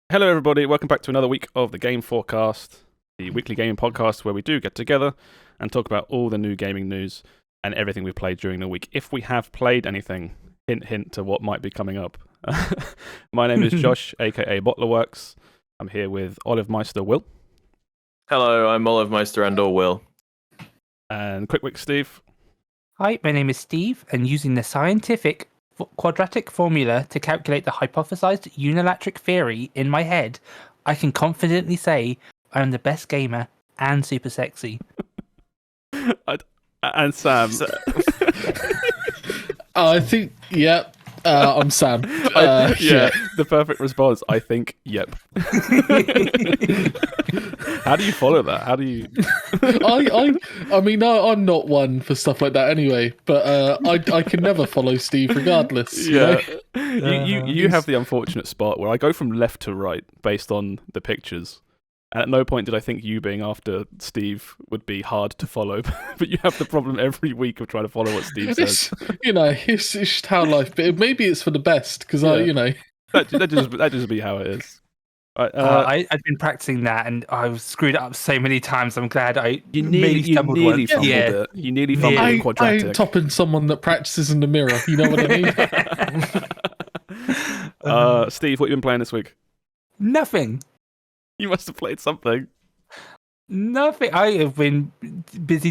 Hello, everybody. Welcome back to another week of the Game FourCast, the weekly gaming podcast where we do get together and talk about all the new gaming news and everything we've played during the week. If we have played anything, hint, hint to what might be coming up. My name is Josh, aka BottlerWorks. I'm here with Olive Meister Will. Hello, I'm Olive Meister and/or Will. And Quikwix Steve. Hi, my name is Steve, and using the scientific quadratic formula to calculate the hypothesized unilateral theory in my head, I can confidently say I'm the best gamer and super sexy. And Sam. I think, yep. I'm Sam. Yeah, the perfect response. I think, yep. How do you follow that? How do you? I mean, I'm not one for stuff like that anyway. But I can never follow Steve regardless. Yeah, you have the unfortunate spot where I go from left to right based on the pictures. And at no point did I think you being after Steve would be hard to follow, but you have the problem every week of trying to follow what Steve says. It's just how life. But maybe it's for the best because that just be how it is. I've been practicing that, and I've screwed it up so many times. I'm glad you nearly fumbled it. You nearly fumbled I quadratic. ain't topping someone that practices in the mirror. You know what I mean? Steve, what have you been playing this week? Nothing. You must have played something. Nothing. I have been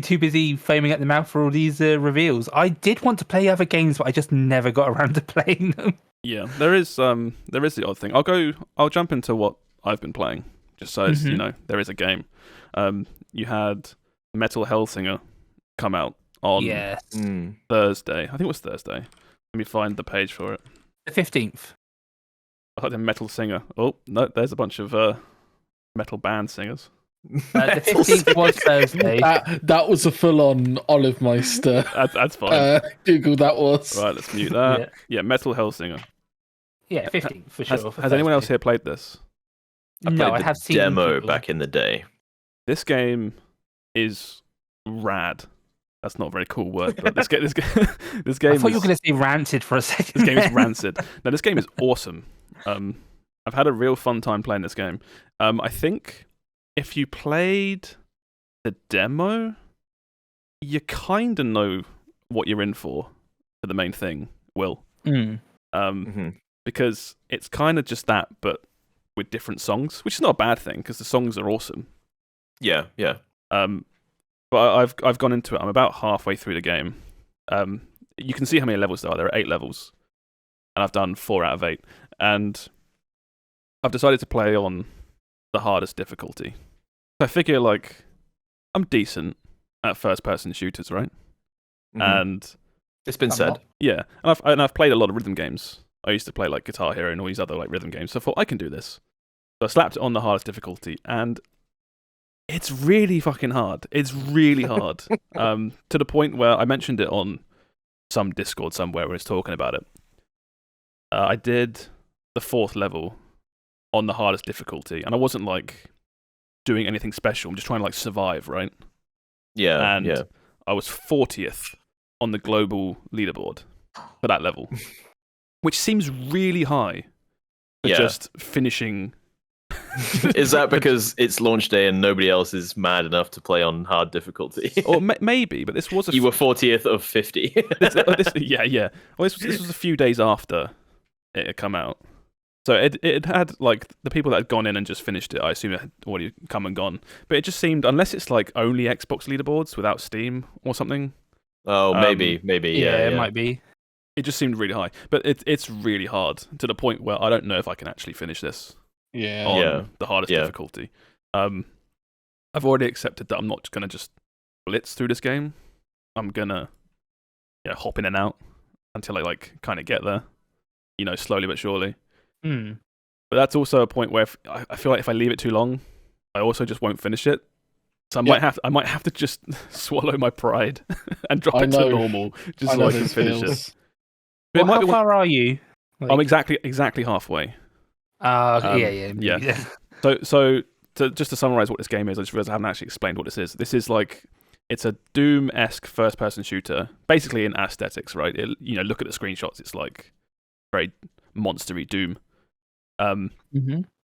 too busy foaming at the mouth for all these reveals. I did want to play other games, but I just never got around to playing them. Yeah, there is the odd thing. I'll jump into what I've been playing, just so as, there is a game. You had Metal Hellsinger come out on Thursday. I think it was Thursday. Let me find the page for it. The 15th. I thought Metal Singer. Oh, no, there's a bunch of metal band singers. The 15th was Thursday. That was a full-on Olive Meister. That's fine. Google that was. Right, let's mute that. Yeah, Metal Hellsinger. Yeah, 15th for sure. Has anyone else here played this? I have seen demo people. back in the day. This game is rad. That's not a very cool word, but this game. I thought you were going to say ranted for a second. This game is rancid. No, this game is awesome. I've had a real fun time playing this game. I think if you played the demo, you kind of know what you're in for the main thing, Will. Because it's kind of just that, but with different songs, which is not a bad thing because the songs are awesome. Yeah. But I've gone into it. I'm about halfway through the game. You can see how many levels there are. There are 8 levels, and I've done 4 out of 8. And I've decided to play on the hardest difficulty. I figure, I'm decent at first-person shooters, right? And it's been said. Yeah, and I've played a lot of rhythm games. I used to play Guitar Hero and all these other rhythm games. So I thought I can do this. So I slapped it on the hardest difficulty, and it's really fucking hard. It's really hard. To the point where I mentioned it on some Discord somewhere where I was talking about it. I did the 4th level on the hardest difficulty, and I wasn't doing anything special. I'm just trying to survive, right? Yeah. And I was 40th on the global leaderboard for that level, which seems really high for just finishing. Is that because it's launch day and nobody else is mad enough to play on hard difficulty? Or maybe, but this was you were 40th of 50. Yeah. Well, this was a few days after it had come out. So it had the people that had gone in and just finished it, I assume it had already come and gone. But it just seemed, unless it's only Xbox leaderboards without Steam or something. Oh, maybe. Yeah, it might be. It just seemed really high. But it's really hard to the point where I don't know if I can actually finish this on the hardest difficulty. I've already accepted that I'm not going to just blitz through this game. I'm going to hop in and out until I kind of get there, slowly but surely. But that's also a point where I feel like if I leave it too long, I also just won't finish it. So I might have to just swallow my pride and drop it to normal just so I can finish it. Well, how far are you? I'm exactly halfway. Yeah. So just to summarize what this game is, I just realized I haven't actually explained what this is. This is it's a Doom-esque first-person shooter, basically in aesthetics, right? Look at the screenshots. It's very monstery Doom.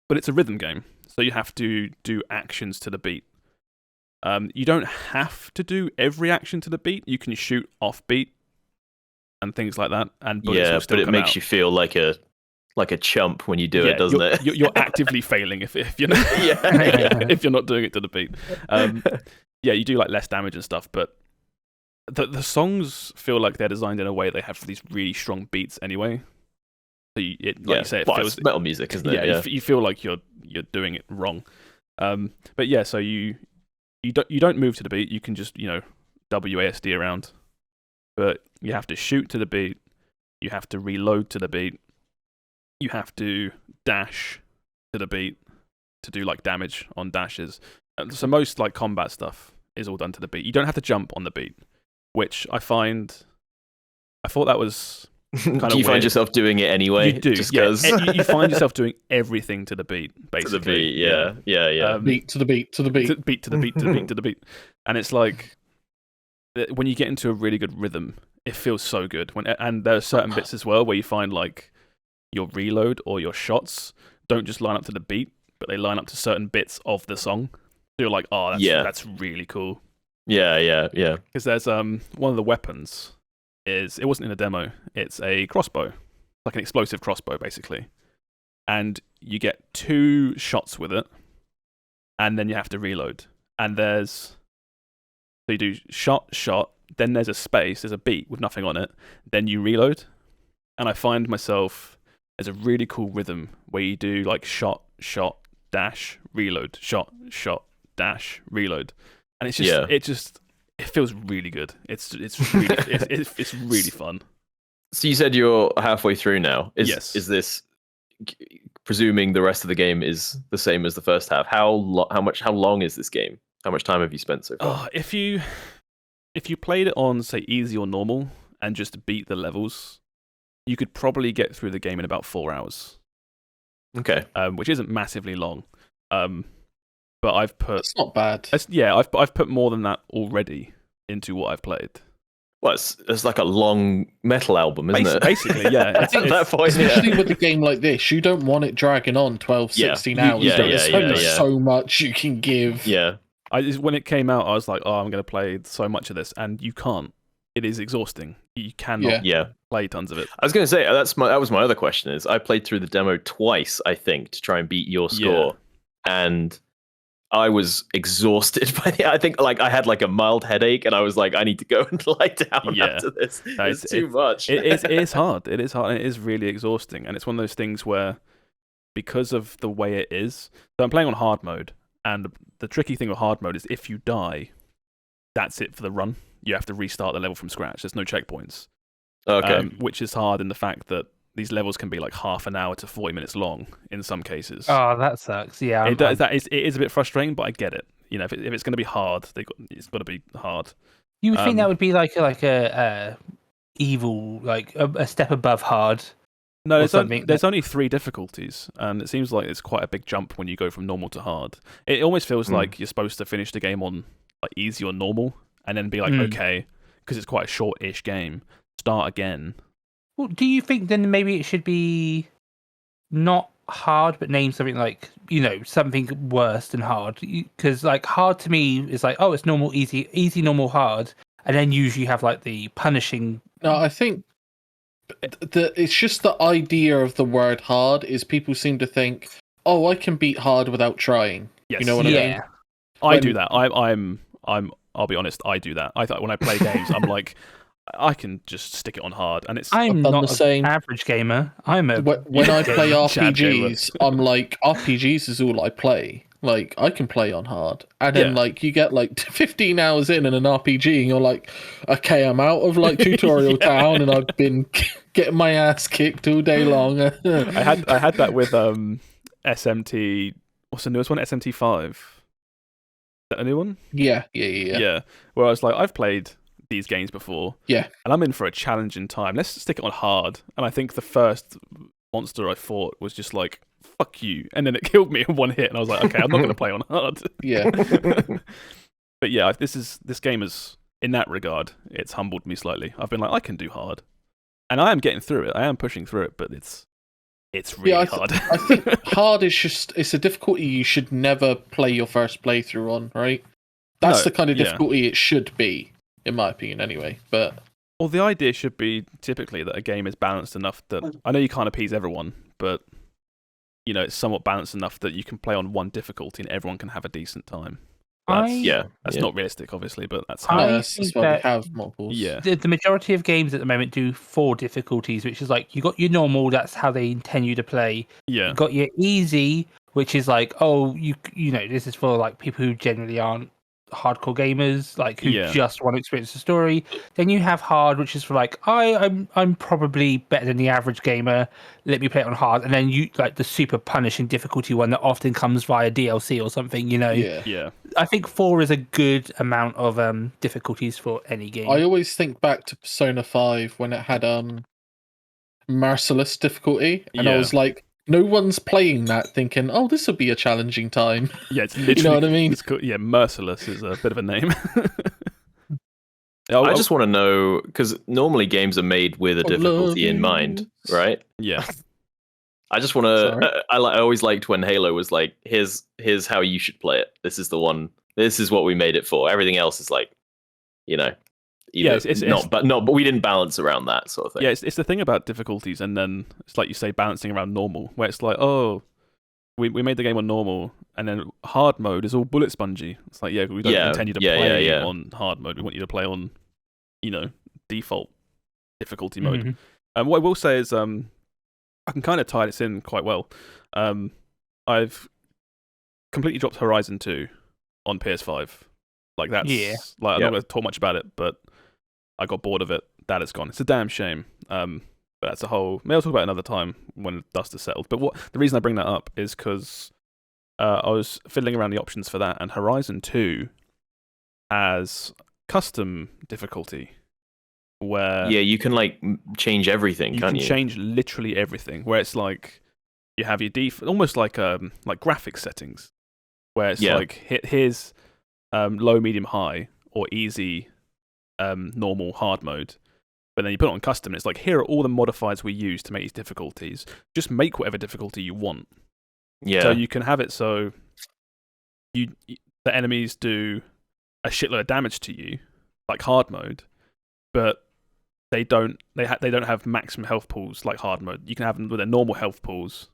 but it's a rhythm game, so you have to do actions to the beat. You don't have to do every action to the beat. You can shoot off beat and things like that, and bullets will still but it come makes out. you feel like a chump when you do it, doesn't it? You're actively failing if you're not if you're not doing it to the beat. You do like less damage and stuff, but the songs feel like they're designed in a way they have these really strong beats anyway. So you say, it feels it's metal music, isn't it? Yeah, you feel like you're doing it wrong. But yeah, so you don't move to the beat. You can just WASD around, but you have to shoot to the beat. You have to reload to the beat. You have to dash to the beat to do like damage on dashes. So most like combat stuff is all done to the beat. You don't have to jump on the beat, which I thought that was kind of Do you find yourself doing it anyway? You do, just you find yourself doing everything to the beat, basically. To the beat, yeah. Beat to the beat to the beat. Beat to the beat to the beat to the beat. And it's like, when you get into a really good rhythm, it feels so good. And there are certain bits as well where you find like your reload or your shots don't just line up to the beat, but they line up to certain bits of the song. So you're like, oh, that's really cool. Yeah. Because there's one of the weapons it wasn't in a demo. It's a crossbow, like an explosive crossbow, basically. And you get 2 shots with it, and then you have to reload. And so you do shot, then there's a space, there's a beat with nothing on it, then you reload. And I find myself, there's a really cool rhythm where you do like shot, dash, reload, shot, dash, reload. And it's just it feels really good. It's really it's really fun. So you said you're halfway through now. Yes. Is this, presuming the rest of the game is the same as the first half? How long is this game? How much time have you spent so far? If you played it on, say, easy or normal and just beat the levels, you could probably get through the game in about 4 hours. Okay. Which isn't massively long. But I've put... It's not bad. I've put more than that already into what I've played. Well, it's like a long metal album, isn't it? Basically, yeah. At that point, especially with a game like this, you don't want it dragging on 12, 16 hours. There's only so much you can give. Yeah. When it came out, I was like, I'm going to play so much of this, and you can't. It is exhausting. You cannot play tons of it. I was going to say, that was my other question, is I played through the demo twice, I think, to try and beat your score. And I was exhausted by it. I think like I had like a mild headache, and I was like, I need to go and lie down after this. It's too much. It is hard. It is hard. And it is really exhausting. And it's one of those things where, because of the way it is, so I'm playing on hard mode, and the tricky thing with hard mode is if you die, that's it for the run. You have to restart the level from scratch. There's no checkpoints. Okay. Which is hard in the fact that these levels can be like half an hour to 40 minutes long in some cases. Oh, that sucks. Yeah, it is a bit frustrating, but I get it. If it's going to be hard, it's got to be hard. You would think that would be like a evil, like a step above hard. No, there's only 3 difficulties, and it seems like it's quite a big jump when you go from normal to hard. It almost feels like you're supposed to finish the game on like easy or normal, and then be like, okay, because it's quite a short-ish game, start again. Well, do you think then maybe it should be not hard, but name something like, something worse than hard? Because like hard to me is like, oh, it's normal, easy, normal, hard, and then usually you have like the punishing. No, I think it's just the idea of the word hard is people seem to think, oh, I can beat hard without trying. Yes. You know what I mean? I do that. I'll be honest, I do that. I thought when I play games, I'm like, I can just stick it on hard, and I'm not an average gamer. I'm a when I play RPGs, I'm like, RPGs is all I play. Like I can play on hard, and then like you get like 15 hours in an RPG, and you're like, okay, I'm out of like tutorial town, and I've been getting my ass kicked all day long. I had that with SMT. What's the newest one? SMT5. Is that a new one? Yeah. Where I was like, I've played these games before. Yeah. And I'm in for a challenge in time. Let's stick it on hard. And I think the first monster I fought was just like, fuck you. And then it killed me in one hit. And I was like, okay, I'm not going to play on hard. Yeah. But yeah, this game is, in that regard, it's humbled me slightly. I've been like, I can do hard. And I am getting through it. I am pushing through it, but it's it's really hard. I think hard is it's a difficulty you should never play your first playthrough on, right? That's the kind of difficulty it should be, in my opinion, anyway. But well, the idea should be typically that a game is balanced enough that I know you can't appease everyone, but it's somewhat balanced enough that you can play on one difficulty and everyone can have a decent time. That's not realistic, obviously, but that's how. That's why we have multiples. Yeah. The majority of games at the moment do 4 difficulties, which is like you got your normal. That's how they intend you to play. Yeah. You got your easy, which is like, oh, you know, this is for like people who generally aren't hardcore gamers, like who just want to experience the story. Then you have hard, which is for like I'm probably better than the average gamer, let me play it on hard. And then you like the super punishing difficulty one that often comes via DLC or something, Yeah. I think 4 is a good amount of difficulties for any game. I always think back to Persona 5 when it had merciless difficulty, and I was like, no one's playing that thinking, oh, this will be a challenging time. Yeah, it's literally. You know what I mean? It's called, merciless is a bit of a name. I just want to know, because normally games are made with a difficulty in mind, right? Yeah. I just want to. I always liked when Halo was like, "Here's how you should play it. This is the one. This is what we made it for. Everything else is like, but we didn't balance around that sort of thing." Yeah, it's the thing about difficulties, and then it's like you say, balancing around normal, where it's like, oh, we made the game on normal, and then hard mode is all bullet spongy. It's like, we don't intend you to play on hard mode. We want you to play on, default difficulty mode. Mm-hmm. And what I will say is, I can kind of tie this in quite well. I've completely dropped Horizon 2 on PS5. Like that's I'm not going to talk much about it, but I got bored of it. That is gone. It's a damn shame. But that's a whole. Maybe I'll talk about it another time when dust is settled. But the reason I bring that up is because I was fiddling around the options for that, and Horizon 2 has custom difficulty. Where you can like change everything, can't you? You can change literally everything. Where it's like you have your almost like graphics settings, where it's like here's low, medium, high, or easy, normal, hard mode. But then you put it on custom, and it's like, here are all the modifiers we use to make these difficulties. Just make whatever difficulty you want. Yeah. So you can have it so the enemies do a shitload of damage to you, like hard mode, but they don't have maximum health pools like hard mode. You can have them with their normal health pools,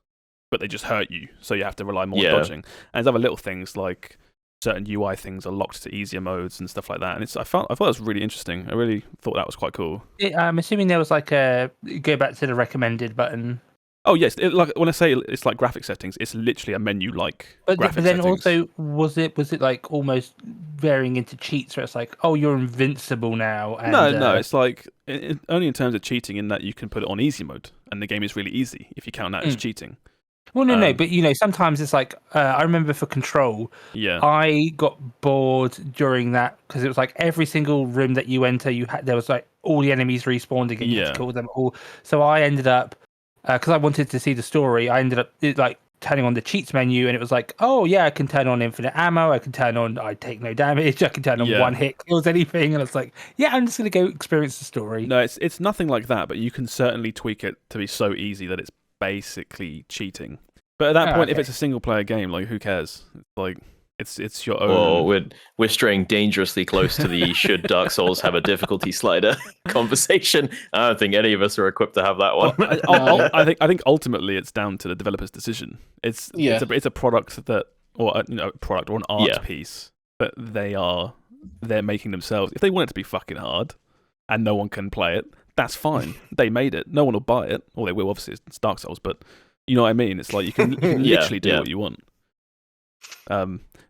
but they just hurt you, so you have to rely more on dodging. And there's other little things like certain UI things are locked to easier modes and stuff like that. And I thought it was really interesting. I really thought that was quite cool. I'm assuming there was like a go back to the recommended button. Oh yes, like when I say it's like graphic settings, it's literally a menu like. But then settings. Also, was it like almost varying into cheats where it's like, oh, you're invincible now? And, no, it's like only in terms of cheating in that you can put it on easy mode, and the game is really easy if you count that as cheating. Well, no, but sometimes it's like I remember for Control, I got bored during that because it was like every single room that you enter, there was like all the enemies respawned again. You had to kill them all. So I ended up. Because I wanted to see the story, I ended up like turning on the cheats menu, and it was like, oh yeah, I can turn on infinite ammo, I can turn on I take no damage, I can turn on one hit kills anything, and it's like, I'm just gonna go experience the story. No, it's nothing like that, but you can certainly tweak it to be so easy that it's basically cheating. But at that point, if it's a single player game, like who cares? It's like it's your own. Well, we're straying dangerously close to the should Dark Souls have a difficulty slider conversation. I don't think any of us are equipped to have that one. I think ultimately it's down to the developer's decision. It's a product that, or product or an art piece that they're making themselves. If they want it to be fucking hard and no one can play it, that's fine. They made it. No one will buy it, or they will. Obviously, it's Dark Souls, but you know what I mean. It's like you can literally do what you want.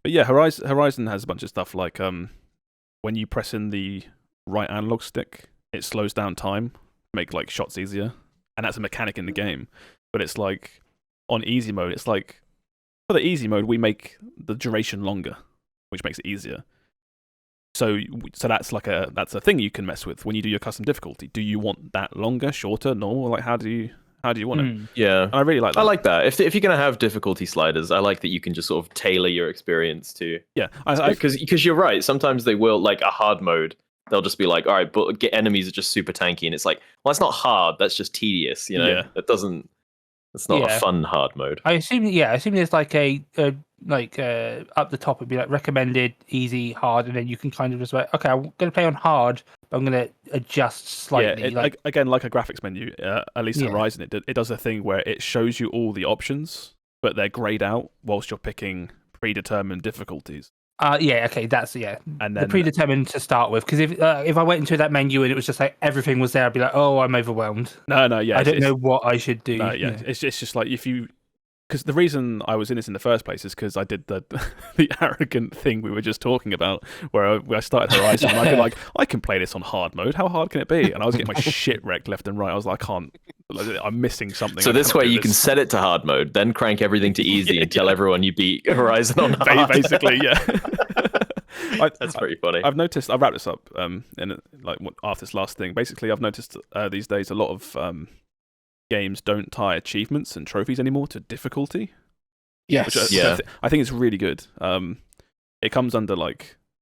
But yeah, Horizon has a bunch of stuff like when you press in the right analog stick, it slows down time, make like shots easier, and that's a mechanic in the game. But it's like on easy mode, it's like for the easy mode we make the duration longer, which makes it easier. So that's a thing you can mess with when you do your custom difficulty. Do you want that longer, shorter, normal? Like how do you want it? Yeah, and I really like that. I like that. If you're gonna have difficulty sliders, I like that you can just sort of tailor your experience to. Yeah, because you're right. Sometimes they will, like a hard mode. They'll just be like, all right, but enemies are just super tanky, and it's like, well, that's not hard. That's just tedious. It doesn't. It's not a fun hard mode. I assume there's like a up the top would be like recommended, easy, hard, and then you can kind of just like, okay, I'm going to play on hard, but I'm going to adjust slightly. Yeah, again, like a graphics menu, at least Horizon, it does a thing where it shows you all the options, but they're grayed out whilst you're picking predetermined difficulties. That's and then the predetermined to start with. Because if I went into that menu and it was just like everything was there, I'd be like, oh, I'm overwhelmed. I don't know what I should do. It's just like because the reason I was in this in the first place is because I did the arrogant thing we were just talking about, where I started Horizon and I'd be like, I can play this on hard mode. How hard can it be? And I was getting my shit wrecked left and right. I was like, I'm missing something. So this way you can set it to hard mode, then crank everything to easy and tell everyone you beat Horizon on hard. Basically, yeah. That's pretty funny. I've noticed. I'll wrap this up. After this last thing, basically, I've noticed these days a lot of games don't tie achievements and trophies anymore to difficulty. Yes. I think it's really good. It comes under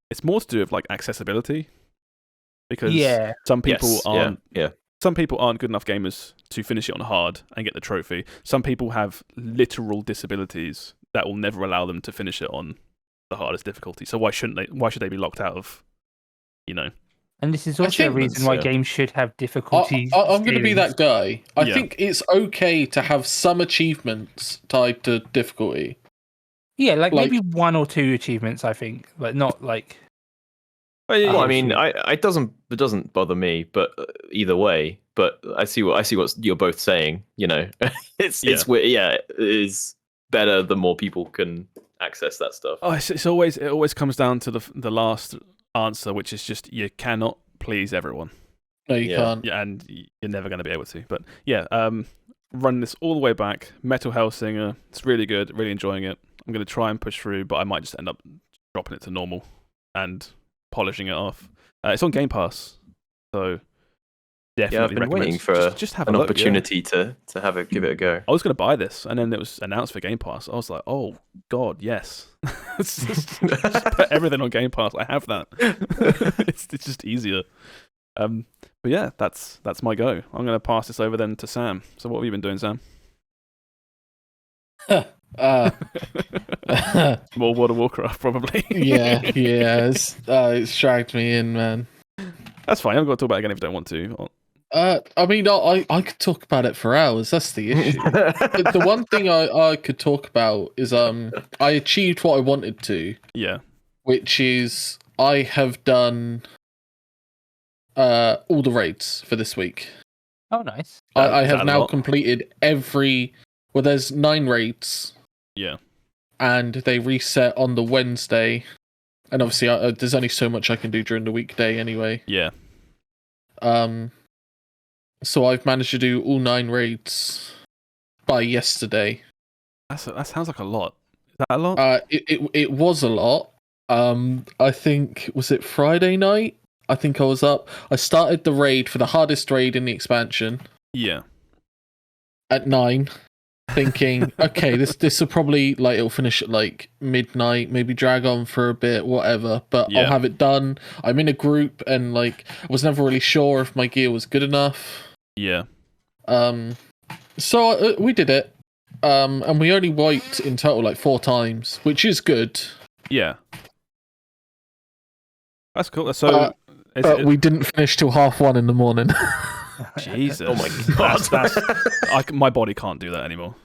it's more to do with accessibility, because some people aren't. Some people aren't good enough gamers to finish it on hard and get the trophy. Some people have literal disabilities that will never allow them to finish it on the hardest difficulty. So why shouldn't they? Why should they be locked out of? And this is also a reason why games should have difficulties. I'm going to be that guy. I think it's okay to have some achievements tied to difficulty. Yeah, maybe one or two achievements. I think, but not like. Well, I mean, it doesn't bother me, but either way. But I see what you're both saying. It's weird. Yeah, it is better the more people can access that stuff. Oh, it always comes down to the last answer, which is just you cannot please everyone. No, you can't. Yeah, and you're never going to be able to. But run this all the way back. Metal Hellsinger. It's really good. Really enjoying it. I'm going to try and push through, but I might just end up dropping it to normal and polishing it off. It's on Game Pass, so definitely I've been waiting for just have an opportunity to give it a go. I was going to buy this, and then it was announced for Game Pass. I was like, oh god, yes. just put everything on Game Pass. I have that. it's just easier. But yeah, that's my go. I'm going to pass this over then to Sam. So what have you been doing, Sam? More World of Warcraft, probably. It's dragged me in, man. That's fine. I'm going to talk about it again if you don't want to. I mean, I could talk about it for hours. That's the issue. The one thing I could talk about is I achieved what I wanted to. Yeah. Which is I have done all the raids for this week. Oh, nice. I have now completed every. Well, there's 9 raids. Yeah. And they reset on the Wednesday. And obviously, there's only so much I can do during the weekday anyway. Yeah. So I've managed to do all 9 raids by yesterday. That sounds like a lot. Is that a lot? It was a lot. I think, was it Friday night? I think I was up. I started the raid for the hardest raid in the expansion. Yeah. At 9. Thinking, okay, this will probably it'll finish at midnight, maybe drag on for a bit, whatever. But I'll have it done. I'm in a group, and I was never really sure if my gear was good enough. Yeah. So we did it. And we only wiped in total 4 times, which is good. Yeah. That's cool. So we didn't finish till 1:30 in the morning. Jesus! Oh my god! My body can't do that anymore.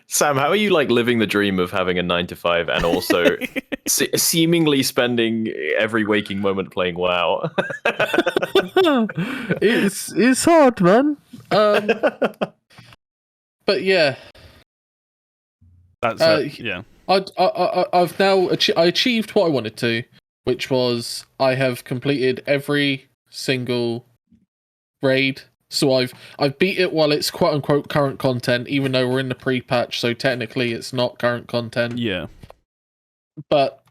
Sam, how are you living the dream of having a 9 to 5 and also seemingly spending every waking moment playing WoW? It's hard, man. But yeah, that's yeah. I've now I achieved what I wanted to, which was I have completed every single raid. So I've beat it while it's quote unquote current content, even though we're in the pre-patch, so technically it's not current content. Yeah. But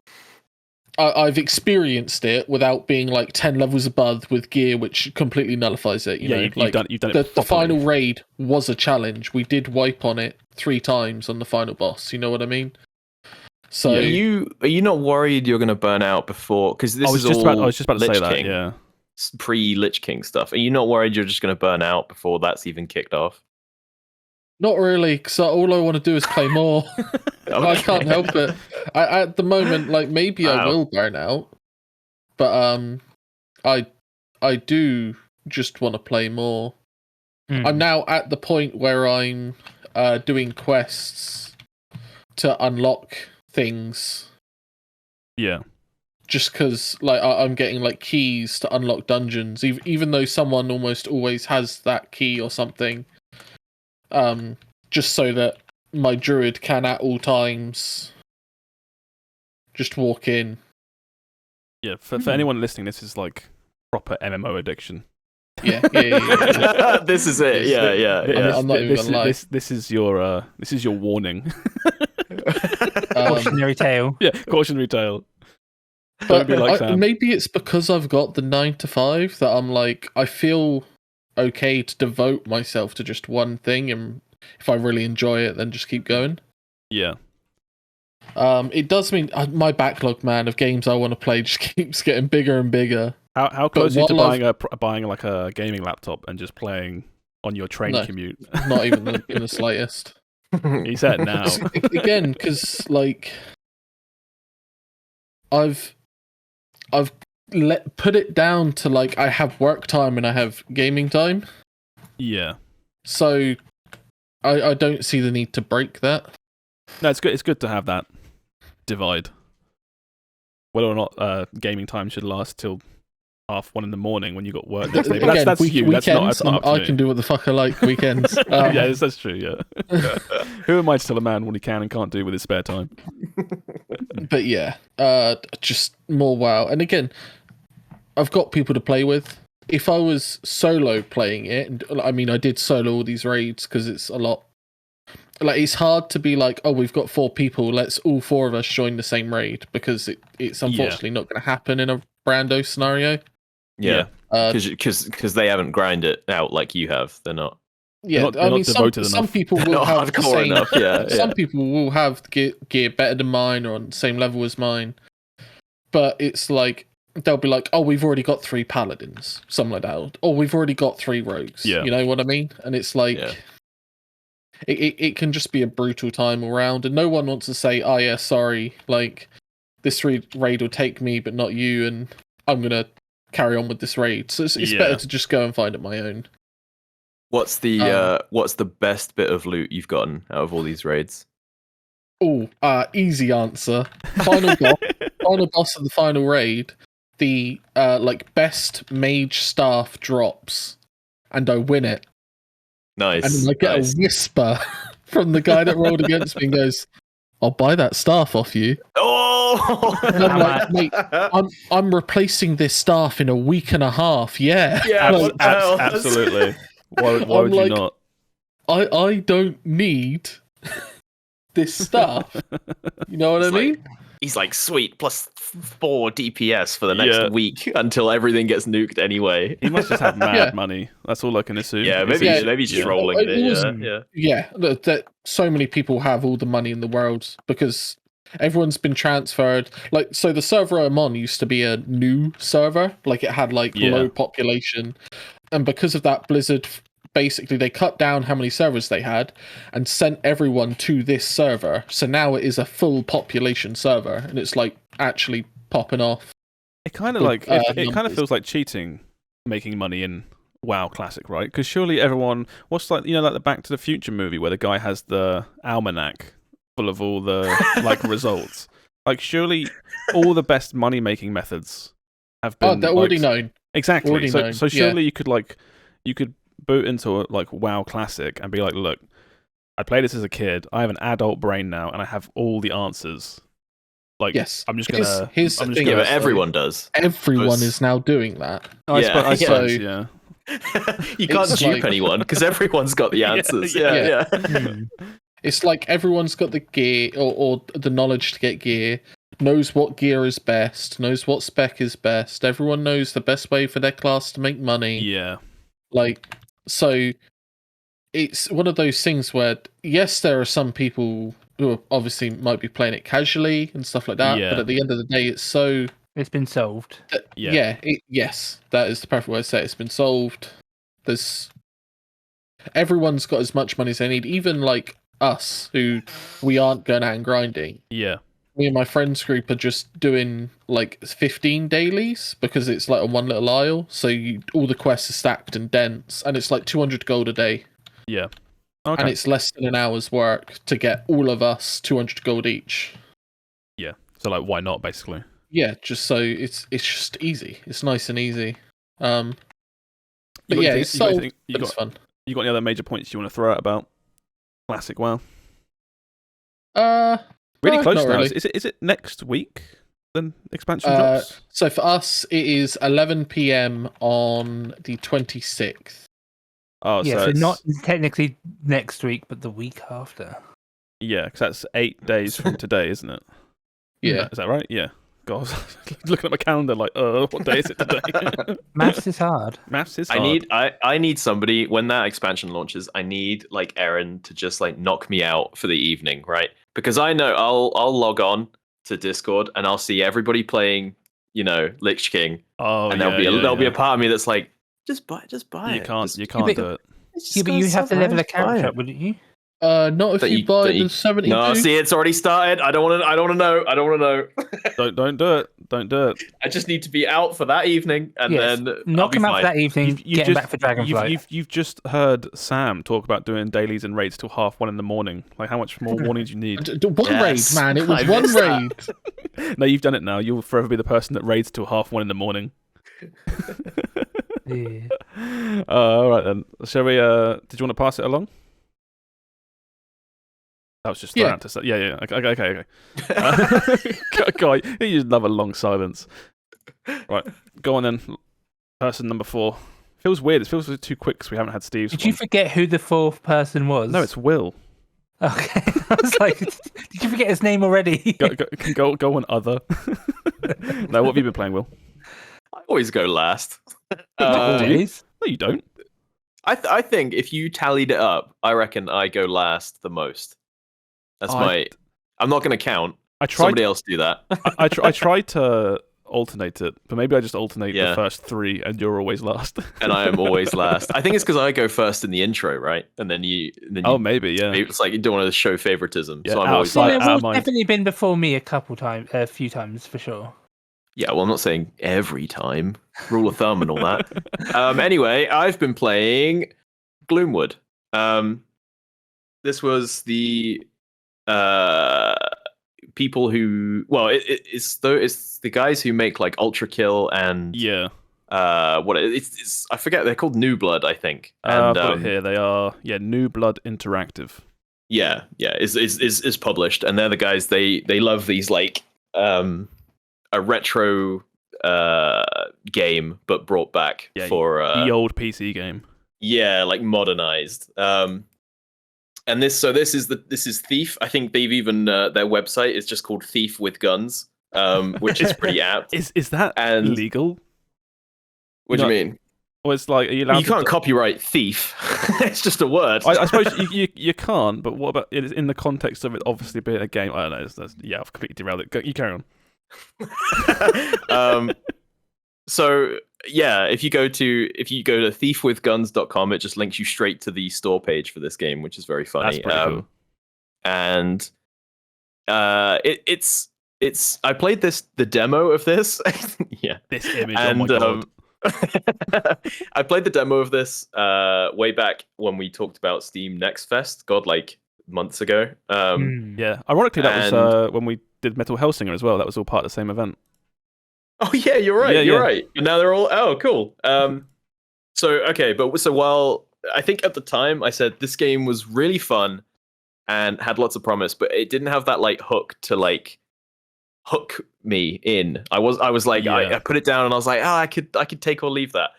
I've experienced it without being 10 levels above with gear, which completely nullifies it. You've done it. The final raid was a challenge. We did wipe on it 3 times on the final boss. You know what I mean? So are you not worried you're going to burn out before? Because I was just about to say that. King. Yeah. Pre-Lich King stuff. Are you not worried you're just going to burn out before that's even kicked off? Not really, because all I want to do is play more. I can't help it. At the moment, like maybe I will burn out, but I do just want to play more. I'm now at the point where I'm doing quests to unlock things. Yeah. Just because, like, I'm getting like keys to unlock dungeons, even though someone almost always has that key or something. Just so that my druid can at all times just walk in. Yeah, for anyone listening, this is like proper MMO addiction. Yeah. This is it. Yeah. I'm not even gonna lie. This is your warning. Cautionary tale. Yeah, cautionary tale. But Don't be like Sam. Maybe it's because I've got the 9 to 5 that I'm like, I feel okay to devote myself to just one thing, and if I really enjoy it, then just keep going. Yeah. It does mean my backlog, man, of games I want to play just keeps getting bigger and bigger. How close are you to buying like a gaming laptop and just playing on your train commute? Not even in the slightest. He said now. Again, because like I've put it down to like I have work time and I have gaming time. Yeah. So I don't see the need to break that. No, it's good. It's good to have that divide. Whether or not gaming time should last till 1:30 in the morning when you got work next day. But that's you. Weekends, that's not I can do what the fuck I like weekends. Yeah, that's true. Yeah. Who am I to tell a man what he can and can't do with his spare time? But yeah, just more WoW. And again, I've got people to play with. If I was solo playing it, I mean, I did solo all these raids because it's a lot. Like, it's hard to be like, oh, we've got 4 people, let's all 4 of us join the same raid, because it's unfortunately not going to happen in a Brando scenario. Yeah, because they haven't grinded it out like you have. They're not. Yeah, they're not some people will have the same. Enough, Some people will have gear better than mine or on the same level as mine, but it's like they'll be like, "Oh, we've already got 3 paladins," something like that. Or we've already got 3 rogues. Yeah. You know what I mean? And it's like it can just be a brutal time all round, and no one wants to say, "Oh yeah, sorry, like this raid will take me, but not you," and I'm gonna carry on with this raid. So it's better to just go and find it my own. What's the best bit of loot you've gotten out of all these raids? Easy answer. Final boss of the final raid. The like best mage staff drops, and I win it. Nice. And I get a whisper from the guy that rolled against me and goes, "I'll buy that staff off you." Oh! And I'm like, mate, I'm replacing this staff in a week and a half. Yeah. Absolutely. Why would you not? I don't need this stuff. You know what I mean? He's like, sweet, plus 4 DPS for the next week until everything gets nuked anyway. He must just have mad money. That's all I can assume. Yeah, maybe he's just rolling it. Yeah, that so many people have all the money in the world because everyone's been transferred. Like, so the server I'm on used to be a new server. Like, it had like low population, and because of that, Blizzard basically they cut down how many servers they had and sent everyone to this server. So now it is a full population server, and it's like actually popping off. It kind of like it kind of feels like cheating, making money in WoW Classic, right? Because surely everyone, what's like like the Back to the Future movie where the guy has the almanac full of all the like results. Like, surely all the best money making methods have been. Oh, they're already known. Exactly. Already known. So surely you could boot into like WoW Classic and be like, look, I played this as a kid. I have an adult brain now, and I have all the answers. Like, yes, I'm just gonna. Here's the thing. But everyone does. Everyone is now doing that. I suppose. You can't dupe anyone because everyone's got the answers. Yeah. It's like everyone's got the gear or the knowledge to get gear, knows what gear is best, knows what spec is best. Everyone knows the best way for their class to make money. Yeah. Like, so it's one of those things where, yes, there are some people who obviously might be playing it casually and stuff like that, but at the end of the day, it's been solved. Yes, that is the perfect way to say it. It's been solved. everyone's got as much money as they need. Even like us, who we aren't going out and grinding. Yeah. Me and my friends group are just doing like 15 dailies because it's like on one little isle. So all the quests are stacked and dense, and it's like 200 gold a day. Yeah. Okay. And it's less than an hour's work to get all of us 200 gold each. Yeah. So like, why not? Basically. Yeah, just so it's just easy. It's nice and easy. But yeah, it's fun. You got any other major points you want to throw out about Classic WoW? Really close now. Really. Is it next week? Then expansion drops. So for us, it is 11 PM on the 26th. Oh, yeah. So not technically next week, but the week after. Yeah, because that's 8 days from today, isn't it? Yeah. Is that right? Yeah. God, looking at my calendar, like, what day is it today? Maths is hard. Maths is hard. I need somebody when that expansion launches. I need like Aaron to just like knock me out for the evening, right? Because I know I'll log on to Discord and I'll see everybody playing, Lich King. Oh, and there'll be a part of me that's like, just buy it. You can't do it. Yeah, but you have to level a character up, wouldn't you? Not if you buy the 72. No, see, it's already started. I don't want to know. Don't do it. Don't do it. I just need to be out for that evening, and then knock him out for that evening. Get him back for Dragonflight. You've just heard Sam talk about doing dailies and raids till 1:30 in the morning. Like, how much more warning do you need? Raid, man. It was one raid. No, you've done it now. You'll forever be the person that raids till 1:30 in the morning. Yeah. All right then. Shall we? Did you want to pass it along? That was just thrown out to say. Yeah. Okay. God, you just love a long silence. Right, go on then. Person number 4. Feels weird. It feels too quick because we haven't had Steve's. Did you forget who the 4th person was? No, it's Will. Okay. I was like, did you forget his name already? Go on, other. No, what have you been playing, Will? I always go last. No, you don't. I think if you tallied it up, I reckon I go last the most. That's I'm not going to count. Somebody else do that. I tried to alternate it, but maybe I just alternate the first 3, and you're always last. And I am always last. I think it's because I go first in the intro, right? And then you. Oh, maybe, yeah. Maybe it's like you don't want to show favoritism. Yeah, so I'm always definitely been before me a few times for sure. Yeah, well, I'm not saying every time. Rule of thumb and all that. Anyway, I've been playing Gloomwood. This was the people who, well, it's the guys who make like Ultra Kill and it's I forget, they're called New Blood, I think. And put it here, they are New Blood Interactive. Is published, and they're the guys they love these like a retro game but brought back for the old PC game. Yeah, like modernized. And this is Thief. I think they've even their website is just called Thief with Guns, which is pretty apt. Is that legal? What do you mean? Well, it's like, are you allowed? You can't copyright thief. It's just a word. I suppose you can't. But what about it in the context of it obviously being a game? I don't know. I've completely derailed it. You carry on. So yeah, if you go to thiefwithguns.com, it just links you straight to the store page for this game, which is very funny. That's pretty cool. And it's I played the demo of this. Yeah, this image. And, oh my god. I played the demo of this way back when we talked about Steam Next Fest, like months ago. Yeah, ironically, that was when we did Metal Hellsinger as well. That was all part of the same event. Oh yeah, you're right. You're right. And now they're all cool. So while I think at the time I said this game was really fun and had lots of promise, but it didn't have that like hook to like hook me in. I was like, I put it down and I was like, I could take or leave that.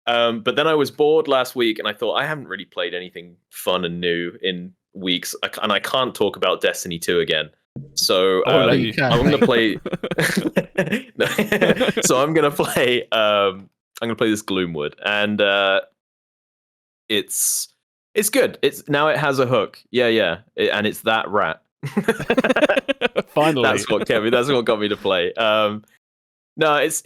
But then I was bored last week and I thought I haven't really played anything fun and new in weeks, and I can't talk about Destiny 2 again. So I'm gonna play. So I'm gonna play this Gloomwood, and it's good. It has a hook. And it's that rat. Finally, that's what got me to play. No, it's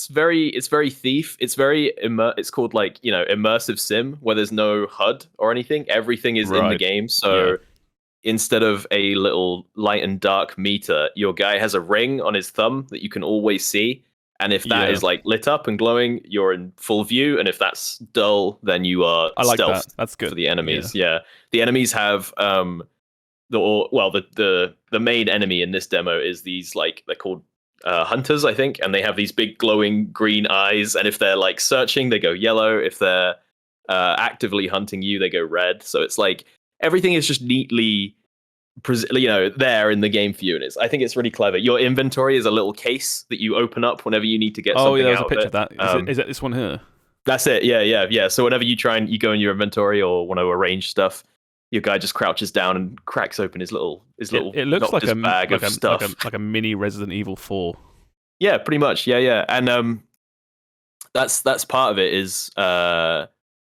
very Thief. It's very it's called like, immersive sim, where there's no HUD or anything. Everything is in the game. So instead of a little light and dark meter, your guy has a ring on his thumb that you can always see. And if that is like lit up and glowing, you're in full view. And if that's dull, then you are stealthed. That's good for the enemies. Yeah. The enemies have the main enemy in this demo is these, like, they're called hunters, I think, and they have these big glowing green eyes, and if they're like searching, they go yellow. If they're actively hunting you, they go red. So it's like everything is just neatly there in the game for you, and I think it's really clever. Your inventory is a little case that you open up whenever you need to get something there's out a picture of of that. Is it this one here? That's it. Yeah. So whenever you go in your inventory or want to arrange stuff, your guy just crouches down and cracks open his little. It looks like a bag of stuff, like a mini Resident Evil 4. Yeah, pretty much. Yeah, and that's part of it. Is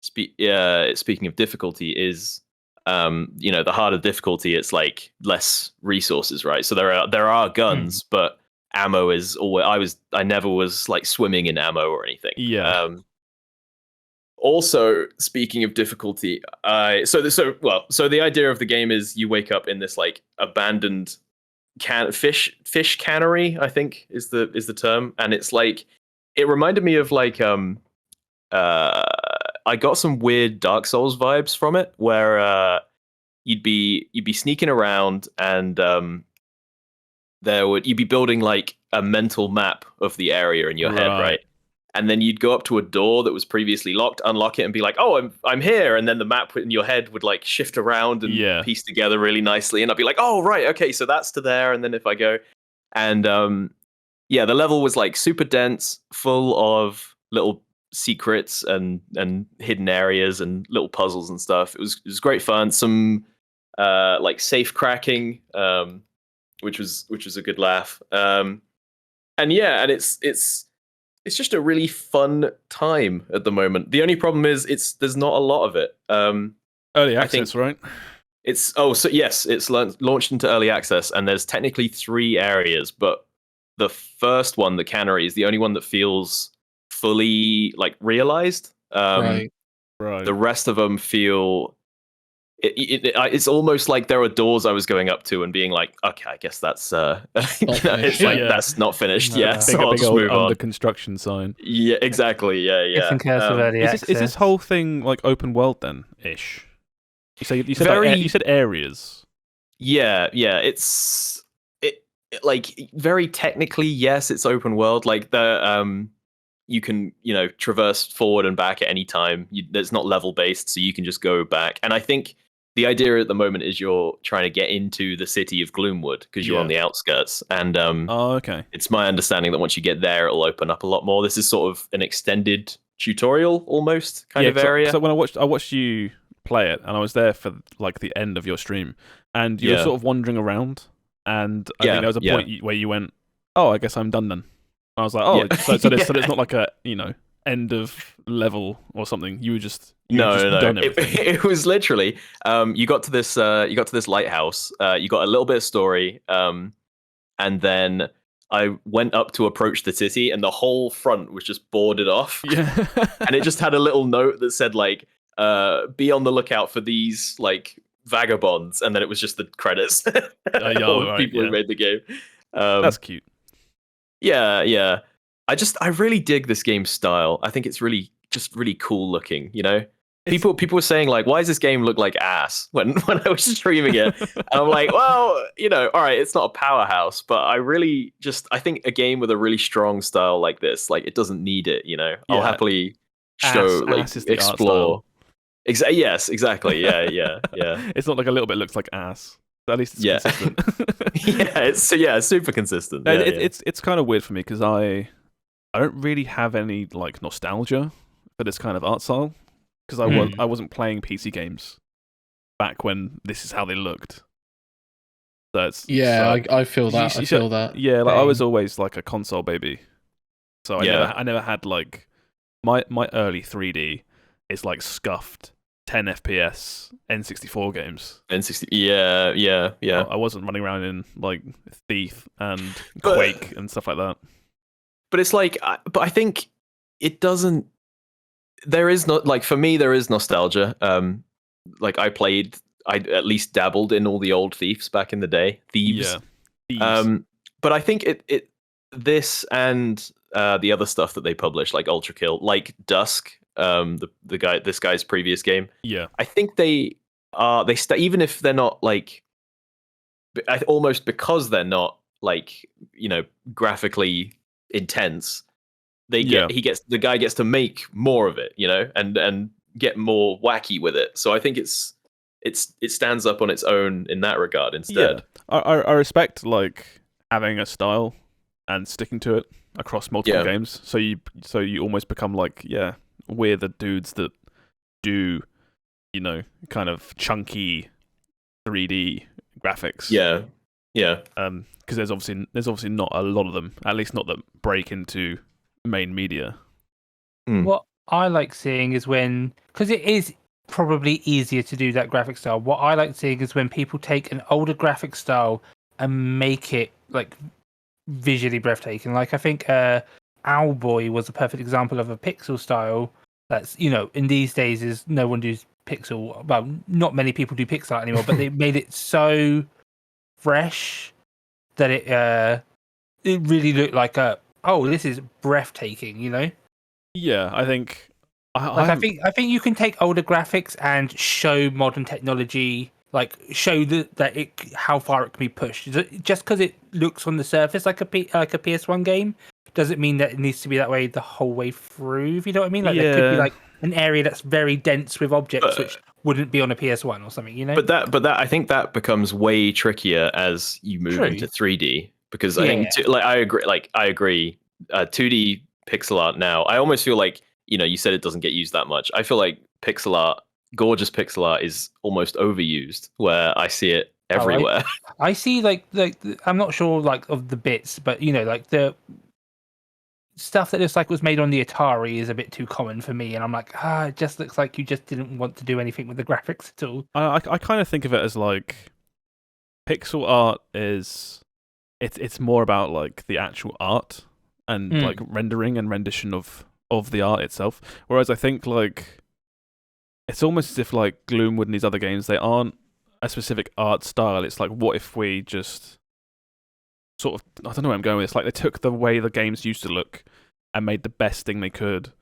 speaking of difficulty, is the harder difficulty, it's like less resources, right? So there are guns, but ammo is always. I never was like swimming in ammo or anything. Yeah. Also, speaking of difficulty, so the idea of the game is you wake up in this like abandoned fish cannery, I think is the term, and it's like, it reminded me of like I got some weird Dark Souls vibes from it, where you'd be sneaking around, and you'd be building like a mental map of the area in your head, right? And then you'd go up to a door that was previously locked, unlock it, and be like, "Oh, I'm here." And then the map in your head would like shift around and piece together really nicely. And I'd be like, "Oh, right, okay, so that's to there." And then if I go, and the level was like super dense, full of little secrets and hidden areas and little puzzles and stuff. It was great fun. Some like safe cracking, which was a good laugh. And it's just a really fun time at the moment. The only problem is there's not a lot of it. Early access, right? It's launched into early access, and there's technically 3 areas, but the first one, the cannery, is the only one that feels fully like realized. Right. The rest of them feel. It's almost like there are doors I was going up to and being like, okay, I guess that's that's not finished yet. So I'll just move on. The construction sign. Yeah, exactly. Yeah. Is this whole thing like open world then ish? You said areas. Yeah. It's like very technically, yes, it's open world. Like you can traverse forward and back at any time. It's not level based, so you can just go back. And I think the idea at the moment is you're trying to get into the city of Gloomwood because you're on the outskirts. And okay. It's my understanding that once you get there, it'll open up a lot more. This is sort of an extended tutorial almost kind of area. So when I watched you play it, and I was there for like the end of your stream, and you were sort of wandering around, and I think there was a point where you went, "Oh, I guess I'm done then." I was like, "Oh, so it's not like a end of level or something." You were just done everything. It was literally you got to this lighthouse. You got a little bit of story, and then I went up to approach the city, and the whole front was just boarded off. Yeah. And it just had a little note that said like, "Be on the lookout for these like vagabonds," and then it was just the credits. People who made the game. That's cute. Yeah. I really dig this game's style. I think it's really cool looking, People were saying like, why does this game look like ass when I was streaming it? And I'm like, well, all right, it's not a powerhouse, but I think a game with a really strong style like this, like it doesn't need it, I'll happily explore. Yes, exactly. Yeah. It's not like a little bit looks like ass. At least it's consistent. It's super consistent. It's kind of weird for me because I don't really have any like nostalgia for this kind of art style because I wasn't playing PC games back when this is how they looked. So I feel that. I feel that. Yeah, like I was always like a console baby, so I never had like my early 3D is like scuffed 10 FPS N64 games. Yeah. I wasn't running around in like Thief and Quake and stuff like that. but it's like, but I think it doesn't. There is not like for me, there is nostalgia. Like I at least dabbled in all the old Thieves back in the day. Thieves. Yeah. But I think this and the other stuff that they publish, like Ultra Kill, like Dusk, this guy's previous game. Yeah. I think even if they're not like, almost because they're not like, graphically intense, the guy gets to make more of it, and get more wacky with it. So I think it stands up on its own in that regard instead. Yeah. I respect like having a style and sticking to it across multiple games. So you almost become like, we're the dudes that do, kind of chunky 3D graphics. Yeah. Because there's obviously not a lot of them, at least not that break into main media. What I like seeing is because it is probably easier to do that graphic style. What I like seeing is when people take an older graphic style and make it like visually breathtaking. Like I think Owlboy was a perfect example of a pixel style that's, in these days is no one does pixel. Well, not many people do pixel art anymore, but they made it so fresh that it really looked like this is breathtaking, Yeah, I think I think you can take older graphics and show modern technology, like show how far it can be pushed. Just because it looks on the surface like a PS1 game doesn't mean that it needs to be that way the whole way through. If you know what I mean? Like there could be like an area that's very dense with objects which wouldn't be on a PS1 or something, But that I think that becomes way trickier as you move into 3D, because I think I agree. 2D pixel art now, I almost feel like, you said it doesn't get used that much. I feel like gorgeous pixel art is almost overused, where I see it everywhere. I see like I'm not sure like of the bits, but like the stuff that looks like it was made on the Atari is a bit too common for me, and I'm like, it just looks like you just didn't want to do anything with the graphics at all. I kind of think of it as like pixel art is it's more about like the actual art and like rendering and rendition of the art itself. Whereas I think like it's almost as if like Gloomwood and these other games, they aren't a specific art style. It's like, what if we just sort of, I don't know where I'm going with this. Like they took the way the games used to look and made the best thing they could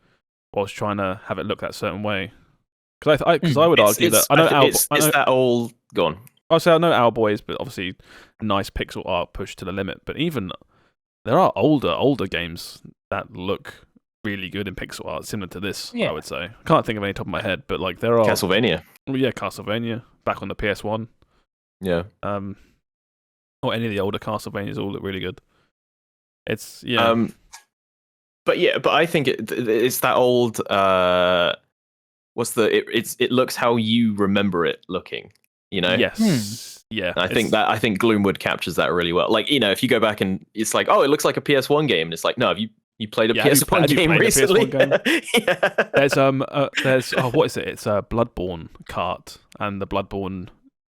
whilst trying to have it look that certain way. Because I would argue that I know it's that old gone. I'll say I know Owlboys, but obviously nice pixel art pushed to the limit. But even there are older games that look really good in pixel art, similar to this. I would say. I can't think of any top of my head, but like there are Castlevania. Yeah, Castlevania back on the PS1. Yeah. Or any of the older Castlevanias all look really good. It's But I think it's that old. It looks how you remember it looking. Yes. Yeah. And I think Gloomwood captures that really well. Like, if you go back and it's like, it looks like a PS1 game, and it's like, no, have you played a PS1 game recently? There's what is it? It's a Bloodborne cart and the Bloodborne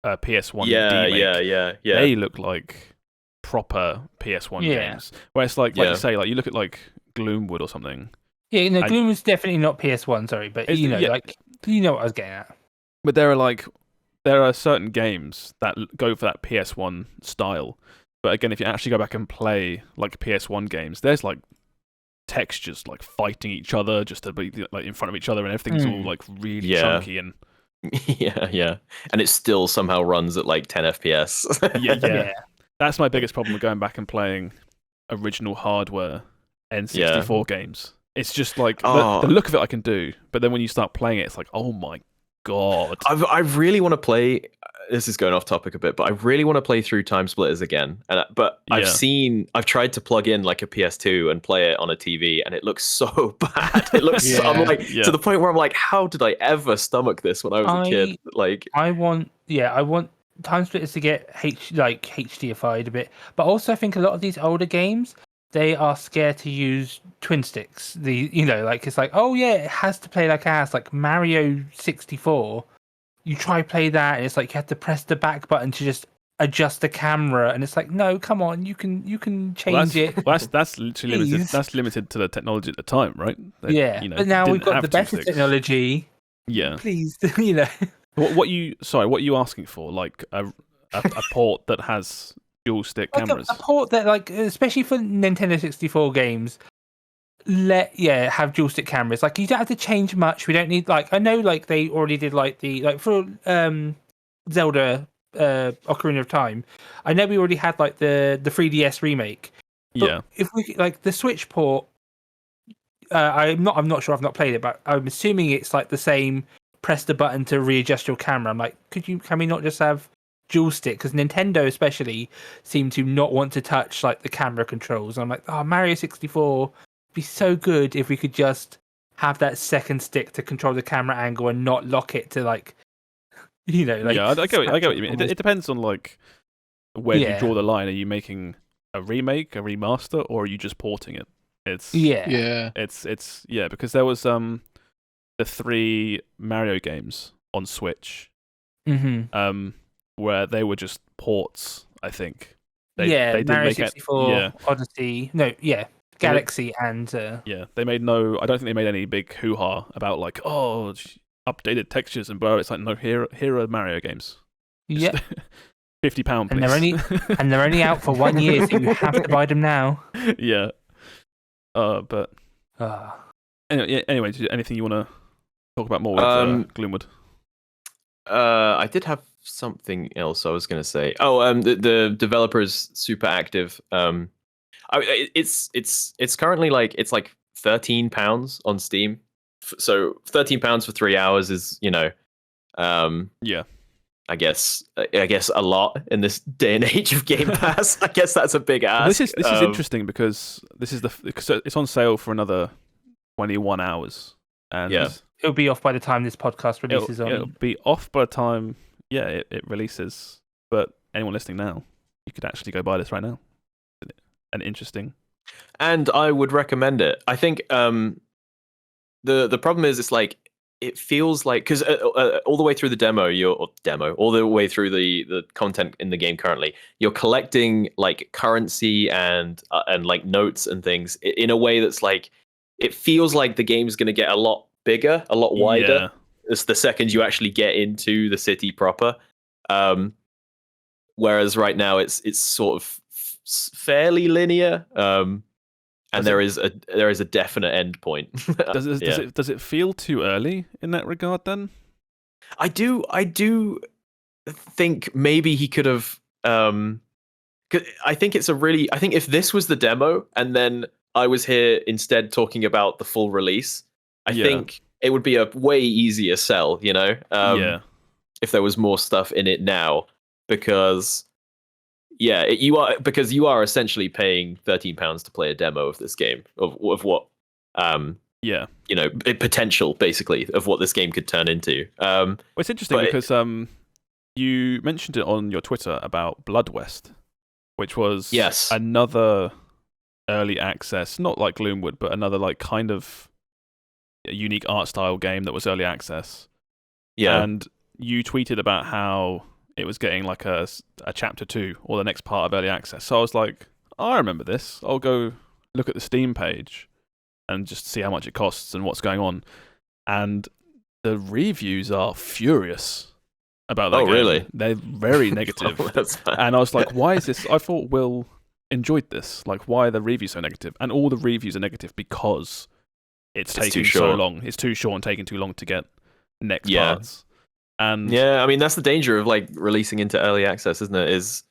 PS1. Yeah. They look like proper PS1 games. Where it's like you say, like you look at like Gloomwood or something. Yeah, no, Gloomwood's definitely not PS1. Sorry, but like you know what I was getting at. But there are certain games that go for that PS1 style. But again, if you actually go back and play like PS1 games, there's like textures like fighting each other just to be like in front of each other, and everything's all like really chunky and and it still somehow runs at like 10 FPS. yeah. That's my biggest problem with going back and playing original hardware N64 games. It's just like the look of it I can do, but then when you start playing it, it's like, oh my god. I really want to play. This is going off topic a bit, but I really want to play through Time Splitters again. I've tried to plug in like a PS2 and play it on a TV, and it looks so bad. It looks to the point where I'm like, how did I ever stomach this when I was a kid? Like, I want Time Splitters to get HDified a bit, but also I think a lot of these older games, they are scared to use twin sticks. It's like, it has to play like ass. Like Mario 64, you try play that, and it's like you have to press the back button to just adjust the camera, and it's like, no, come on, you can change it. That's literally limited. That's limited to the technology at the time, right? But now we've got the better technology. Yeah, please, What are you asking for? Like a port that has dual stick cameras? A port that, like, especially for Nintendo 64 games, have dual stick cameras. Like, you don't have to change much. We don't need, like, I know, like, they already did for Zelda Ocarina of Time. I know we already had like the 3DS remake. But if we like the Switch port, I'm not sure. I've not played it, but I'm assuming it's like the same. Press the button to readjust your camera. I'm like, can we not just have dual stick? Because Nintendo especially seem to not want to touch like the camera controls. I'm like, Mario 64 would be so good if we could just have that second stick to control the camera angle and not lock it to like. Like, I get what you mean. It depends on like where you draw the line. Are you making a remake, a remaster, or are you just porting it? It's because there was the 3 Mario games on Switch, where they were just ports. I think they Mario 64, Odyssey, Galaxy, and they made no. I don't think they made any big hoo-ha about like updated textures and blah. It's like, no, here are Mario games. Yeah, £50, please. And they're only out for 1 year, so you have to buy them now. Yeah. But anyway, anything you want to talk about more with Gloomwood? I did have something else I was going to say. The developer is super active. It's currently like £13 on Steam. So £13 for 3 hours is, I guess a lot in this day and age of Game Pass. I guess that's a big ask. This is interesting because it's on sale for another 21 hours, and it'll be off by the time this podcast releases. It'll be off by the time it releases. But anyone listening now, you could actually go buy this right now. And interesting. And I would recommend it. I think the problem is, it's like, it feels like, because all the way through the demo, all the way through the content in the game currently, you're collecting like currency and like notes and things in a way that's like, it feels like the game's going to get a lot bigger, a lot wider. It's the second you actually get into the city proper. Whereas right now it's sort of fairly linear. And there is a definite end point. Does it feel too early in that regard then? I do think maybe he could have. I think if this was the demo and then I was here instead talking about the full release, I think it would be a way easier sell. If there was more stuff in it now, because. You are essentially paying £13 to play a demo of this game of what potential basically of what this game could turn into. Well, it's interesting because you mentioned it on your Twitter about Blood West, which was another early access, not like Gloomwood, but another like kind of unique art style game that was early access. And you tweeted about how it was getting like a chapter 2 or the next part of early access. So I was like, I remember this. I'll go look at the Steam page and just see how much it costs and what's going on. And the reviews are furious about that game. Really? They're very negative. And I was like, why is this? I thought Will enjoyed this. Like, why are the reviews so negative? And all the reviews are negative because it's taking so long. It's too short and taking too long to get next parts. And I mean, that's the danger of like releasing into early access, isn't it? Is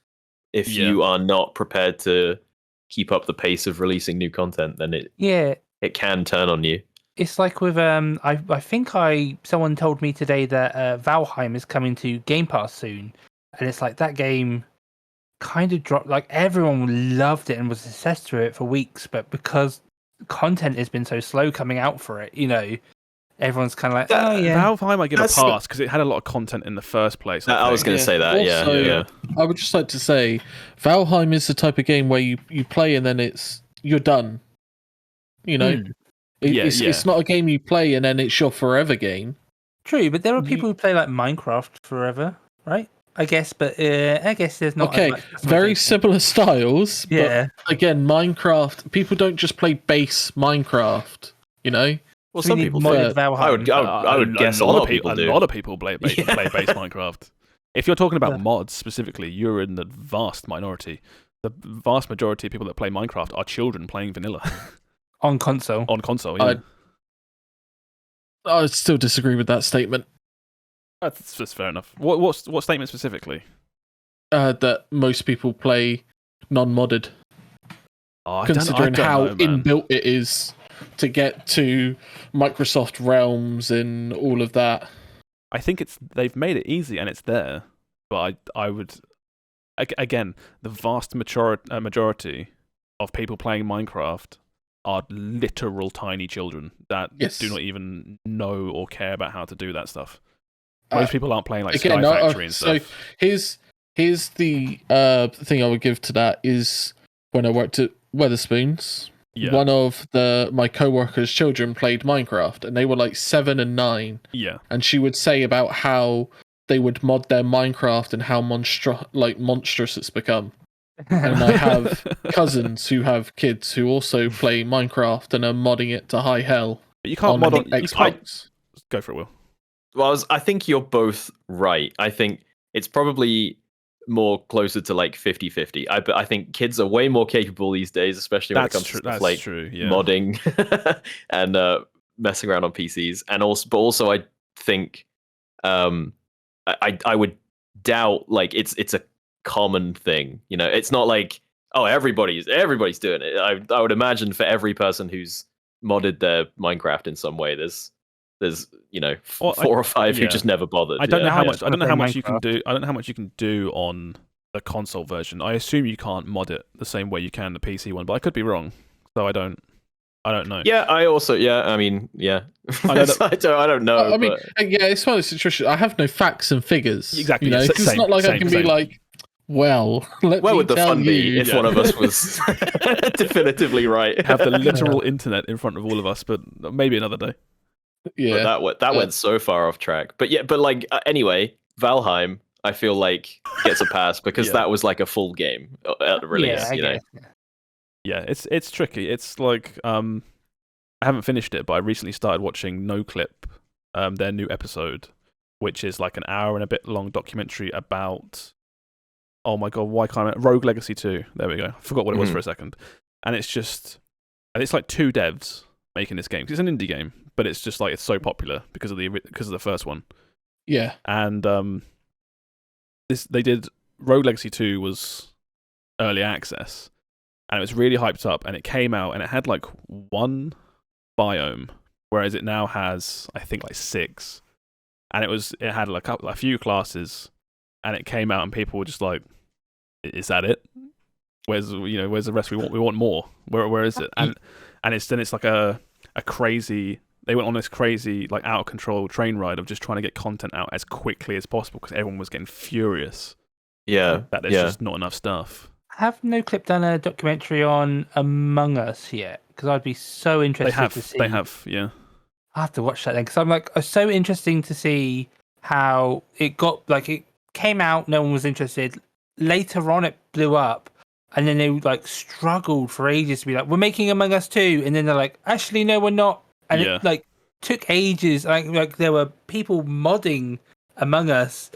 if you are not prepared to keep up the pace of releasing new content, then it can turn on you. It's like with I think someone told me today that Valheim is coming to Game Pass soon, and it's like that game kind of dropped. Like everyone loved it and was obsessed with it for weeks, but because content has been so slow coming out for it, everyone's kind of like, Valheim I give a pass because it had a lot of content in the first place. I was going to say that, also, I would just like to say, Valheim is the type of game where you play and then you're done. It's not a game you play and then it's your forever game. True, but there are people who play like Minecraft forever, right? I guess, but I guess there's not. Okay, very similar styles. Yeah. But again, Minecraft. People don't just play base Minecraft. You know. Well, So some we need people modded do. Valheim. I would guess a lot of people do. A lot of people play base Minecraft. If you're talking about mods specifically, you're in the vast minority. The vast majority of people that play Minecraft are children playing vanilla On console. on console. Yeah, I still disagree with that statement. that's just fair enough. What statement specifically? That most people play non-modded, considering how inbuilt it is to get to Microsoft Realms and all of that. I think they've made it easy and it's there, but I would again, the vast majority of people playing Minecraft are literal tiny children that do not even know or care about how to do that stuff. Most people aren't playing like Sky Factory and stuff. So here's the thing I would give to that is when I worked at Wetherspoons, one of my co-workers' children played Minecraft and they were like 7 and 9. Yeah. And she would say about how they would mod their Minecraft and how monstrous it's become. And I have cousins who have kids who also play Minecraft and are modding it to high hell. But you can't mod on Xbox. Go for it, Will. Well, I think you're both right. I think it's probably more closer to like 50-50. I think kids are way more capable these days, especially when it comes to stuff like modding and messing around on PCs. And also I think I would doubt like it's a common thing. You know, it's not like everybody's doing it. I would imagine for every person who's modded their Minecraft in some way, there's 4 or 5 who just never bothered. I don't know how much. I don't know how much you can do. I don't know how much you can do on the console version. I assume you can't mod it the same way you can the PC one, but I could be wrong. So I don't know. Yeah, I also. Yeah, I mean, yeah. I don't know. I mean, it's one of those situations. I have no facts and figures. Exactly. You know, it's not like I can be like, well, where would the fun be if one of us was definitively right? Have the literal internet in front of all of us, but maybe another day. Yeah, but that went so far off track. But anyway, Valheim, I feel like gets a pass because that was like a full game at release. Yeah, it's tricky. It's like I haven't finished it, but I recently started watching No Clip, their new episode, which is like an hour and a bit long documentary about. Oh my god, why can't I? Rogue Legacy 2. There we go. I forgot what it was for a second. And it's like 2 devs making this game. It's an indie game, but it's just like it's so popular because of the first one. Yeah. And they did Rogue Legacy 2 was early access, and it was really hyped up, and it came out and it had like 1 biome, whereas it now has I think like 6, and it had like a few classes. And it came out, and people were just like, "Is that it? Where's the rest? We want more. Where is it?" And it's like a crazy. They went on this crazy, like out of control train ride of just trying to get content out as quickly as possible because everyone was getting furious. Yeah, that there's just not enough stuff. Have No Clip done a documentary on Among Us yet? Because I'd be so interested to see. They have, yeah. I have to watch that then because I'm like, it's so interesting to see how it got like it. Came out, no one was interested. Later on, it blew up, and then they like struggled for ages to be like, "We're making Among Us 2," and then they're like, "Actually, no, we're not." And it like took ages. Like there were people modding Among Us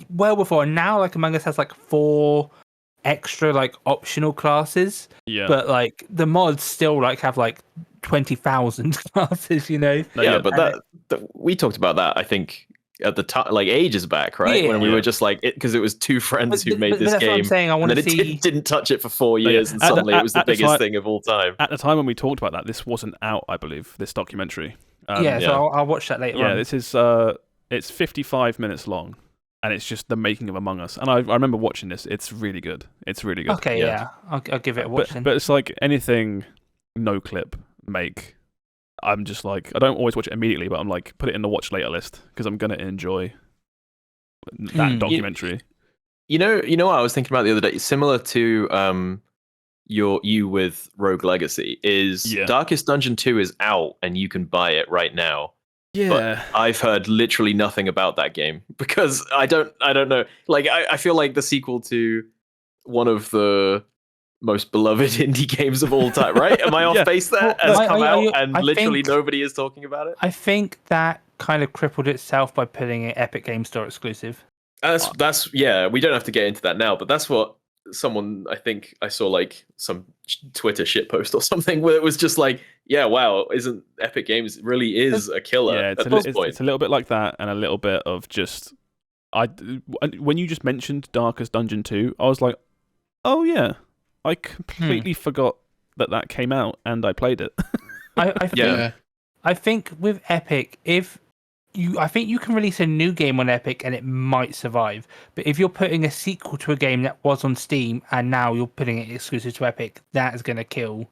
well before, and now like Among Us has like 4 extra like optional classes. Yeah, but like the mods still like have like 20,000 classes. You know. Yeah, but we talked about that. I think. At the time, like ages back, right? When we were just like, because it was 2 friends who made this game. What I'm saying. I want to see. It didn't touch it for 4 years, and suddenly it was the biggest thing of all time. At the time when we talked about that, this wasn't out, I believe. This documentary. So I'll watch that later on. Yeah, this is it's 55 minutes long, and it's just the making of Among Us. And I remember watching this. It's really good. Okay, yeah. I'll give it a watch. But it's like anything No Clip make. I'm just like, I don't always watch it immediately, but I'm like, put it in the watch later list because I'm gonna enjoy that documentary. You know what I was thinking about the other day, similar to you with Rogue Legacy, is Darkest Dungeon 2 is out and you can buy it right now. Yeah. But I've heard literally nothing about that game because I don't know. Like I feel like the sequel to one of the most beloved indie games of all time, right? Am I off base there? Has come out and literally nobody is talking about it. I think that kind of crippled itself by putting it Epic Game Store exclusive. That's yeah. We don't have to get into that now, but that's what someone, I think I saw like some Twitter shitpost or something where it was just like, yeah, wow, isn't Epic Games really is a killer at this point? It's a little bit like that, and a little bit of just when you just mentioned Darkest Dungeon 2, I was like, oh yeah, I completely forgot that came out and I played it. I think with Epic, I think you can release a new game on Epic and it might survive. But if you're putting a sequel to a game that was on Steam and now you're putting it exclusive to Epic, that is going to kill.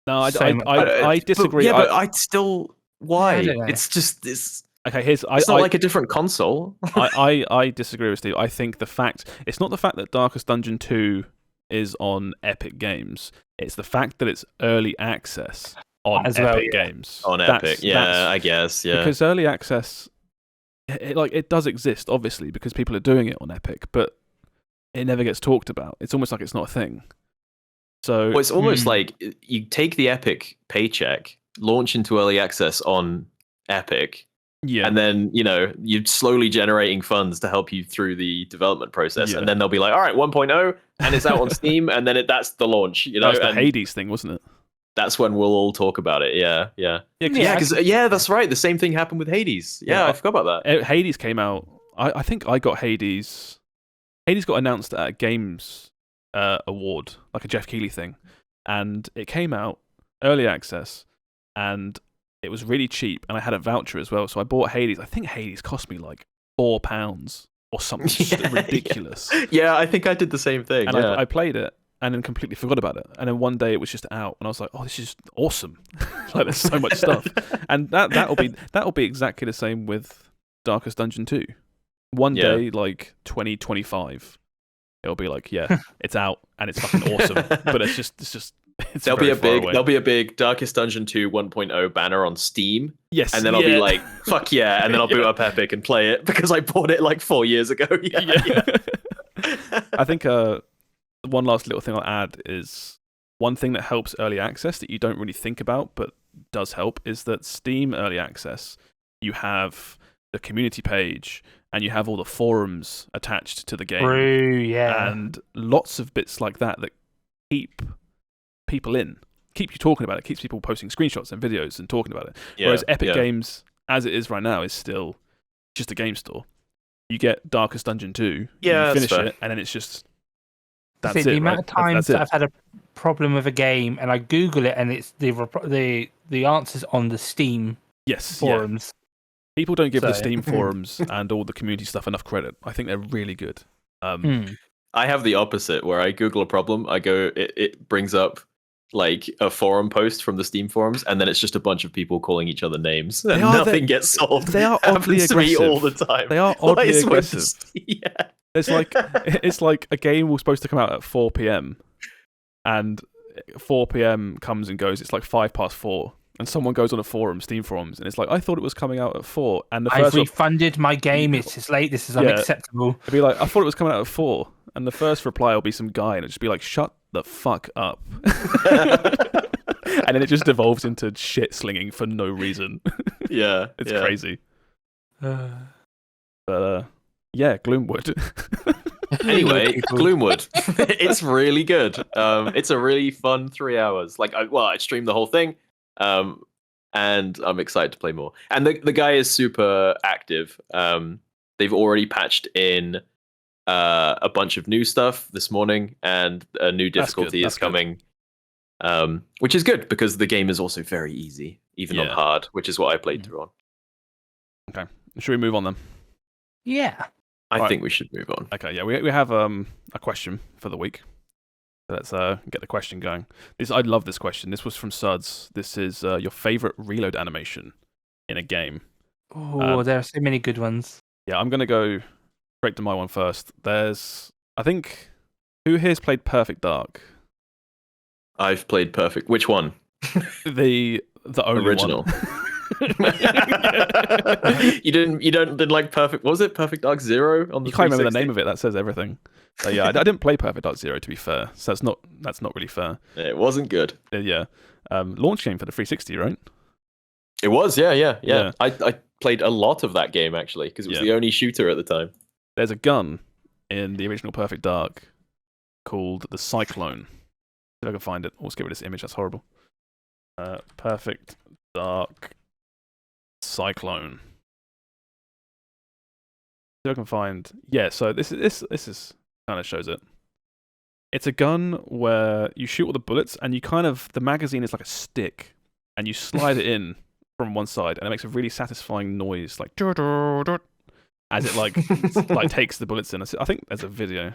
No, I disagree. But I'd still. Why? It's just this. Okay, it's not like a different console. I disagree with Steve. I think it's not the fact that Darkest Dungeon 2 is on Epic Games. It's the fact that it's early access on Epic Games. On Epic, I guess, yeah. Because early access, it does exist, obviously, because people are doing it on Epic, but it never gets talked about. It's almost like it's not a thing. So it's almost like you take the Epic paycheck, launch into early access on Epic, and then you're slowly generating funds to help you through the development process, and then they'll be like, all right, 1.0, and it's out on Steam, and then that's the launch. That was the Hades thing, wasn't it? That's when we'll all talk about it. Yeah. Because that's right. The same thing happened with Hades. Yeah, I forgot about that. Hades came out. I think I got Hades. Hades got announced at a Games award, like a Jeff Keighley thing, and it came out early access, and it was really cheap, and I had a voucher as well, so I bought Hades. I think Hades cost me like £4 or something ridiculous. Yeah, I think I did the same thing. And I played it. And then completely forgot about it. And then one day it was just out, and I was like, "Oh, this is awesome! Like, there's so much stuff." And that'll be exactly the same with Darkest Dungeon 2. One day, like 2025, it'll be like, yeah, it's out and it's fucking awesome. But there'll be a big Darkest Dungeon 2 1.0 banner on Steam. Yes, and then I'll be like, "Fuck yeah!" And then I'll boot up Epic and play it because I bought it like 4 years ago. Yeah. I think. One last little thing I'll add is one thing that helps early access that you don't really think about but does help is that Steam early access, you have the community page and you have all the forums attached to the game. True, yeah. And lots of bits like that keep people in, keep you talking about it, keeps people posting screenshots and videos and talking about it. Whereas Epic Games, as it is right now, is still just a game store. You get Darkest Dungeon 2, you finish it, and then it's just... That's it, the amount of times that I've had a problem with a game and I Google it and it's the answers on the Steam forums. Yeah. People don't give the Steam forums and all the community stuff enough credit. I think they're really good. I have the opposite where I Google a problem, it brings up like a forum post from the Steam forums, and then it's just a bunch of people calling each other names and nothing gets solved. They are oddly aggressive. All the time. They are oddly aggressive. It's like a game was supposed to come out at 4 p.m. and 4 p.m. comes and goes. It's like 4:05, and someone goes on a forum, Steam forums, and it's like, I thought it was coming out at 4. And I've refunded my game. It's late. This is unacceptable. It'd be like, I thought it was coming out at 4, and the first reply will be some guy, and it'll just be like, shut the fuck up. And then it just devolves into shit slinging for no reason. It's crazy. But yeah, Gloomwood. Anyway, Gloomwood. It's really good. It's a really fun 3 hours. Like, I streamed the whole thing, and I'm excited to play more. And the guy is super active. They've already patched in a bunch of new stuff this morning, and a new difficulty is coming, which is good because the game is also very easy, even on hard, which is what I played through on. Okay, should we move on then? Yeah. I think we should move on. Okay, yeah, we have a question for the week. Let's get the question going. I love this question. This was from Suds. This is your favorite reload animation in a game. Oh, there are so many good ones. Yeah, I'm going to go straight to my one first. I think, who here's played Perfect Dark? I've played Perfect. Which one? The only original. One. You didn't like Perfect. What was it Perfect Dark Zero on the? You can't remember the name of it. That says everything. So yeah, I didn't play Perfect Dark Zero, to be fair. So that's not really fair. It wasn't good. Yeah. Launch game for the 360, right? It was. Yeah. I played a lot of that game actually because it was the only shooter at the time. There's a gun in the original Perfect Dark called the Cyclone. See if I can find it. Let's get rid of this image. That's horrible. Perfect Dark Cyclone. See if I can find. Yeah. So this is kind of shows it. It's a gun where you shoot all the bullets, and the magazine is like a stick, and you slide it in from one side, and it makes a really satisfying noise, like as it like takes the bullets in. I think there's a video.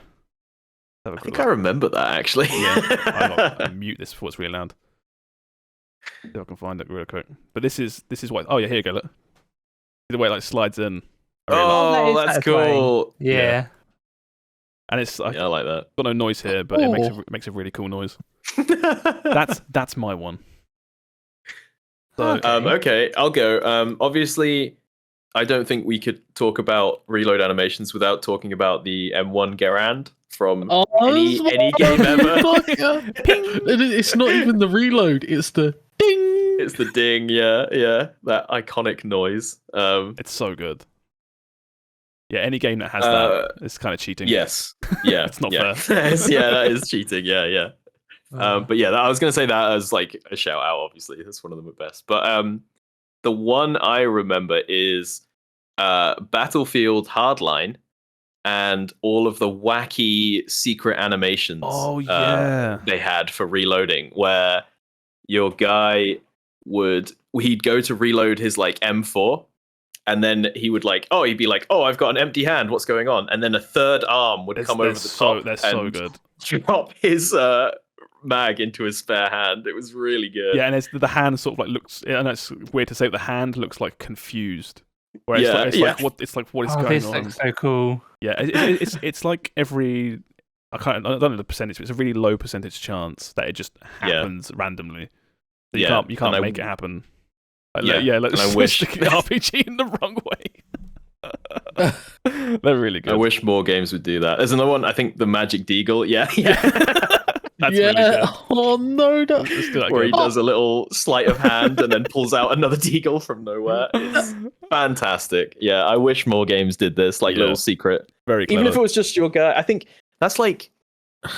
I think I remember that actually. Yeah, I mute this before it's really loud. See if I can find it real quick. But this is what. Oh yeah, here you go. Look, see the way it like slides in. Oh, that's cool. Yeah. And it's I like that. Got no noise here, but it makes a really cool noise. That's my one. So, okay, I'll go. Obviously, I don't think we could talk about reload animations without talking about the M1 Garand from any game ever. It's not even the reload; it's the ding. It's the ding. Yeah. That iconic noise. It's so good. Yeah, any game that has that is kind of cheating. Yes. Yeah. It's not fair. Yeah, that is cheating. Yeah. But yeah, I was going to say that as like a shout out, obviously. That's one of them at best. But the one I remember is Battlefield Hardline and all of the wacky secret animations they had for reloading, where your guy he'd go to reload his like M4. And then he'd be like, oh, I've got an empty hand. What's going on? And then a third arm would come over the top. They're so good. Drop his mag into his spare hand. It was really good. Yeah, and the hand sort of like looks. I know it's weird to say, but the hand looks like confused. Where it's like what is going this on? looks so cool. Yeah, it's like every. I don't know the percentage, but it's a really low percentage chance that it just happens randomly. So you can't make it happen. Let's wish stick the RPG in the wrong way. They're really good. I wish more games would do that. There's another one, I think the Magic Deagle. Yeah. That's really good. Oh no, where he does a little sleight of hand and then pulls out another Deagle from nowhere. It's fantastic. Yeah, I wish more games did this, like little secret. Very clever. Even if it was just your guy. I think that's like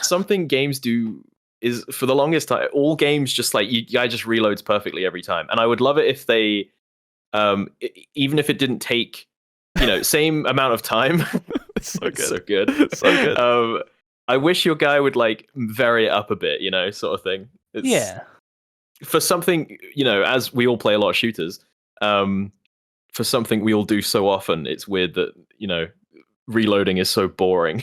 something games do. Is for the longest time, all games just like you guy just reloads perfectly every time, and I would love it if they, even if it didn't take, same amount of time. It's so good, so good, so good. I wish your guy would like vary it up a bit, sort of thing. For something, as we all play a lot of shooters, for something we all do so often, it's weird that reloading is so boring.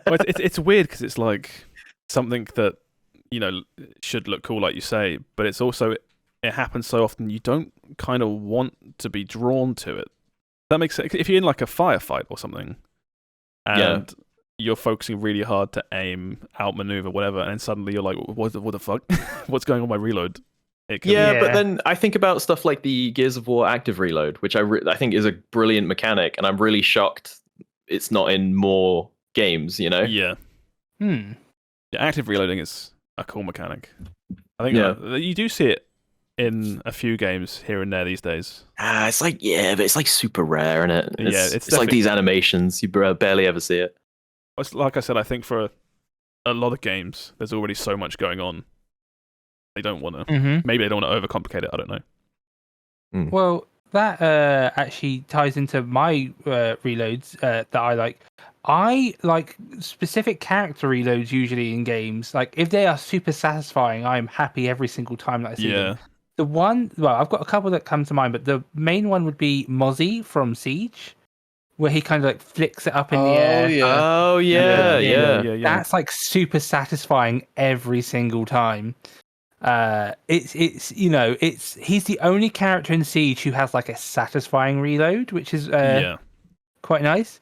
Well, it's weird because it's like something that. Should look cool, like you say, but it's also it happens so often you don't kind of want to be drawn to it. That makes sense. If you're in like a firefight or something, and you're focusing really hard to aim, outmaneuver, whatever, and then suddenly you're like, "What the fuck? What's going on with my reload?" But then I think about stuff like the Gears of War active reload, which I think is a brilliant mechanic, and I'm really shocked it's not in more games. Yeah. Active reloading is a cool mechanic. I think you do see it in a few games here and there these days. It's like but it's like super rare, isn't it? It's like these animations you barely ever see it. Like I said, I think for a lot of games, there's already so much going on. They don't want to. Maybe they don't want to overcomplicate it. I don't know. Well, that actually ties into my reloads that I like. I like specific character reloads usually in games. Like if they are super satisfying, I'm happy every single time that I see them. The one, I've got a couple that come to mind, but the main one would be Mozzie from Siege, where he kind of like flicks it up in the air. Oh yeah. That's like super satisfying every single time. He's the only character in Siege who has like a satisfying reload, which is quite nice.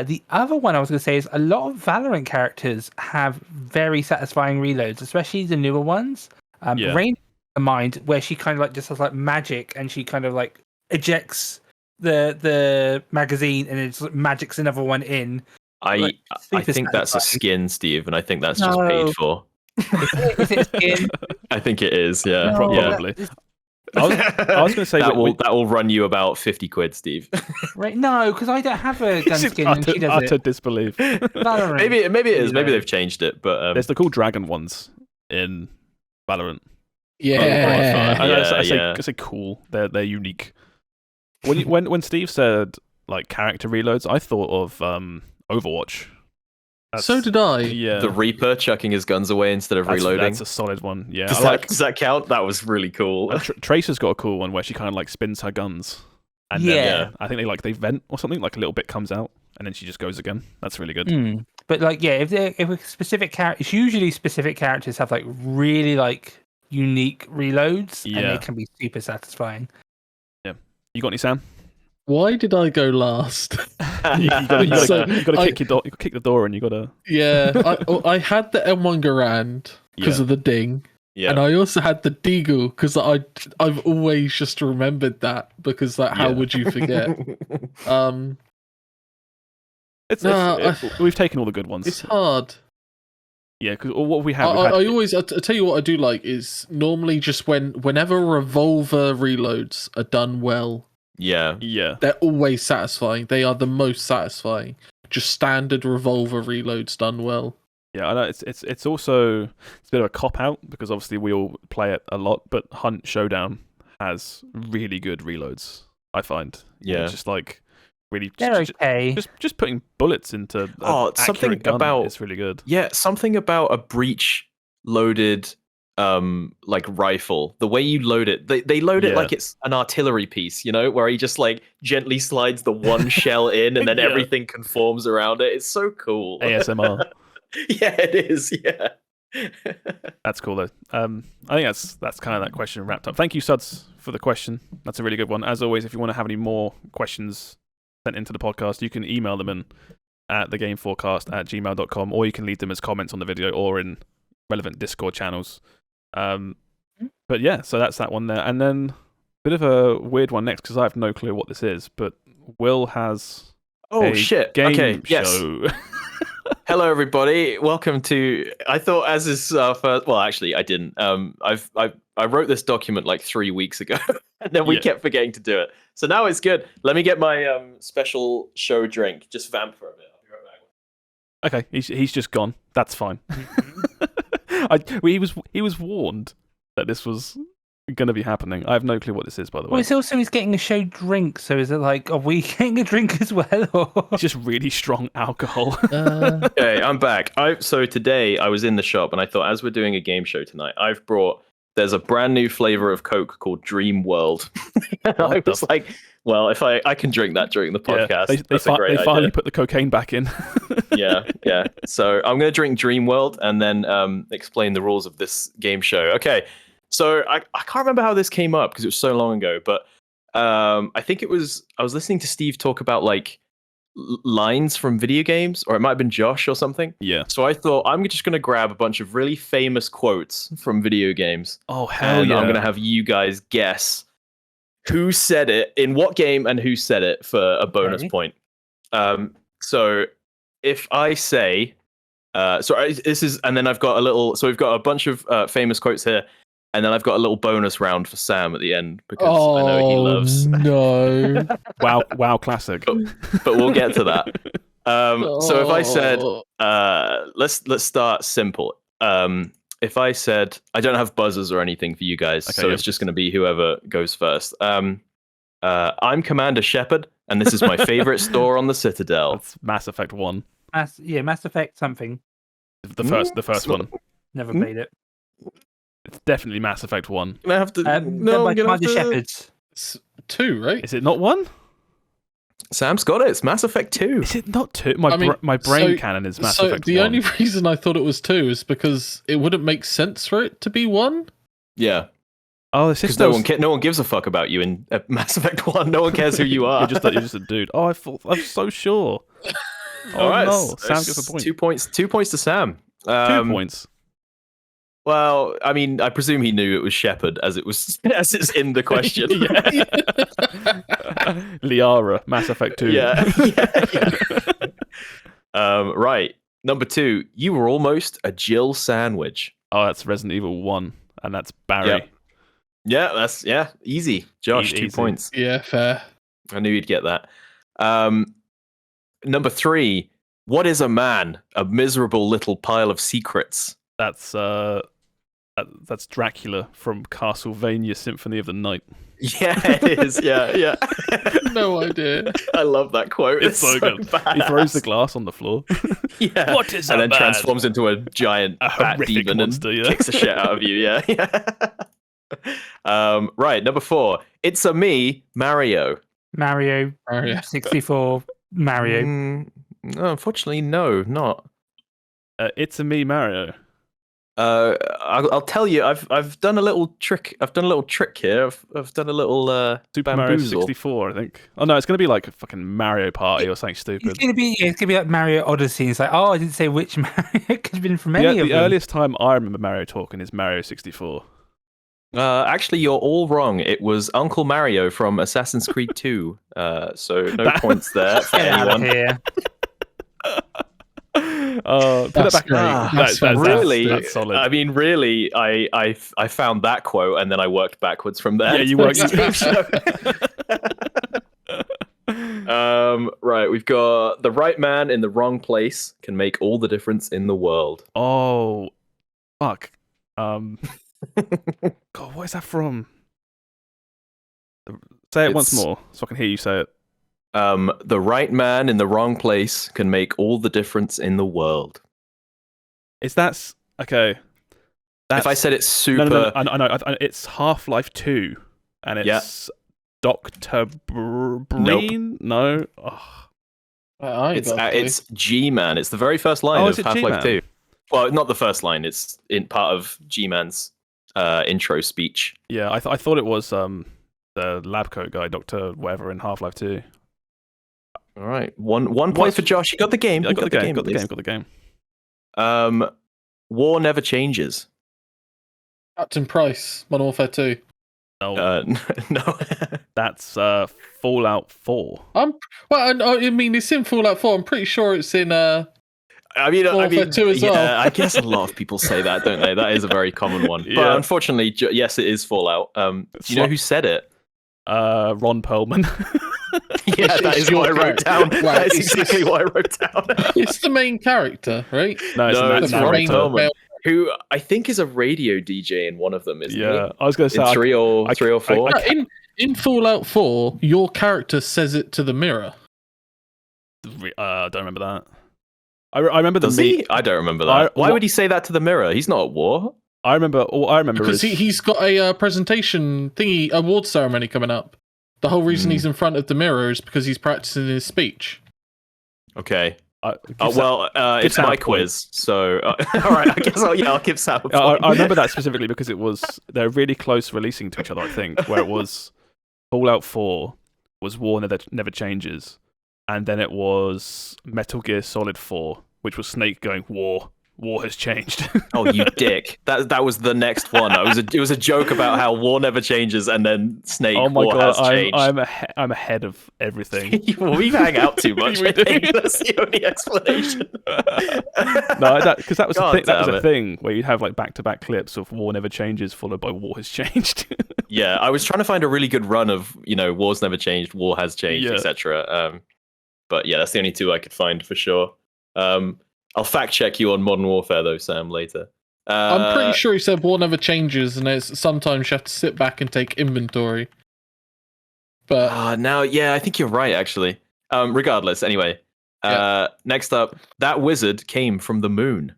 The other one I was going to say is a lot of Valorant characters have very satisfying reloads, especially the newer ones. Rain in mind, where she kind of like just has like magic, and she kind of like ejects the magazine and it magics another one in. I think that's a skin, Steve, and I think that's just paid for. Is it a skin? I think it is. Yeah, probably. I was going to say that will run you about 50 quid, Steve. Right? No, because I don't have a gun skin and she does utter it. disbelief. maybe it is. Maybe they've changed it, but there's the cool dragon ones in Valorant. Yeah, I say cool. They're unique. When Steve said like character reloads, I thought of Overwatch. So did I. Yeah. The Reaper chucking his guns away instead of reloading. That's a solid one. Yeah. Does that count? That was really cool. Tracer's got a cool one where she kind of like spins her guns. And then, I think they vent or something, like a little bit comes out and then she just goes again. That's really good. But like, yeah, if a specific character, it's usually specific characters have like really like unique reloads and they can be super satisfying. Yeah. You got any, Sam? Why did I go last? you gotta kick the door and you gotta. Yeah, I had the M1 Garand because of the ding. Yeah. And I also had the Deagle because I've always just remembered that because how would you forget? We've taken all the good ones. It's hard. Yeah, because what we have. I always I tell you what I do like is normally just whenever revolver reloads are done well. Yeah. They're always satisfying. They are the most satisfying. Just standard revolver reloads done well. Yeah, I know it's also a bit of a cop out because obviously we all play it a lot, but Hunt Showdown has really good reloads. I find. Yeah. It's just like really. They're okay. Just putting bullets into something about it's really good. Yeah, something about a breech loaded like rifle. The way you load it, they load it like it's an artillery piece, where he just like gently slides the one shell in and then everything conforms around it. It's so cool. ASMR. Yeah, it is. Yeah. That's cool though. I think that's kind of that question wrapped up. Thank you, Suds, for the question. That's a really good one. As always, if you want to have any more questions sent into the podcast, you can email them in at thegameforecast@gmail.com, or you can leave them as comments on the video or in relevant Discord channels. But yeah, so that's that one there. And then a bit of a weird one next because I have no clue what this is, but Will has game show. Hello, everybody. Welcome to. I thought as is first. Well, actually, I didn't. I wrote this document like 3 weeks ago, and then we kept forgetting to do it. So now it's good. Let me get my special show drink. Just vamp for a bit. I'll be right back. Okay, he's just gone. That's fine. He was warned that this was going to be happening. I have no clue what this is, by the way. Well, it's also he's getting a show drink, so is it like, are we getting a drink as well? Or? It's just really strong alcohol. Okay, I'm back. So today I was in the shop and I thought, as we're doing a game show tonight, there's a brand new flavor of Coke called Dream World. And I was like, well, if I can drink that during the podcast, they finally put the cocaine back in. Yeah. So I'm going to drink Dream World and then explain the rules of this game show. Okay. So I can't remember how this came up because it was so long ago, but I think I was listening to Steve talk about like lines from video games, or it might have been Josh or something. Yeah. So I thought I'm just going to grab a bunch of really famous quotes from video games. Oh, hell yeah. I'm going to have you guys guess who said it, in what game, and who said it for a bonus point. So if I say, this is, and then I've got a little, so we've got a bunch of famous quotes here. And then I've got a little bonus round for Sam at the end because I know he loves. No. Wow, classic. But we'll get to that. So if I said, let's start simple. If I said, I don't have buzzers or anything for you guys, so it's just going to be whoever goes first. I'm Commander Shepard, and this is my favorite store on the Citadel. That's Mass Effect 1. Mass Effect something. The first one. Never played it. It's definitely Mass Effect 1. I have to. No, I'm Commander Shepard's. It's 2, right? Is it not 1? Sam's got it. It's Mass Effect 2. Is it not 2? My brain canon is Mass Effect 1. The only reason I thought it was 2 is because it wouldn't make sense for it to be 1. Yeah. Oh, it's because no one gives a fuck about you in Mass Effect 1. No one cares who you are. you're just a dude. Oh, I'm so sure. All right. No. Sam gets a point. 2 points. 2 points to Sam. 2 points. Well, I mean, I presume he knew it was Shepard as it's in the question. Liara, Mass Effect 2. Yeah. Right. Number 2, you were almost a Jill sandwich. Oh, that's Resident Evil 1, and that's Barry. Yep. Yeah, that's easy. Josh, 2 points. Yeah, fair. I knew you'd get that. Number 3, what is a man? A miserable little pile of secrets. That's Dracula from Castlevania Symphony of the Night. Yeah, it is. Yeah. No idea. I love that quote. It's so good. Badass. He throws the glass on the floor. Yeah. What is and a then man? Transforms into a giant fat demon monster, and kicks the shit out of you. Yeah. Right, number 4. It's a me, Mario. Mario 64 Mario. No, unfortunately, no, not. It's a me, Mario. I'll tell you. I've done a little trick. I've done a little trick here. I've done a little Super Mario bamboozle. 64, I think. Oh no, it's gonna be like a fucking Mario Party or something stupid. It's gonna be like Mario Odyssey. It's like, I didn't say which Mario. It could have been from any of them. The earliest time I remember Mario talking is Mario 64. Actually, you're all wrong. It was Uncle Mario from Assassin's Creed 2. So no points there for Get out of anyone. here. Put it back. That's Really, that's solid. I mean, really, I found that quote and then I worked backwards from there. Yeah, you worked. Right, we've got the right man in the wrong place can make all the difference in the world. Oh, fuck. God, what is that from? Say it once more so I can hear you say it. The right man in the wrong place can make all the difference in the world. Is that okay? If I said it's super, no, I know. It's Half-Life 2, and it's Dr. Breen. No, it's G-Man. It's the very first line of Half-Life 2. Well, not the first line. It's in part of G-Man's intro speech. Yeah, I thought it was the lab coat guy, Dr. Whatever in Half-Life 2. All right, one point for Josh. You got the game. I got the game. War never changes. Captain Price, Modern Warfare 2. No, no. That's Fallout 4. I mean, it's in Fallout 4. I'm pretty sure it's in. Warfare 2 as well. I guess a lot of people say that, don't they? That is a very common one. Yeah. But unfortunately, yes, it is Fallout. Do you know who said it? Ron Perlman. Yeah, that is what I wrote down. That is exactly what I wrote down. It's the main character, right? No, it's Ron Perlman. Perlman, who I think is a radio DJ in one of them, isn't he? Yeah, I was going to say in three or 4. In Fallout 4, your character says it to the mirror. I don't remember that. I remember the Does he? I don't remember that. Why would he say that to the mirror? He's not at war. I remember because he's got a presentation thingy, award ceremony coming up. The whole reason he's in front of the mirror is because he's practicing his speech. Okay. It's my quiz, so all right. I guess I'll give Sam a point. I remember that specifically because they're really close releasing to each other. I think where it was Fallout 4 was War Never Changes, and then it was Metal Gear Solid 4, which was Snake going War has changed. Oh, you dick! That was the next one. It was a joke about how war never changes, and then Snake. Oh my God, has changed. I'm ahead of everything. Well, we hang out too much. I think that's the only explanation. No, because that was a thing where you'd have like back-to-back clips of War Never Changes followed by War Has Changed. Yeah, I was trying to find a really good run of War's Never Changed, War Has Changed, etc. But yeah, that's the only two I could find for sure. I'll fact check you on Modern Warfare though, Sam, later. I'm pretty sure he said war never changes, and it's sometimes you have to sit back and take inventory. But I think you're right actually. Regardless, anyway. Next up, that wizard came from the moon.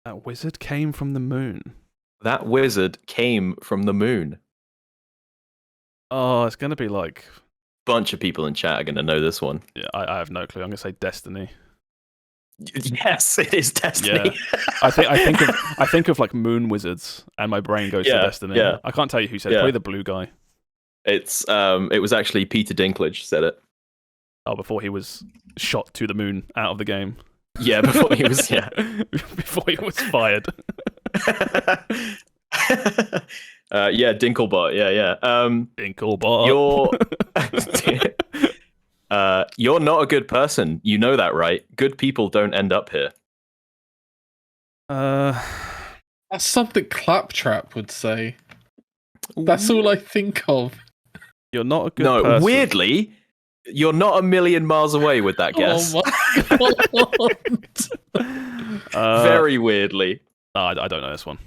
That wizard came from the moon. That wizard came from the moon. Oh, it's gonna be like bunch of people in chat are gonna know this one. Yeah, I have no clue. I'm gonna say Destiny. Yes, it is Destiny. Yeah. I think of like moon wizards, and my brain goes to Destiny. Yeah. I can't tell you who said it. Probably the blue guy. It was actually Peter Dinklage said it. Oh, before he was shot to the moon out of the game. Yeah, before he was before he was fired. Yeah, Dinklebot. Yeah. Dinklebot. You're not a good person. You know that, right? Good people don't end up here. That's something Claptrap would say. That's all I think of. You're not a good person. No, weirdly, you're not a million miles away with that guess. Oh my God. Very weirdly. I don't know this one.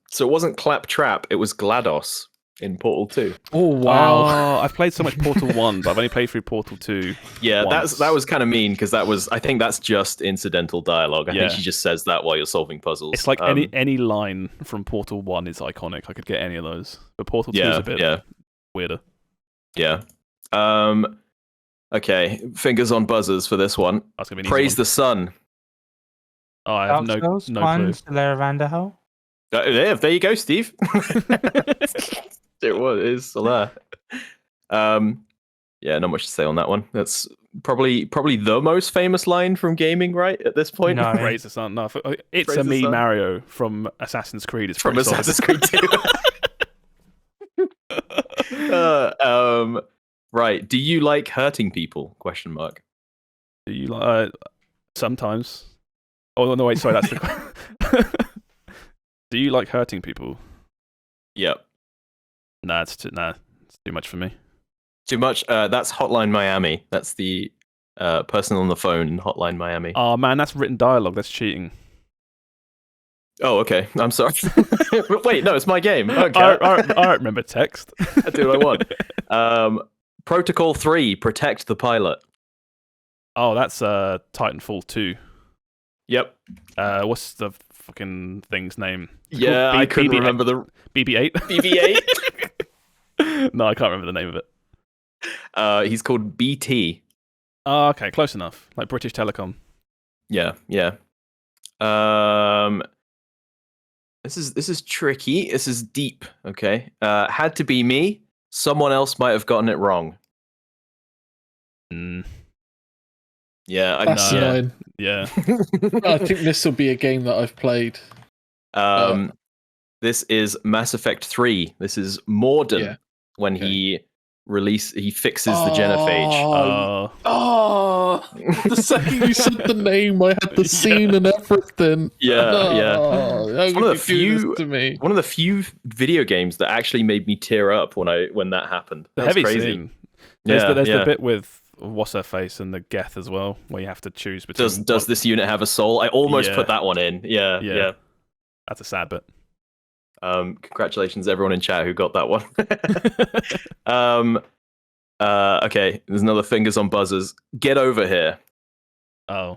So it wasn't Claptrap, it was GLaDOS in Portal 2. Oh, wow. I've played so much Portal 1, but I've only played through Portal 2. Yeah, that was kind of mean, because I think that's just incidental dialogue. I think she just says that while you're solving puzzles. It's like any line from Portal 1 is iconic. I could get any of those. But Portal 2 is a bit weirder. Yeah. Okay, fingers on buzzers for this one. That's gonna be an Praise easy one. the sun. Oh, I have no clue. Vanderhel. Yeah, there you go, Steve. It is Solar. Yeah, not much to say on that one. That's probably the most famous line from gaming, right? At this point, no. Praise the sun. No, it's a me Mario from Assassin's Creed. It's from Assassin's Creed 2. Right. Do you like hurting people? Question mark. Do you like sometimes? Oh no, wait. Sorry, that's the. Do you like hurting people? Yep. Nah, it's too much for me. Too much. That's Hotline Miami. That's the person on the phone in Hotline Miami. Oh man, that's written dialogue. That's cheating. Oh, okay. I'm sorry. Wait, no, it's my game. Okay. I remember text. I do what I want. Protocol 3, protect the pilot. Oh, that's Titanfall 2. Yep. What's the fucking thing's name? Yeah, I couldn't remember the BB-8. BB-8. No, I can't remember the name of it. He's called BT. Oh, okay, close enough. Like British Telecom. Yeah. This is tricky. This is deep. Okay. Had to be me. Someone else might have gotten it wrong. Yeah, that's annoying. Yeah. I think this will be a game that I've played. This is Mass Effect 3. This is Morden when he fixes the genophage. The second you said the name, I had the scene and everything. It's one of the few video games that actually made me tear up when that happened. The That's heavy crazy. scene. There's the bit with what's her face and the Geth as well, where you have to choose between. Does this unit have a soul? I almost put that one in. Yeah. That's a sad bit. Congratulations, everyone in chat who got that one. Okay, there's another fingers on buzzers. Get over here. Yeah.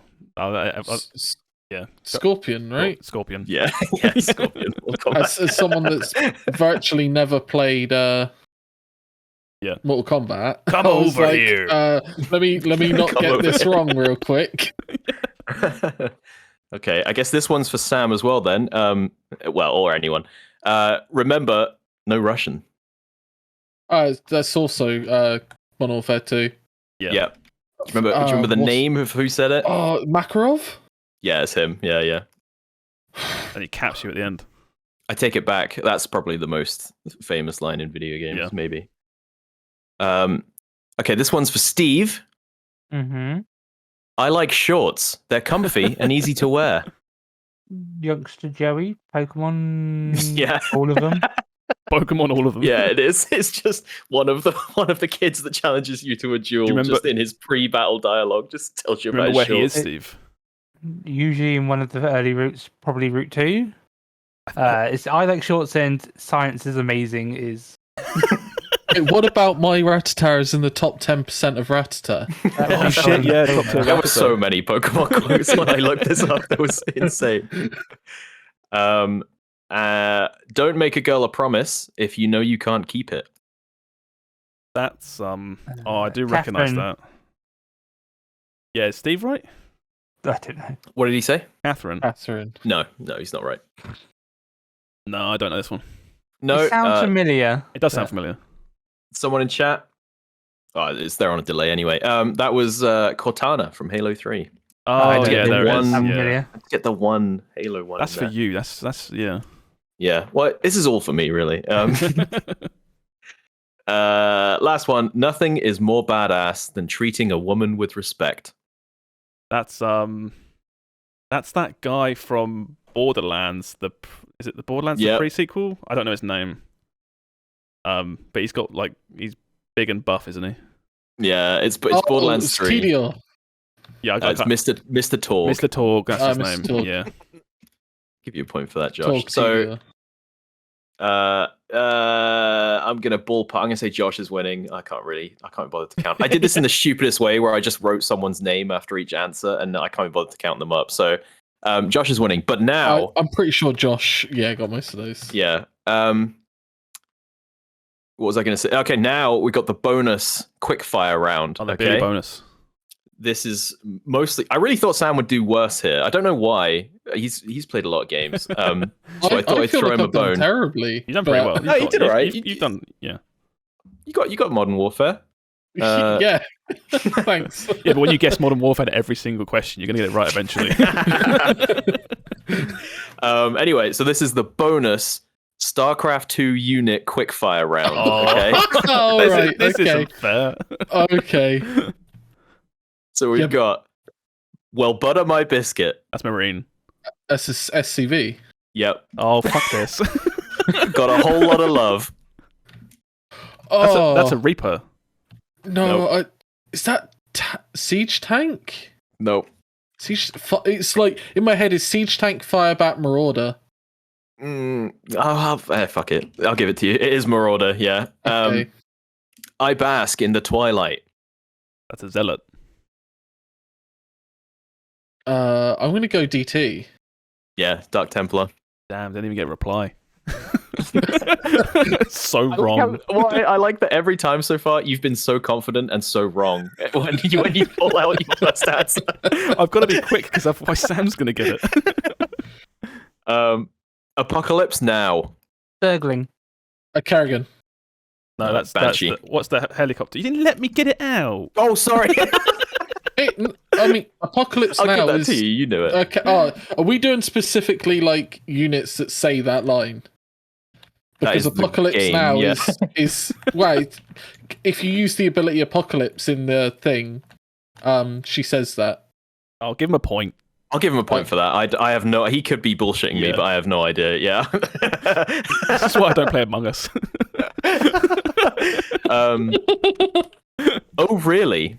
Scorpion, right? Scorpion. Yeah, Scorpion. As someone that's virtually never played Mortal Kombat. Come over here. Let me not get this wrong real quick. Okay, I guess this one's for Sam as well then. Or anyone. Remember, no Russian. That's also Modern Warfare 2. Yeah. Do you remember the name of who said it? Oh, Makarov? Yeah, it's him. Yeah. And he caps you at the end. I take it back. That's probably the most famous line in video games, maybe. Okay, this one's for Steve. Mm-hmm. I like shorts. They're comfy and easy to wear. Youngster Joey, Pokemon. Yeah, all of them. Pokemon, all of them. Yeah, it is. It's just one of the kids that challenges you to a duel. Just in his pre-battle dialogue, just tells you about where his shorts. he is, Steve. Usually in one of the early routes, probably Route 2. It's I like shorts and science is amazing. What about my Rattata is in the top 10% of Rattata? Oh shit, yeah. There were so many Pokemon quotes when I looked this up. That was insane. Don't make a girl a promise if you know you can't keep it. That's I do recognise that. Yeah, is Steve right? I don't know. What did he say? Catherine. No, he's not right. No, I don't know this one. No, it sounds familiar. It does sound familiar. Someone in chat? Oh, it's there on a delay anyway. That was Cortana from Halo 3. Oh yeah, there is. Yeah. Get the one Halo one. That's for you. That's yeah. Yeah. Well, this is all for me, really. Last one. Nothing is more badass than treating a woman with respect. That's that guy from Borderlands. Is it the Borderlands the pre-sequel? I don't know his name. But he's big and buff, isn't he? Yeah, it's Borderlands 3. TDR. Yeah, it's Mr. Torg. Mr. Torg, that's his name. Torg. Yeah. Give you a point for that, Josh. Torg, I'm gonna ballpark. I'm gonna say Josh is winning. I can't bother to count. I did this in the stupidest way where I just wrote someone's name after each answer, and I can't bother to count them up. So, Josh is winning. But now, I'm pretty sure Josh, got most of those. Yeah. What was I gonna say? Okay, now we got the bonus quickfire round. Oh, the big bonus. This is mostly. I really thought Sam would do worse here. I don't know why. He's played a lot of games. So I thought I'd throw him a bone. Terribly. You've done pretty well. No, you did all right. You've done, yeah. You got Modern Warfare. Yeah. Thanks. Yeah, but when you guess Modern Warfare to every single question, you're gonna get it right eventually. Anyway, so this is the bonus StarCraft 2 unit quickfire round. Okay. This isn't fair. Okay. So we've got, well, butter my biscuit. That's Marine. That's SCV. Yep. Oh, fuck this. Got a whole lot of love. Oh, that's a Reaper. No, nope. Is that Siege Tank? Nope. It's like, in my head, is Siege Tank Firebat Marauder? Fuck it. I'll give it to you. It is Marauder, yeah. Okay. I bask in the twilight. That's a Zealot. I'm going to go DT. Yeah, Dark Templar. Damn, didn't even get a reply. So wrong. I like that every time so far you've been so confident and so wrong when you pull out your first answer. I've got to be quick because otherwise Sam's going to get it. Apocalypse Now. Zergling. A Kerrigan. No, that's what's the helicopter? You didn't let me get it out. Oh, sorry. Apocalypse I'll Now give that to you. You knew it. Okay. Are we doing specifically like units that say that line? Because Apocalypse Now is right. If you use the ability Apocalypse in the thing, she says that. I'll give him a point. I'll give him a point for that. I have no. He could be bullshitting me, but I have no idea. Yeah. That's why I don't play Among Us. Oh really?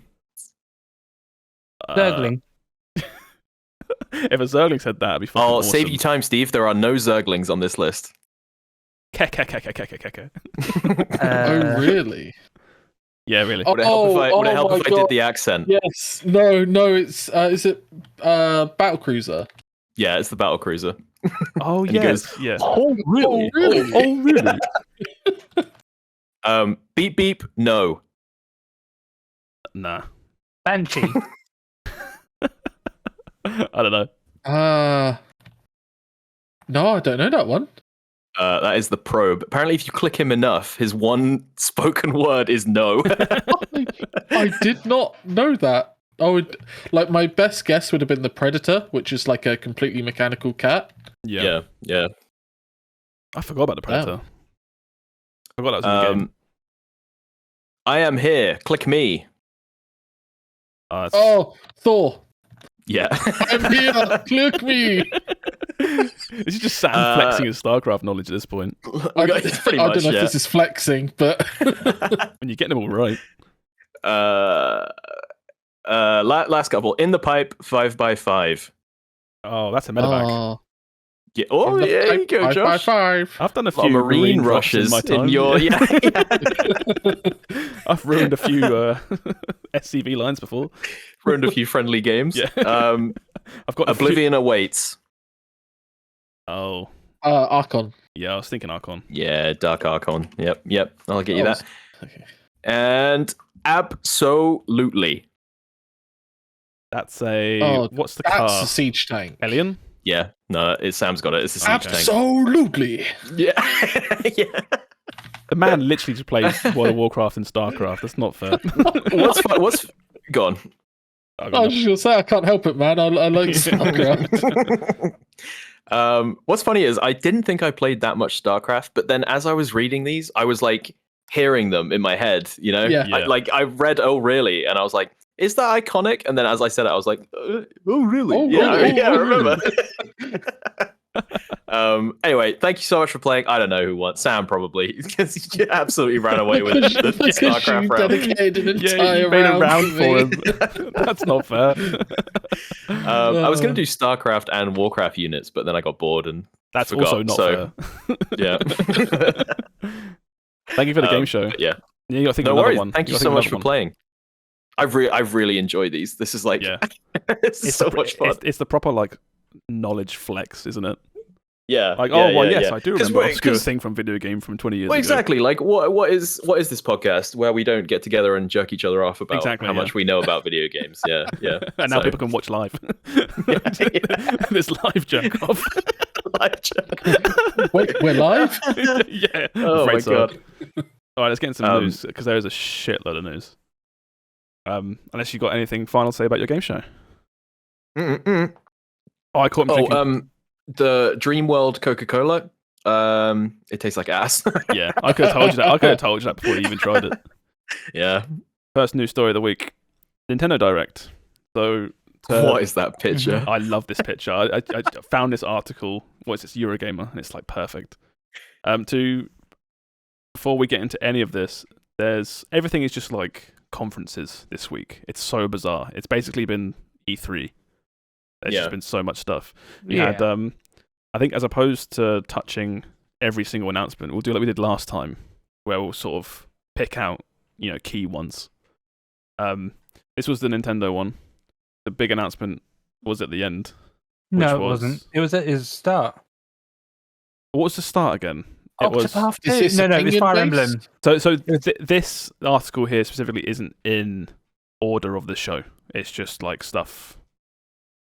Zergling. If a Zergling said that, it'd be fucking awesome. Save you time, Steve. There are no Zerglings on this list. Oh, really? Yeah, really. Would it help if I did the accent? Yes. No, it's is it Battlecruiser? Yeah, it's the Battlecruiser. Oh yes. Yeah. Oh really? Oh really? Beep beep, no. Nah. Banshee. I don't know. No, I don't know that one. That is the Probe. Apparently, if you click him enough, his one spoken word is no. I did not know that. I would my best guess would have been the Predator, which is like a completely mechanical cat. Yeah. I forgot about the Predator. I forgot that was in the game. I am here. Click me. Thor. Yeah. I'm here. Click me. This is just Sam flexing his StarCraft knowledge at this point. I don't know if this is flexing, but when you're getting them all right. Last couple. In the pipe, 5x5. Oh, that's a medevac. Yeah. Oh, yeah, you go, Josh. 5x5. I've done a few marine rushes in my time. I've ruined a few SCV lines before. Ruined a few friendly games. Yeah. I've got Oblivion awaits. Oh. Archon. Yeah, I was thinking Archon. Yeah, Dark Archon. Yep. I'll get you that. Okay. And absolutely. That's what's the car? That's a siege tank. Alien? Yeah. No, Sam's got it. It's a siege tank. Absolutely. Yeah. Yeah. The man literally just plays World of Warcraft and StarCraft. That's not fair. What's gone? I was just gonna say I can't help it, man. I like StarCraft. What's funny is I didn't think I played that much StarCraft, but then as I was reading these, I was like hearing them in my head. You know, I read "Oh really," and I was like, "Is that iconic?" And then as I said it, I was like, "Oh really?" I remember. Anyway, thank you so much for playing. I don't know who won. Sam probably, because he absolutely ran away with the StarCraft round. Dedicated an entire made round a round for him. That's not fair. I was going to do StarCraft and Warcraft units, but then I got bored and that's forgot, also not fair. Yeah. Thank you for the game show. Yeah. You got to think no of another worries. one. Thank you so much for playing. I've really enjoyed these. This is like it's so much fun. It's the proper like knowledge flex, isn't it? Yeah. Like, yes, I do remember a obscure thing from video game from 20 years ago. Exactly. Like, what is this podcast where we don't get together and jerk each other off about how much we know about video games? Yeah, yeah. And now people can watch live. This live jerk off. Live jerk. Wait, we're live? Yeah. Oh my god. All right, let's get into some news because there is a shitload of news. Unless you got anything final to say about your game show. Oh, I caught him thinking. The Dreamworld Coca-Cola. It tastes like ass. Yeah, I could have told you that. I could have told you that before you even tried it. Yeah. First news story of the week: Nintendo Direct. So, what is that picture? I love this picture. I found this article. What is this? Eurogamer, and it's like perfect. Before we get into any of this, everything is just like conferences this week. It's so bizarre. It's basically been E3. There's just been so much stuff. We had, I think, as opposed to touching every single announcement, we'll do like we did last time, where we'll sort of pick out, key ones. This was the Nintendo one. The big announcement was at the end. No, it wasn't. It was at his start. What was the start again? Octopath 2. No, it was Fire Emblem. So this article here specifically isn't in order of the show. It's just like stuff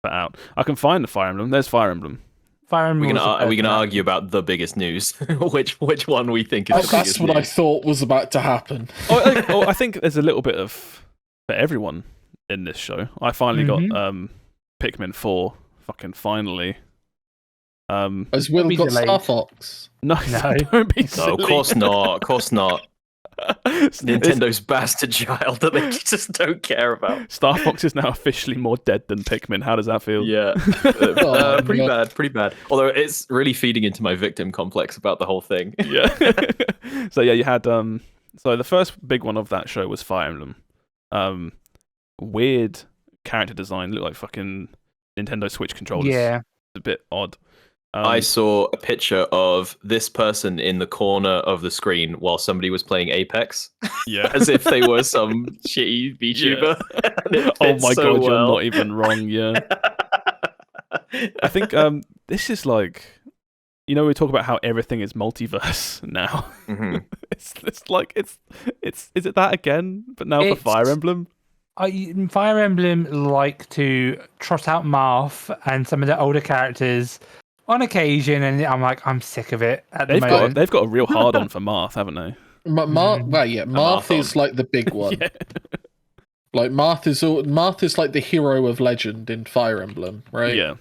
put out. I can find the Fire Emblem. There's Fire Emblem. Fire Emblem. Are we gonna argue about the biggest news? which one we think is the biggest news? That's what I thought was about to happen. I think there's a little bit of for everyone in this show. I finally got Pikmin 4. Fucking finally. Has Will got Star Fox? No, don't be silly. No, of course not. Of course not. Nintendo's bastard child that they just don't care about. Star Fox is now officially more dead than Pikmin. How does that feel? Yeah. Pretty bad. Although it's really feeding into my victim complex about the whole thing. Yeah. So yeah, you had so the first big one of that show was Fire Emblem. Weird character design, looked like fucking Nintendo Switch controllers. Yeah. It's a bit odd. I saw a picture of this person in the corner of the screen while somebody was playing Apex. Yeah. As if they were some shitty VTuber. Yeah. Oh my god, you're not even wrong, yeah. I think this is like, we talk about how everything is multiverse now. Mm-hmm. It's like is it that again? But now for Fire Emblem? Fire Emblem like to trot out Marth and some of the older characters on occasion, and I'm sick of it at the moment. They've got a real hard on for Marth, haven't they? Marth is like the big one. Yeah. Like Marth is like the hero of legend in Fire Emblem, right? Yeah.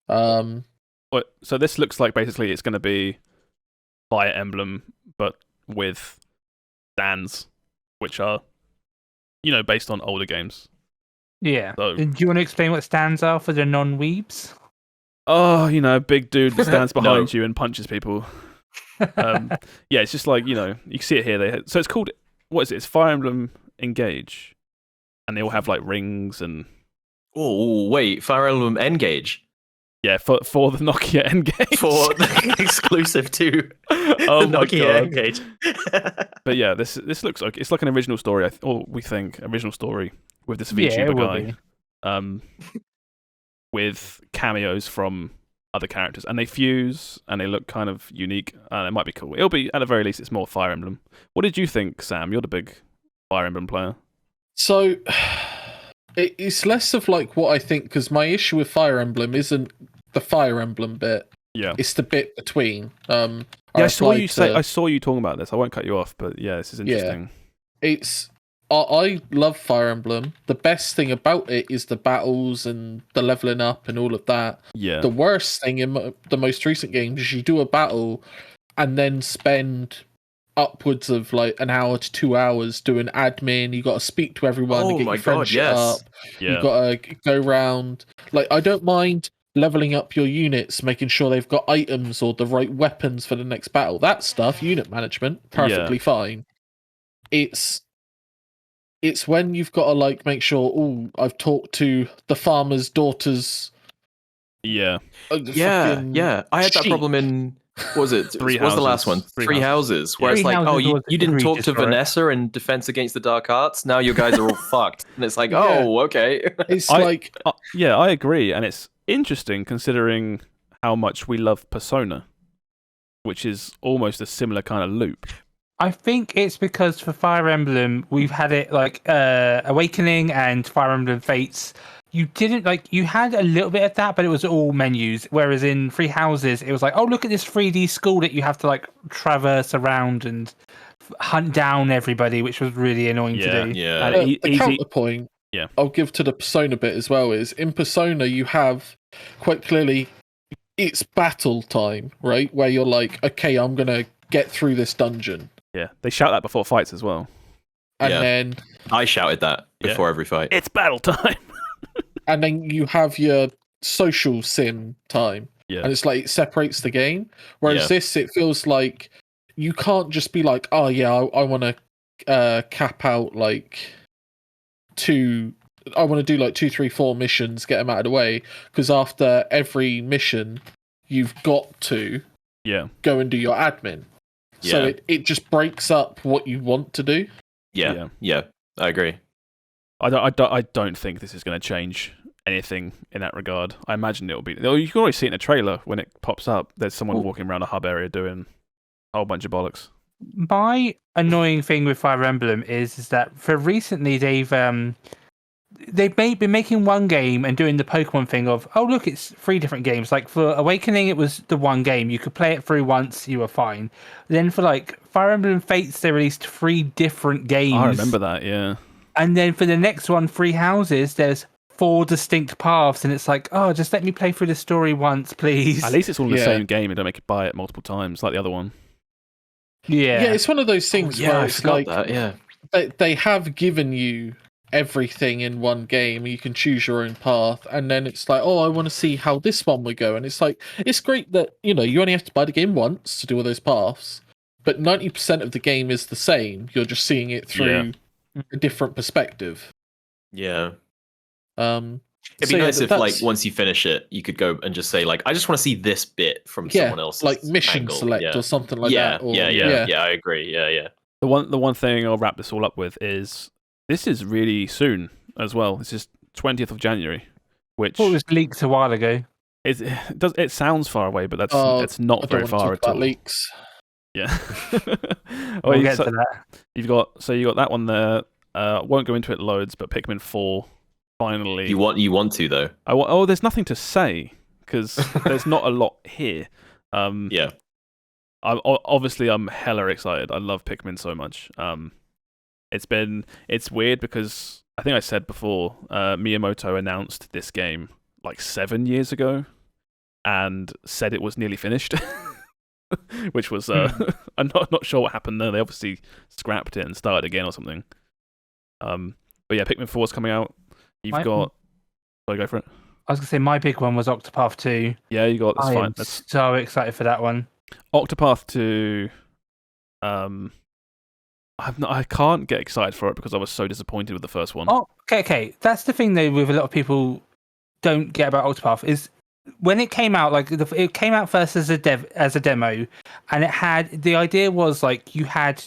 So this looks like basically it's going to be Fire Emblem, but with stands, which are, based on older games. Yeah. So, do you want to explain what stands are for the non-weebs? Oh, big dude that stands behind you and punches people. Yeah, it's just like, you can see it here. So it's called, what is it? It's Fire Emblem Engage. And they all have like rings and... Oh, wait, Fire Emblem Engage? Yeah, for the Nokia Engage. For the exclusive to the Nokia Engage. But yeah, this looks like, it's like an original story, or we think, original story with this VTuber guy. With cameos from other characters, and they fuse and they look kind of unique, and it might be cool. It'll be, at the very least, it's more Fire Emblem. What did you think, Sam? You're the big Fire Emblem player. So it's less of like what I think, because my issue with Fire Emblem isn't the Fire Emblem bit. Yeah, it's the bit between. I saw you talking about this. I won't cut you off, but yeah, this is interesting. Yeah. I love Fire Emblem. The best thing about it is the battles and the leveling up and all of that. Yeah. The worst thing in the most recent games is you do a battle and then spend upwards of like an hour to 2 hours doing admin. You got to speak to everyone to get your friendship up. Yeah. You got to go around. Like, I don't mind leveling up your units, making sure they've got items or the right weapons for the next battle. That stuff, unit management, perfectly fine. It's when you've got to like make sure, I've talked to the farmer's daughter's I had that problem in what was it? Three what was the Houses. last one? Three Houses. Where Three it's like, Houses you didn't talk to egregious, right? Vanessa in Defense Against the Dark Arts. Now you guys are all fucked. And it's like, okay. It's I agree, and it's interesting considering how much we love Persona, which is almost a similar kind of loop. I think it's because for Fire Emblem, we've had it like Awakening and Fire Emblem Fates. You didn't you had a little bit of that, but it was all menus. Whereas in Three Houses, it was like, oh, look at this 3D school that you have to like traverse around and hunt down everybody, which was really annoying to do. Yeah. The counterpoint I'll give to the Persona bit as well is in Persona, you have quite clearly it's battle time, right? Where you're like, okay, I'm going to get through this dungeon. Yeah, they shout that before fights as well. And then I shouted that before every fight. It's battle time. And then you have your social sim time. Yeah. And it's like it separates the game. Whereas this, it feels like you can't just be like, oh yeah, I want to cap out like I want to do like 2, 3, 4 missions, get them out of the way. Because after every mission, you've got to go and do your admin. So it just breaks up what you want to do. Yeah, I agree. I don't think this is going to change anything in that regard. I imagine it'll be. You can always see it in a trailer when it pops up. There's someone walking around a hub area doing a whole bunch of bollocks. My annoying thing with Fire Emblem is that for recently they've been making one game and doing the Pokemon thing of, oh look, it's 3 different games. Like for Awakening, it was the one game. You could play it through once, you were fine. Then for like Fire Emblem Fates, they released 3 different games. I remember that, yeah. And then for the next one, Three Houses, there's 4 distinct paths, and it's like, oh, just let me play through the story once, please. At least it's all the same game and don't make you buy it multiple times like the other one. Yeah. Yeah, it's one of those things where it's like they have given you everything in one game. You can choose your own path, and then it's like, oh, I want to see how this one would go. And it's like, it's great that you only have to buy the game once to do all those paths, but 90% of the game is the same. You're just seeing it through a different perspective. Yeah. It'd be nice if, like, once you finish it, you could go and just say, like, I just want to see this bit from someone else's like mission angle. select or something like that. Or, I agree. Yeah. The one thing I'll wrap this all up with is this is really soon as well. This is 20th of January, which it was leaked a while ago. It sounds far away, but that's not very far at all. Leaks. Yeah. We'll get to that. You got that one there. Won't go into it loads, but Pikmin 4 finally. You want to though. There's nothing to say because there's not a lot here. I'm hella excited. I love Pikmin so much. It's weird because I think I said before, Miyamoto announced this game like 7 years ago and said it was nearly finished. Which was I'm not sure what happened there. They obviously scrapped it and started again or something. But yeah, Pikmin 4 is coming out. You've got. Sorry, go for it. I was gonna say my big one was Octopath 2. Yeah, you got. That's I fine. am so excited for that one. Octopath 2. I can't get excited for it because I was so disappointed with the first one. Oh, okay. That's the thing though. With a lot of people don't get about Octopath is. When it came out, it came out first as a demo, and it had the idea was like you had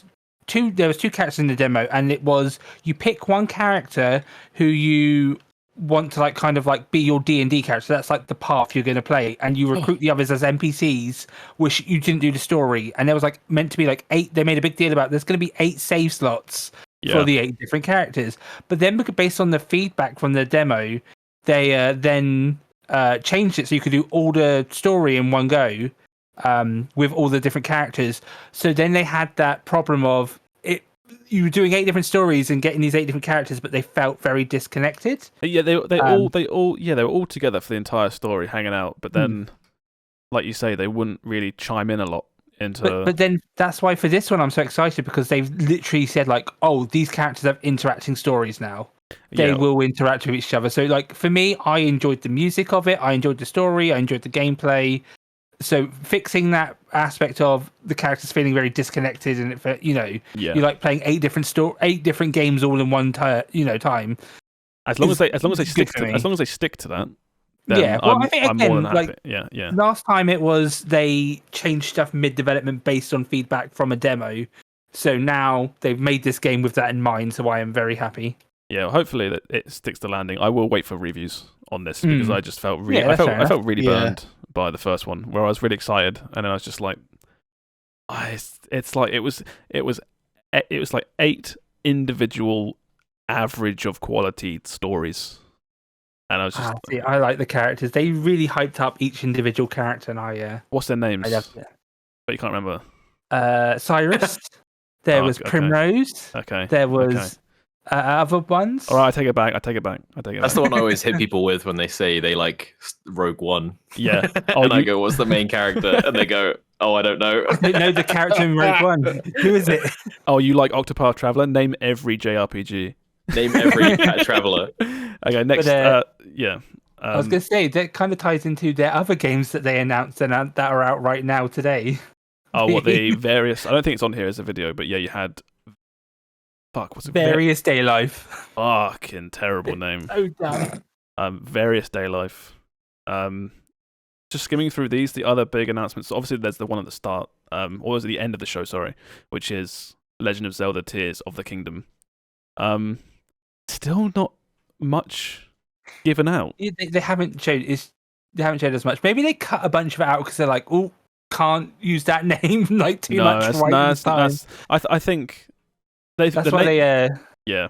there was 2 characters in the demo, and it was you pick one character who you want to like kind of like be your D&D character. So that's like the path you're going to play, and you recruit the others as NPCs, which you didn't do the story. And there was like meant to be like 8. They made a big deal about there's going to be 8 save slots for the 8 different characters. But then based on the feedback from the demo, they then changed it so you could do all the story in one go with all the different characters. So then they had that problem of it. you were doing 8 different stories and getting these 8 different characters, but they felt very disconnected. Yeah, they were all together for the entire story, hanging out. But then, like you say, they wouldn't really chime in a lot into. But then that's why for this one I'm so excited, because they've literally said like, oh, these characters have interacting stories now. They will interact with each other. So like for me, I enjoyed the music of it. I enjoyed the story. I enjoyed the gameplay. So fixing that aspect of the characters feeling very disconnected, and you like playing 8 different games all in one time. As long as they stick to that. Then I'm more than happy. Yeah. Last time it was they changed stuff mid-development based on feedback from a demo. So now they've made this game with that in mind. So I am very happy. Yeah, well, hopefully that it sticks to landing. I will wait for reviews on this because I just felt really, I felt really burned by the first one, where I was really excited, and then I was just like, it's like it was like 8 individual average of quality stories, and I was just I like the characters. They really hyped up each individual character, and what's their names? I loved it. But you can't remember. Cyrus. There was Primrose. Okay. There was other ones. All right, I take it back. That's the one I always hit people with when they say they like Rogue One. Yeah. I go, what's the main character? And they go, oh, I don't know. I don't know the character in Rogue One. Who is it? Oh, you like Octopath Traveler? Name every JRPG. Name every Traveler. Okay, next. I was going to say, that kind of ties into their other games that they announced and that are out right now today. Oh, what the various... I don't think it's on here as a video, but yeah, you had... Fuck, what's it? Various Day Life. Fucking terrible name. So dumb. Various Day Life. Just skimming through these, the other big announcements. Obviously, there's the one at the start, or was it the end of the show? Sorry, which is Legend of Zelda: Tears of the Kingdom. Still not much given out. They haven't showed. They haven't showed as much. Maybe they cut a bunch of it out because they're like, oh, can't use that name like too much. I think. That's why they. Yeah.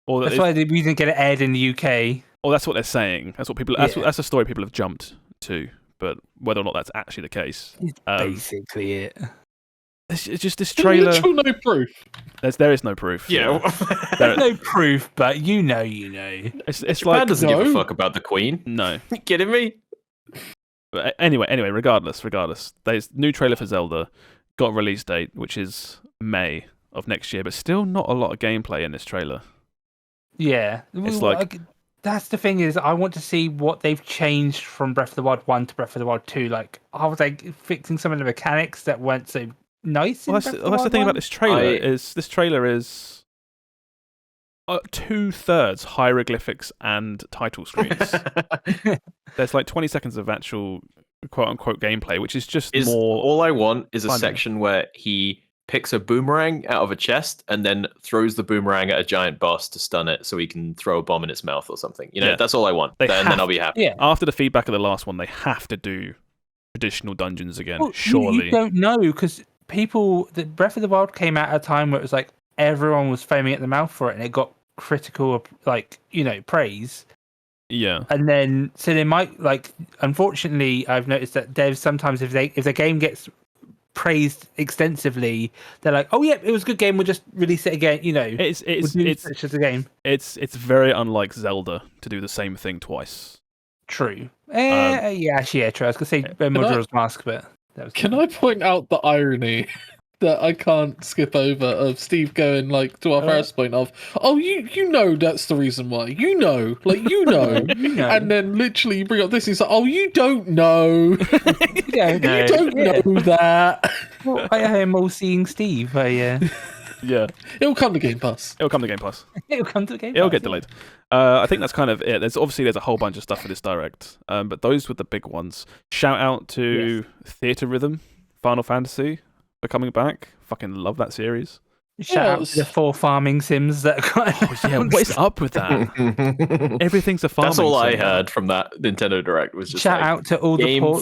That's why we didn't get it aired in the UK. Or that's what they're saying. That's what people. That's a story people have jumped to. But whether or not that's actually the case, it's basically it. It's just this trailer. There's no proof. There is no proof. Yeah. There's no proof, but you know. It's Japan like doesn't give a fuck about the Queen. No. You kidding me? But anyway, regardless, there's new trailer for Zelda. Got a release date, which is May of next year, but still not a lot of gameplay in this trailer. Yeah, it's like that's the thing is I want to see what they've changed from Breath of the Wild 1 to Breath of the Wild 2. Like, I was like fixing some of the mechanics that weren't so nice. Well, that's the thing about this trailer is 2/3 hieroglyphics and title screens. There's like 20 seconds of actual quote unquote gameplay, which is just more. All I want is a section where he picks a boomerang out of a chest and then throws the boomerang at a giant boss to stun it so he can throw a bomb in its mouth or something. That's all I want. Then I'll be happy. Yeah. After the feedback of the last one, they have to do traditional dungeons again, well, surely. You don't know, because the Breath of the Wild came out at a time where it was like everyone was foaming at the mouth for it and it got critical, praise. Yeah. And then, so they might, unfortunately, I've noticed that devs sometimes, if the game gets praised extensively, they're like, oh yeah, it was a good game, we'll just release it again. It's just a game. It's very unlike Zelda to do the same thing twice. True. True. I was gonna say Majora's Mask, but that was Can I point out the irony that I can't skip over of Steve going to our first point of, oh, you know that's the reason why, you know, and then literally you bring up this and it's like, oh, you don't know. You don't know that. Well, I am all seeing Steve. Yeah. It'll come to Game Pass. It'll come to Game Pass. It'll get delayed. I think that's kind of it. There's a whole bunch of stuff for this direct, but those were the big ones. Shout out to Theatre Rhythm, Final Fantasy, for coming back. Fucking love that series. Shout out to the 4 farming sims that got what is up with that? Everything's a farming sim. That's all I heard from that Nintendo Direct was just shout out to all game the ports.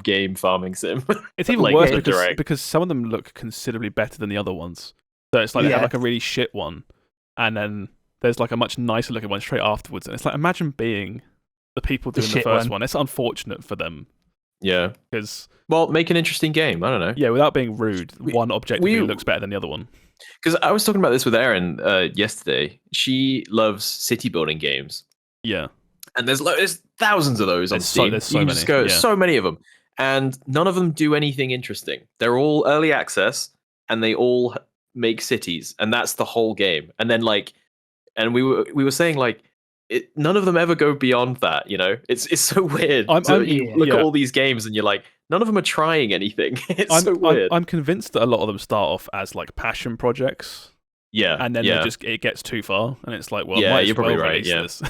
Game farming sim. It's even worse because some of them look considerably better than the other ones. So it's like they have a really shit one, and then there's a much nicer looking one straight afterwards. And it's like, imagine being the people doing the first one. It's unfortunate for them. Yeah. Because make an interesting game. I don't know. Yeah, without being rude, one objectively looks better than the other one. Because I was talking about this with Erin yesterday. She loves city building games. Yeah. And there's thousands of those on Steam. There's so you many. Just go, so many of them. And none of them do anything interesting. They're all early access, and they all make cities, and that's the whole game. And then and we were saying none of them ever go beyond that. It's so weird. You look at all these games, and you're like, none of them are trying anything. So weird. I'm convinced that a lot of them start off as passion projects. Yeah, and then it gets too far, and it's like, well, you're probably right. Yeah. This.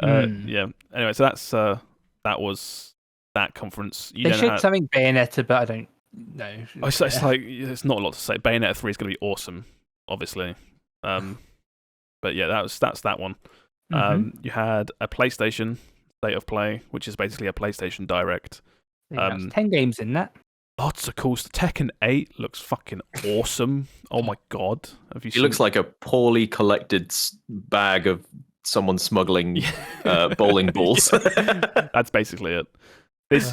Yeah. Anyway, so that was that conference. They showed something Bayonetta, but I don't know. It's it's not a lot to say. Bayonetta 3 is going to be awesome, obviously. But yeah, that's that one. You had a PlayStation State of Play, which is basically a PlayStation Direct. 10 games in that. Lots of cool stuff. Tekken 8 looks fucking awesome. Oh my god. It looks like a poorly collected bag of someone smuggling bowling balls. That's basically it. This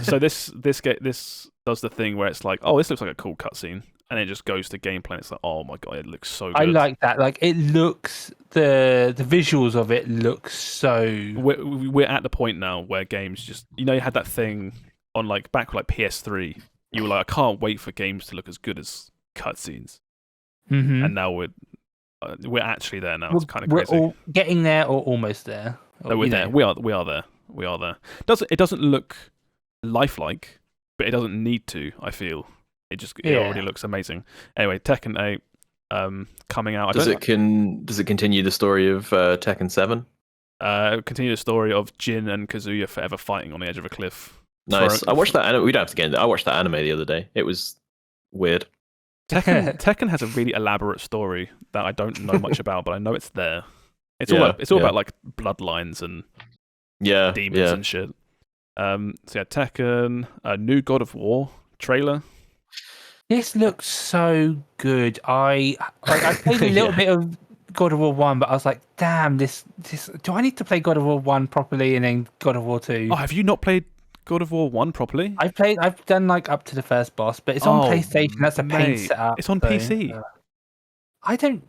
does the thing where it's like, oh, this looks like a cool cutscene, and it just goes to gameplay. And it's like, oh my god, it looks so good. I like that. It looks the visuals of it look so. We're at the point now where games just you had that thing on back with PS3. You were like, I can't wait for games to look as good as cutscenes. And now we're actually there now. It's kind of crazy. We're all getting there or almost there. No, we're there. We are there. We are there. It doesn't look lifelike, but it doesn't need to. I feel it already looks amazing. Anyway, Tekken 8 coming out. Does it continue the story of Tekken 7? Continue the story of Jin and Kazuya forever fighting on the edge of a cliff. Nice. I watched that. We don't have to get into it. I watched that anime the other day. It was weird. Tekken has a really elaborate story that I don't know much about, but I know it's there. It's all about bloodlines and demons and shit. So yeah, Tekken, a new God of War trailer. This looks so good. I played a little bit of God of War 1, but I was like, damn, this do I need to play God of War 1 properly and then God of War 2? Oh, have you not played God of War 1 properly? I've done up to the first boss, but it's on PlayStation. That's a pain setup. It's on PC.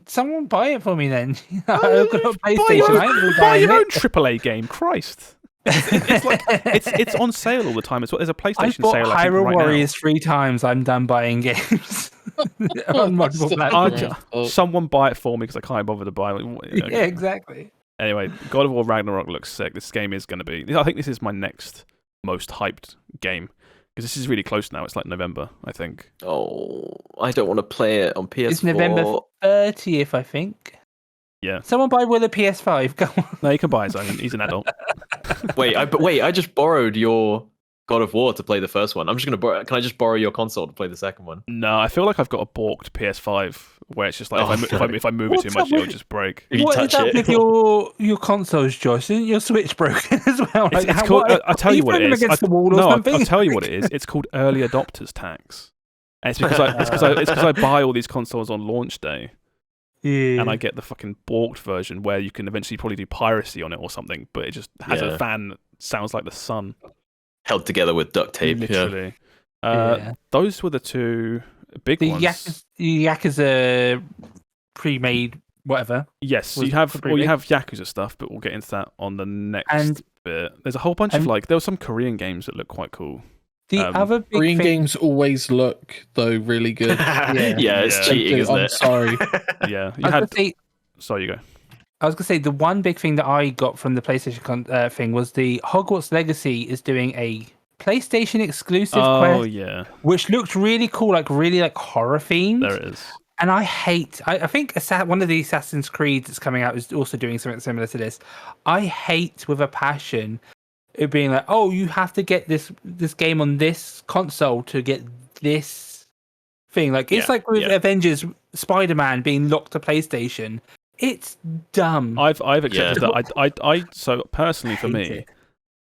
Someone buy it for me then. I've got a PlayStation. Buy your own AAA game, Christ. It's on sale all the time. There's a PlayStation sale. I bought Hyrule Warriors 3 times. I'm done buying games on multiple platforms. Someone buy it for me because I can't bother to buy it. Yeah, exactly. Anyway, God of War Ragnarok looks sick. This game is going to be. I think this is my next most hyped game because this is really close now. It's November, I think. Oh, I don't want to play it on PS4. It's November 30th, I think. Yeah. Someone buy Will a PS5. Go on. No, you can buy his own. He's an adult. I just borrowed your God of War to play the first one. I'm just gonna borrow. Can I just borrow your console to play the second one? No, I feel like I've got a balked PS5 where it's just if I move it too much, it'll just break. What is up with your consoles, Josh? Isn't your Switch broken as well? It's called. I'll tell you what it is. I'll tell you what it is. It's called early adopters tax. And it's because I buy all these consoles on launch day. Yeah. And I get the fucking balked version where you can eventually probably do piracy on it or something, but it just has a fan that sounds like the sun. Held together with duct tape. Literally. Those were the two big ones. The Yakuza pre-made whatever. Yes, you have Yakuza stuff, but we'll get into that on the next bit. There's a whole bunch of there were some Korean games that look quite cool. The other big Korean games always look though really good. It's cheating, isn't it? I'm sorry. Yeah, sorry, you go. I was gonna say the one big thing that I got from the PlayStation thing was the Hogwarts Legacy is doing a PlayStation exclusive quest. Which looked really cool, really horror themed. There it is. And I think one of the Assassin's Creed that's coming out is also doing something similar to this. I hate with a passion it being like, oh, you have to get this game on this console to get this thing. It's like with Avengers, Spider-Man being locked to PlayStation. It's dumb. I've accepted that. So personally for me,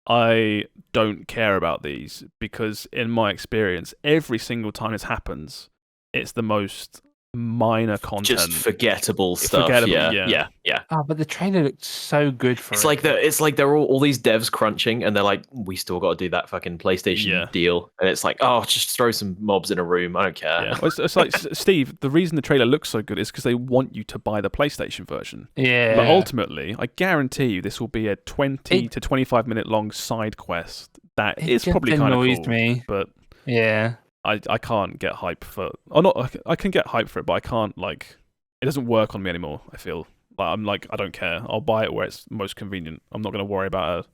I don't care about these because in my experience, every single time this happens, it's the most minor content, just forgettable stuff. Yeah. Oh, but the trailer looked so good for It's it. like they're all these devs crunching, and they're like, we still got to do that fucking PlayStation deal, and it's like, oh, just throw some mobs in a room. I don't care. Yeah, well, it's like Steve. The reason the trailer looks so good is because they want you to buy the PlayStation version. Yeah. But ultimately, I guarantee you, this will be a 20 to 25-minute long side quest that is probably kind of cool. Me. But yeah. I can't get hype for, or not. I can get hype for it, but I can't it doesn't work on me anymore. I feel like I'm like, I don't care. I'll buy it where it's most convenient. I'm not going to worry about it.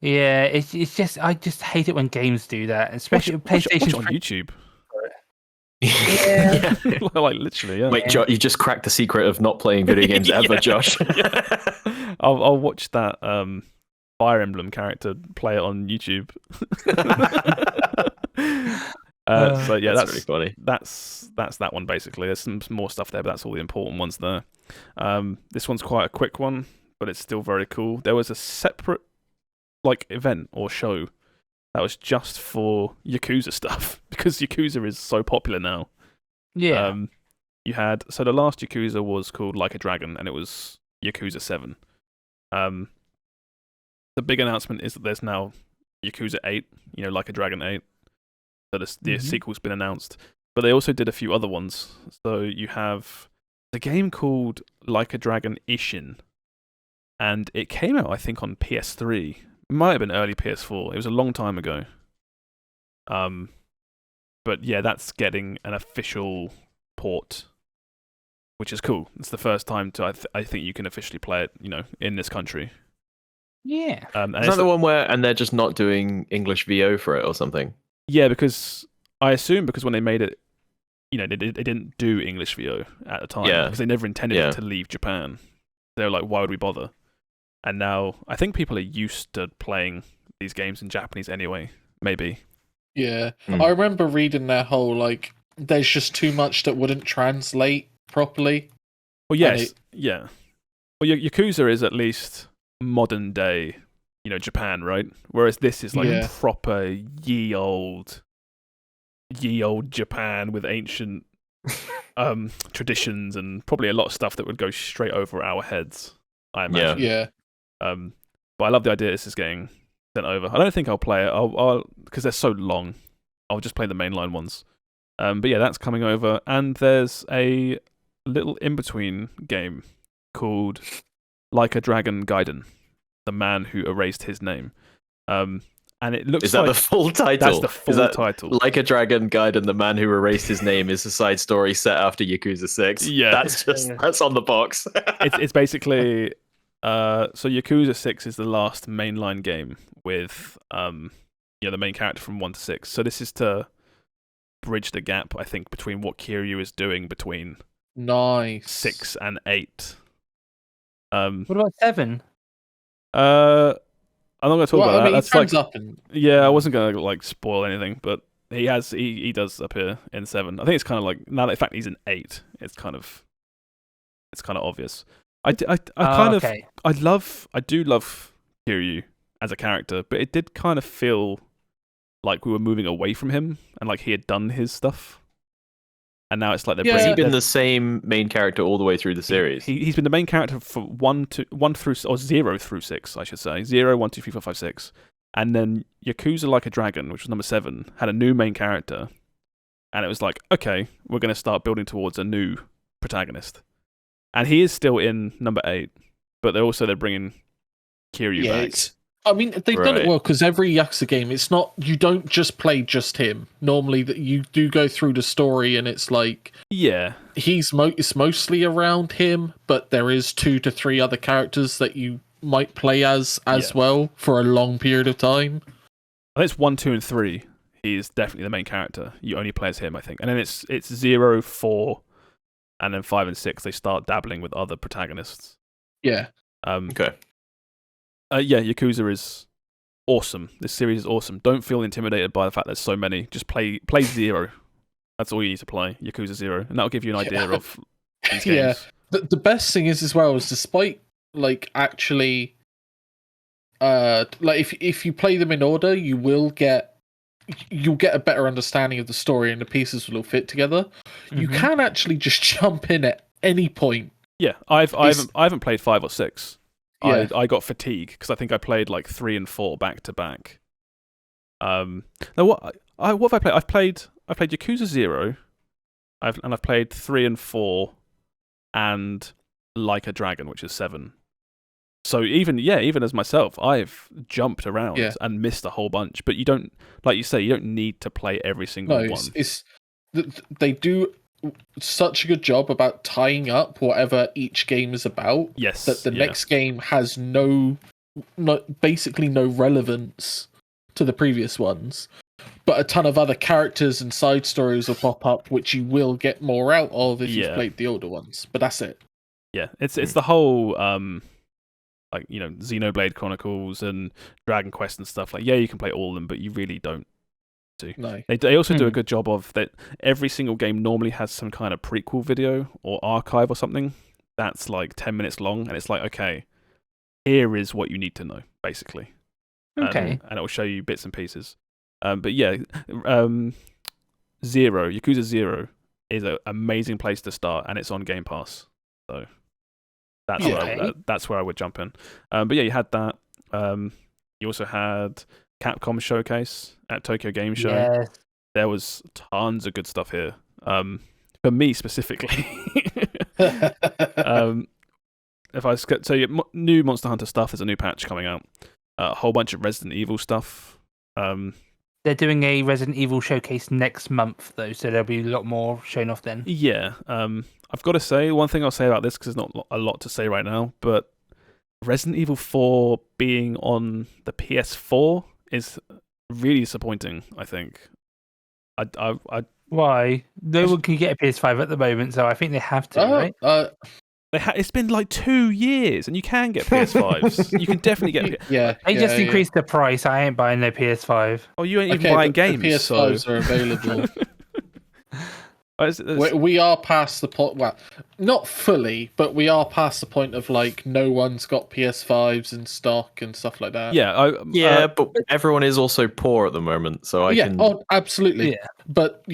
Yeah, it's just I just hate it when games do that, especially PlayStation. Watch it on YouTube. Yeah. Like literally. Yeah. Wait, you just cracked the secret of not playing video games ever, Josh. I'll watch that Fire Emblem character play it on YouTube. So yeah, that's really funny. That's that one basically. There's some more stuff there, but that's all the important ones there. This one's quite a quick one, but it's still very cool. There was a separate event or show that was just for Yakuza stuff because Yakuza is so popular now. Yeah. So the last Yakuza was called Like a Dragon, and it was Yakuza 7. The big announcement is that there's now Yakuza 8, Like a Dragon 8. So the sequel's been announced. But they also did a few other ones. So you have the game called Like a Dragon Ishin. And it came out, I think, on PS3. It might have been early PS4. It was a long time ago. But yeah, that's getting an official port, which is cool. It's the first time I think you can officially play it, in this country. Yeah. Is that the one and they're just not doing English VO for it or something? Yeah, because I assume when they made it, they didn't do English VO at the time because they never intended it to leave Japan. They were like, why would we bother? And now I think people are used to playing these games in Japanese anyway. Maybe. Yeah, I remember reading their whole there's just too much that wouldn't translate properly. Well, yes, yeah. Well, Yakuza is at least modern day, Japan, right? Whereas this is proper ye old Japan with ancient traditions and probably a lot of stuff that would go straight over our heads, I imagine. Yeah. But I love the idea this is getting sent over. I don't think I'll play it. I'll because they're so long. I'll just play the mainline ones. But yeah, that's coming over, and there's a little in-between game called Like a Dragon Gaiden, the man who erased his name. And it looks Is that the full title? That's the full title. Like a Dragon Gaiden, the man who erased his name is a side story set after Yakuza 6. Yeah. That's on the box. It's basically so Yakuza 6 is the last mainline game with the main character from 1 to 6. So this is to bridge the gap, I think, between what Kiryu is doing between 6 and 8. What about 7? I'm not going to talk about that. That's I wasn't going to spoil anything, but he does appear in 7. I think it's kind of now that in fact he's in 8, it's kind of obvious. I do love Kiryu as a character, but it did kind of feel like we were moving away from him and he had done his stuff. And now it's like they're Has he been the same main character all the way through the series? He's been the main character for 0 through 6, I should say. 0, 1, 2, 3, 4, 5, 6. And then Yakuza Like a Dragon, which was number 7, had a new main character. And it was like, okay, we're going to start building towards a new protagonist. And he is still in number 8, but they're bringing Kiryu back. They've done it well because every Yakuza game, it's not, you don't just play just him. Normally, that you do go through the story, and it's it's mostly around him, but there is 2 to 3 other characters that you might play as well for a long period of time. I think it's 1, 2, and 3. He's definitely the main character. You only play as him, I think, and then it's 0, 4, and then 5 and 6. They start dabbling with other protagonists. Yeah. Okay. Yakuza is awesome. This series is awesome. Don't feel intimidated by the fact there's so many. Just play 0. That's all you need to play, Yakuza 0, and that'll give you an idea of these games. The best thing is as well is despite actually if you play them in order, you will get you'll get a better understanding of the story and the pieces will all fit together. You can actually just jump in at any point. Yeah, I haven't played 5 or 6. Yeah. I got fatigue because I think I played like 3 and 4 back to back. Now what have I played? I played Yakuza 0, I've played 3 and 4, and Like a Dragon, which is 7. So even as myself, I've jumped around and missed a whole bunch. But you don't, like you say, you don't need to play every single one. They do such a good job about tying up whatever each game is about. Yes, that the next game has basically no relevance to the previous ones, but a ton of other characters and side stories will pop up, which you will get more out of if you've played the older ones. But that's it. Yeah, it's the whole like, you know, Xenoblade Chronicles and Dragon Quest and stuff. Like, yeah, you can play all of them, but you really don't do. No. They also do a good job of that. Every single game normally has some kind of prequel video or archive or something that's like 10 minutes long, and it's like, okay, here is what you need to know, basically. Okay. And it will show you bits and pieces. But yeah, Yakuza 0 is an amazing place to start, and it's on Game Pass. So that's where I would jump in. But yeah, you had that. You also had Capcom Showcase at Tokyo Game Show. Yes. There was tons of good stuff here. For me specifically. New Monster Hunter stuff. There's a new patch coming out. A whole bunch of Resident Evil stuff. They're doing a Resident Evil showcase next month, though, so there'll be a lot more shown off then. Yeah. I've got to say, one thing I'll say about this, because there's not a lot to say right now, but Resident Evil 4 being on the PS4 is really disappointing, I think. Why? No one can get a PS5 at the moment, so I think they have to, right? It's been like 2 years, and you can get PS5s. You can definitely get. They just increased the price. I ain't buying no PS5. Oh, you ain't even buying games. The PS5s are available. It's we are past the point. Well, not fully, but we are past the point of like no one's got PS5s in stock and stuff like that. Yeah, but everyone is also poor at the moment, so I can. Oh, absolutely. Yeah, but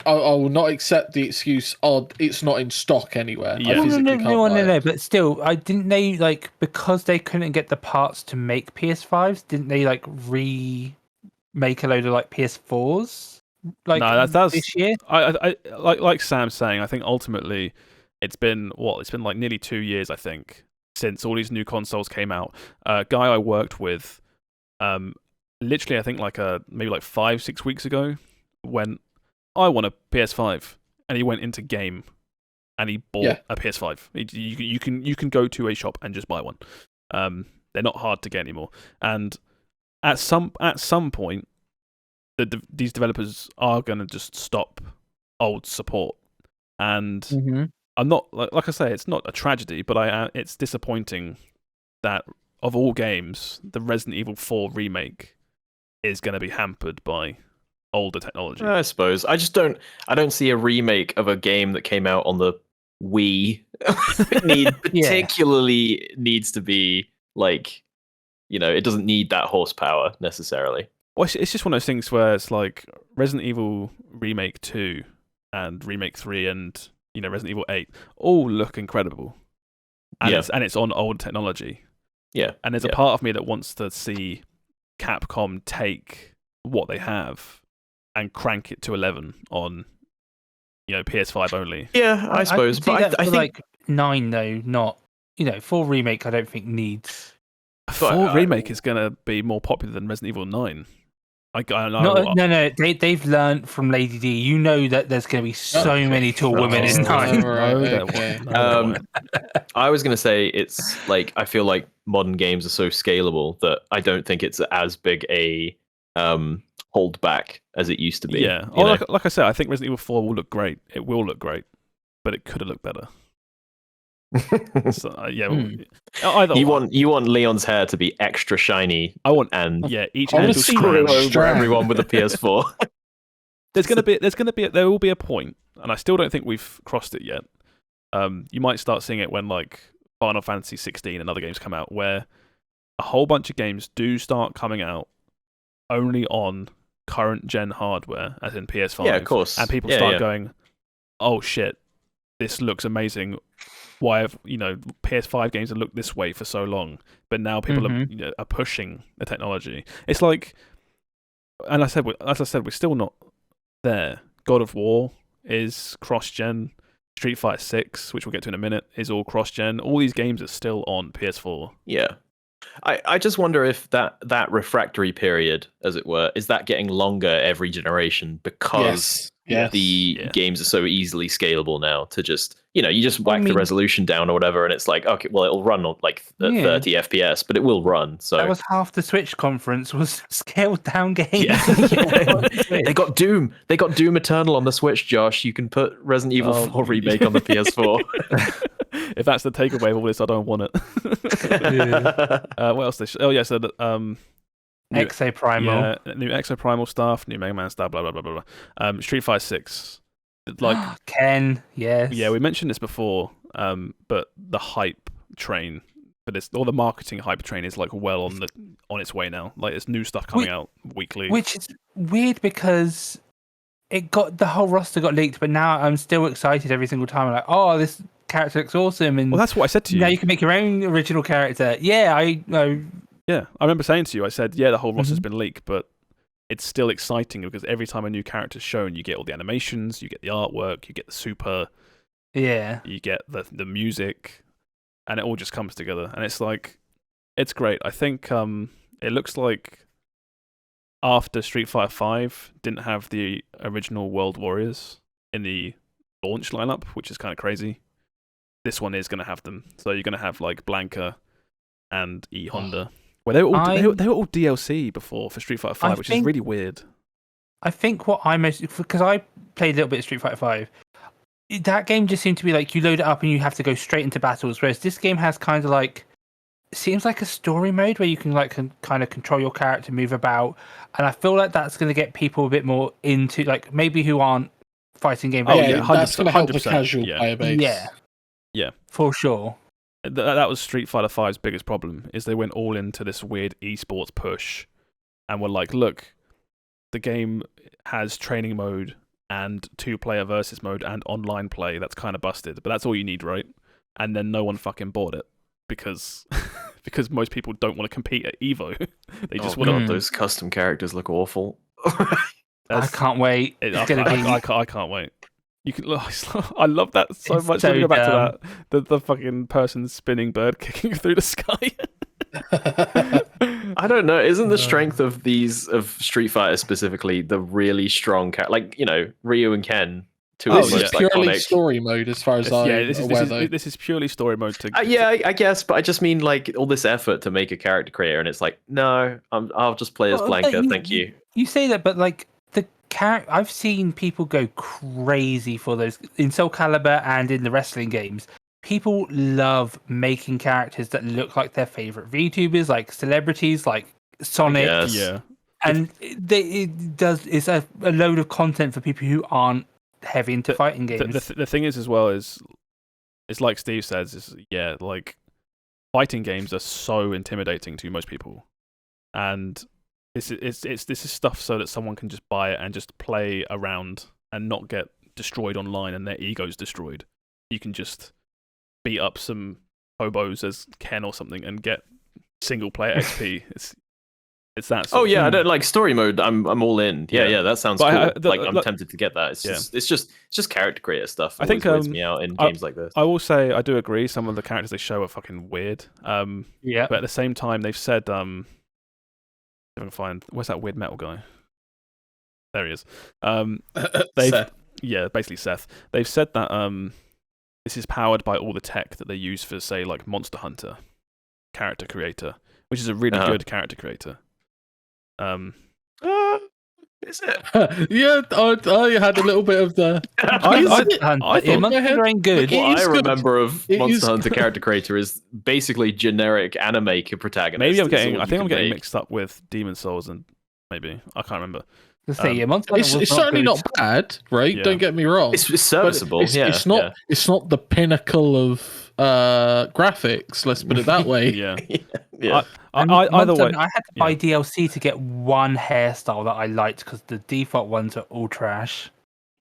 I will not accept the excuse. Oh, it's not in stock anywhere. Yeah. No. But still, didn't they like, because they couldn't get the parts to make PS5s? Didn't they like remake a load of like PS4s? Like, no, that's this year. I like Sam's saying. I think ultimately, it's been like nearly 2 years. I think since all these new consoles came out. A guy I worked with, literally, I think maybe 5-6 weeks ago, when I want a PS5, and he went into Game, and he bought a PS5. You can go to a shop and just buy one. They're not hard to get anymore. And at some point, these developers are going to just stop old support. And I'm not like I say, it's not a tragedy, but it's disappointing that of all games, the Resident Evil 4 remake is going to be hampered by older technology. I suppose. I don't see a remake of a game that came out on the Wii particularly needs to be like, you know, it doesn't need that horsepower necessarily. Well, it's just one of those things where it's like Resident Evil Remake 2 and Remake 3 and, you know, Resident Evil 8 all look incredible. And it's on old technology. Yeah. And there's a part of me that wants to see Capcom take what they have and crank it to 11 on, you know, PS5 only. Yeah, I suppose. But I think like 9 though, not, you know, 4 remake I don't think needs. 4 remake is going to be more popular than Resident Evil 9. No. They've learned from Lady D. You know that there's going to be so many tall women in 9. I was going to say it's like, I feel like modern games are so scalable that I don't think it's as big a hold back as it used to be. Yeah. Like I said, I think Resident Evil 4 will look great. It will look great, but it could have looked better. So, either you want Leon's hair to be extra shiny. I want each handle screw over everyone with a PS4. There will be a point, and I still don't think we've crossed it yet. You might start seeing it when like Final Fantasy 16 and other games come out, where a whole bunch of games do start coming out only on current gen hardware, as in PS5. Yeah, of course. And people start going, "Oh shit, this looks amazing. Why have PS5 games have looked this way for so long?" But now people are pushing the technology. It's like, and as I said, we're still not there. God of War is cross-gen. Street Fighter 6, which we'll get to in a minute, is all cross-gen. All these games are still on PS4. Yeah. I just wonder if that refractory period, as it were, is that getting longer every generation because the games are so easily scalable now to just, you just whack the resolution down or whatever, and it's like, okay, well, it'll run on like 30 FPS, but it will run. So that was half the Switch conference was scaled down games. Yeah. They got Doom. They got Doom Eternal on the Switch, Josh. You can put Resident Evil 4 Remake on the PS4. If that's the takeaway of all this, I don't want it. What else? So Exoprimal. Yeah, new Exoprimal stuff, new Mega Man stuff, blah, blah, blah, blah, blah. Street Fighter 6. Like, Ken, yes. Yeah, we mentioned this before, but the hype train for this, or the marketing hype train is like well on its way now. Like, there's new stuff coming out weekly. Which is weird because the whole roster got leaked, but now I'm still excited every single time. I'm like, oh, this character looks awesome. And well, that's what I said to you. Now you can make your own original character. Yeah, Yeah, I remember saying to you, I said, yeah, the whole roster's been leaked, but it's still exciting because every time a new character's shown, you get all the animations, you get the artwork, you get the super, you get the music, and it all just comes together. And it's like, it's great. I think it looks like after Street Fighter 5 didn't have the original World Warriors in the launch lineup, which is kind of crazy. This one is going to have them. So you're going to have like Blanca and E Honda. Well, they were all DLC before for Street Fighter 5, which is really weird. I think what I because I played a little bit of Street Fighter 5, that game just seemed to be like you load it up and you have to go straight into battles, whereas this game has kind of like, it seems like a story mode where you can like kind of control your character, move about, and I feel like that's going to get people a bit more into like maybe who aren't fighting game. That's going to help the casual player base. Yeah, for sure. That was Street Fighter 5's biggest problem, is they went all into this weird esports push and were like, look, the game has training mode and 2-player versus mode and online play. That's kind of busted, but that's all you need, right? And then no one fucking bought it because most people don't want to compete at EVO. They just want those custom characters look awful. I can't wait. I can't wait. You can. I love that so much. Let me go back to that. The fucking person spinning bird kicking through the sky. I don't know. Isn't the strength of Street Fighter specifically the really strong like Ryu and Ken? This is purely story mode, as far as this is purely story mode. I guess, but I just mean like all this effort to make a character creator, and it's like, no, I'll just play as Blanca. Thank you. You say that, but like. I've seen people go crazy for those in Soul Calibur and in the wrestling games. People love making characters that look like their favorite VTubers, like celebrities, like Sonic. Yeah, and it's a load of content for people who aren't heavy into fighting games. The thing is, as well, is it's like Steve says, like fighting games are so intimidating to most people, and this is stuff so that someone can just buy it and just play around and not get destroyed online and their ego's destroyed. You can just beat up some hobos as Ken or something and get single player XP. It's that. I don't like story mode. I'm all in. Yeah, that sounds cool. I'm tempted to get that. It's just character creator stuff. I think weirds me out in games like this. I will say I do agree. Some of the characters they show are fucking weird. But at the same time, they've said if I can find, where's that weird metal guy? There he is. Seth. Yeah, basically Seth. They've said that this is powered by all the tech that they use for, say, like Monster Hunter character creator, which is a really good character creator. Is it? Yeah, I had a little bit of the. Monster Hunter ain't good. What I remember of Monster Hunter character creator is basically generic anime protagonist. Maybe I'm getting mixed up with Demon Souls and maybe I can't remember. It's certainly not bad, right? Yeah. Don't get me wrong. It's serviceable. It's not the pinnacle of graphics. Let's put it that way. Yeah. Either way, I had to buy DLC to get one hairstyle that I liked because the default ones are all trash.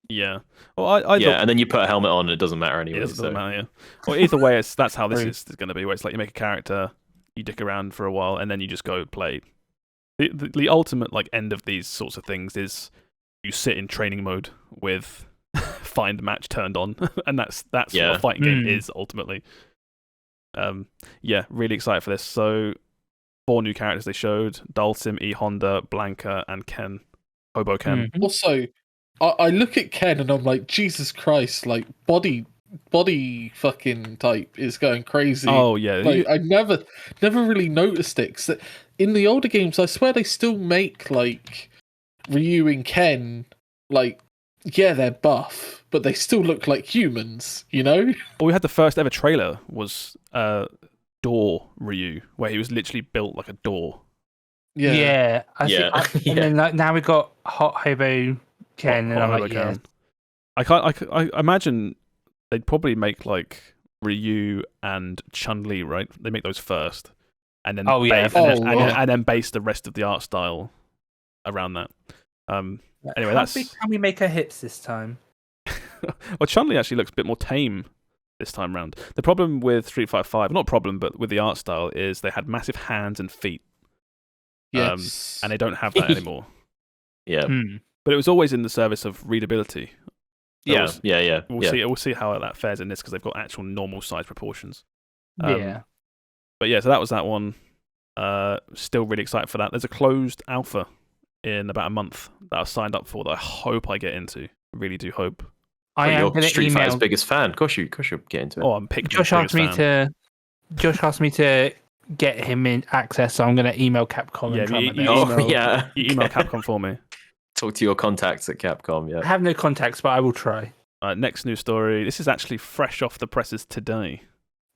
Yeah. Well, and then you put a helmet on and it doesn't matter anyway. It doesn't matter, yeah. Well, either way, that's how this is going to be, where it's like you make a character, you dick around for a while, and then you just go play. The ultimate like end of these sorts of things is you sit in training mode with find match turned on, and that's what a fighting game is ultimately. Really excited for this. So 4 new characters they showed: Dhalsim, E Honda, Blanca, and Ken. Hobo Ken. Also, I look at Ken and I'm like, Jesus Christ, like body fucking type is going crazy. Oh yeah, like, I never really noticed it. 'Cause in the older games, I swear they still make like Ryu and Ken, like, yeah, they're buff, but they still look like humans, you know? Well, we had the first ever trailer was Door Ryu, where he was literally built like a door. Yeah. And then like, now we got Hot Hobo Ken, and I'm like, yeah. I imagine they'd probably make like Ryu and Chun-Li, right? They make those first, and then and then base the rest of the art style around that. Anyway, How big can we make her hips this time? Well, Chun-Li actually looks a bit more tame this time round. The problem with Street Fighter 5, not problem, but with the art style, is they had massive hands and feet. Yes. And they don't have that anymore. Yeah. But it was always in the service of readability. We'll see how that fares in this, because they've got actual normal size proportions. But yeah, so that was that one. Still really excited for that. There's a closed alpha in about a month that I signed up for that I hope I get into. Really do hope. I am going to Street Fighter's biggest fan. Of course you get into it. Oh, I'm picking. Josh asked me to get him in access, so I'm going to email Capcom. You email Capcom for me. Talk to your contacts at Capcom. Yeah, I have no contacts, but I will try. Next news story. This is actually fresh off the presses today.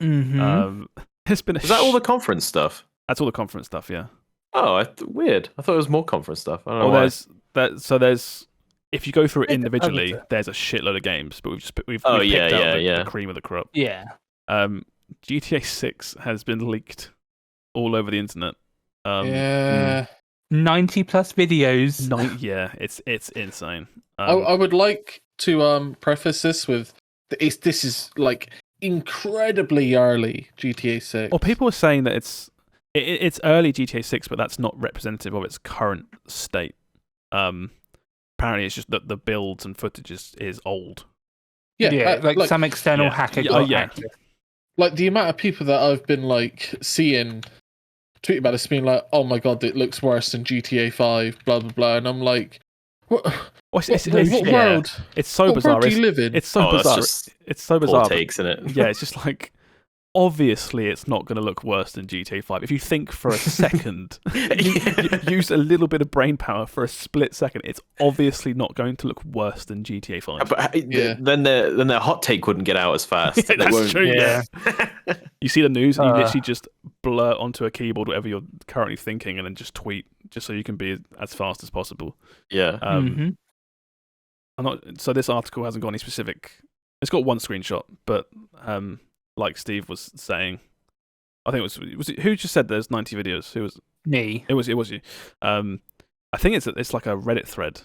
It's been. Is that all the conference stuff? That's all the conference stuff. Yeah. Oh, weird. I thought it was more conference stuff. I don't know. There's. If you go through it individually, there's a shitload of games, but we've picked out the cream of the crop. Yeah. GTA 6 has been leaked all over the internet. 90 plus videos. It's insane. I would like to preface this with this is like incredibly early GTA 6. Well, people are saying that it's early GTA 6, but that's not representative of its current state. Apparently, it's just that the builds and footage is old. Like some external hacker got access. Like the amount of people that I've been like seeing tweet about this, being like, "Oh my god, it looks worse than GTA 5," blah blah blah, and I'm like, "What world? It's so bizarre. World do you live in?" It's so bizarre. It's so bizarre. Poor takes in it. Yeah, it's just like, obviously it's not going to look worse than GTA 5. If you think for a second, use a little bit of brain power for a split second, it's obviously not going to look worse than GTA 5. But then their hot take wouldn't get out as fast. That's true. Yeah. You see the news and you literally just blurt onto a keyboard whatever you're currently thinking and then just tweet, just so you can be as fast as possible. Yeah. So this article hasn't got any specific. It's got one screenshot, but like Steve was saying, I think it was who just said there's 90 videos? Who was me? It was you. I think it's like a Reddit thread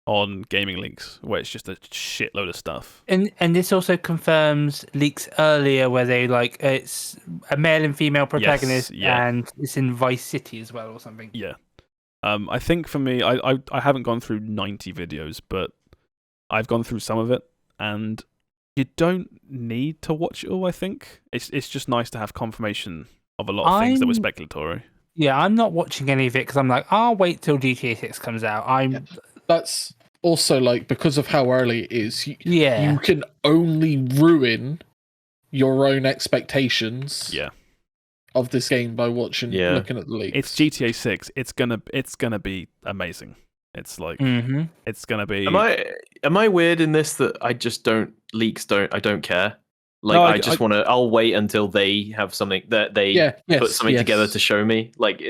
on gaming leaks where it's just a shitload of stuff. And this also confirms leaks earlier where they like it's a male and female protagonist, and it's in Vice City as well or something. Yeah. I think for me, I haven't gone through 90 videos, but I've gone through some of it, and you don't need to watch it all, I think. It's just nice to have confirmation of a lot of things that were speculatory. Yeah, I'm not watching any of it because I'm like, I'll wait till GTA 6 comes out. That's also like, because of how early it is, you can only ruin your own expectations of this game by looking at the leaks. It's GTA 6. It's gonna be amazing. It's like it's gonna be. Am I weird in this that I just don't care? Like no, I just want to. I'll wait until they have something that they put something together to show me. Like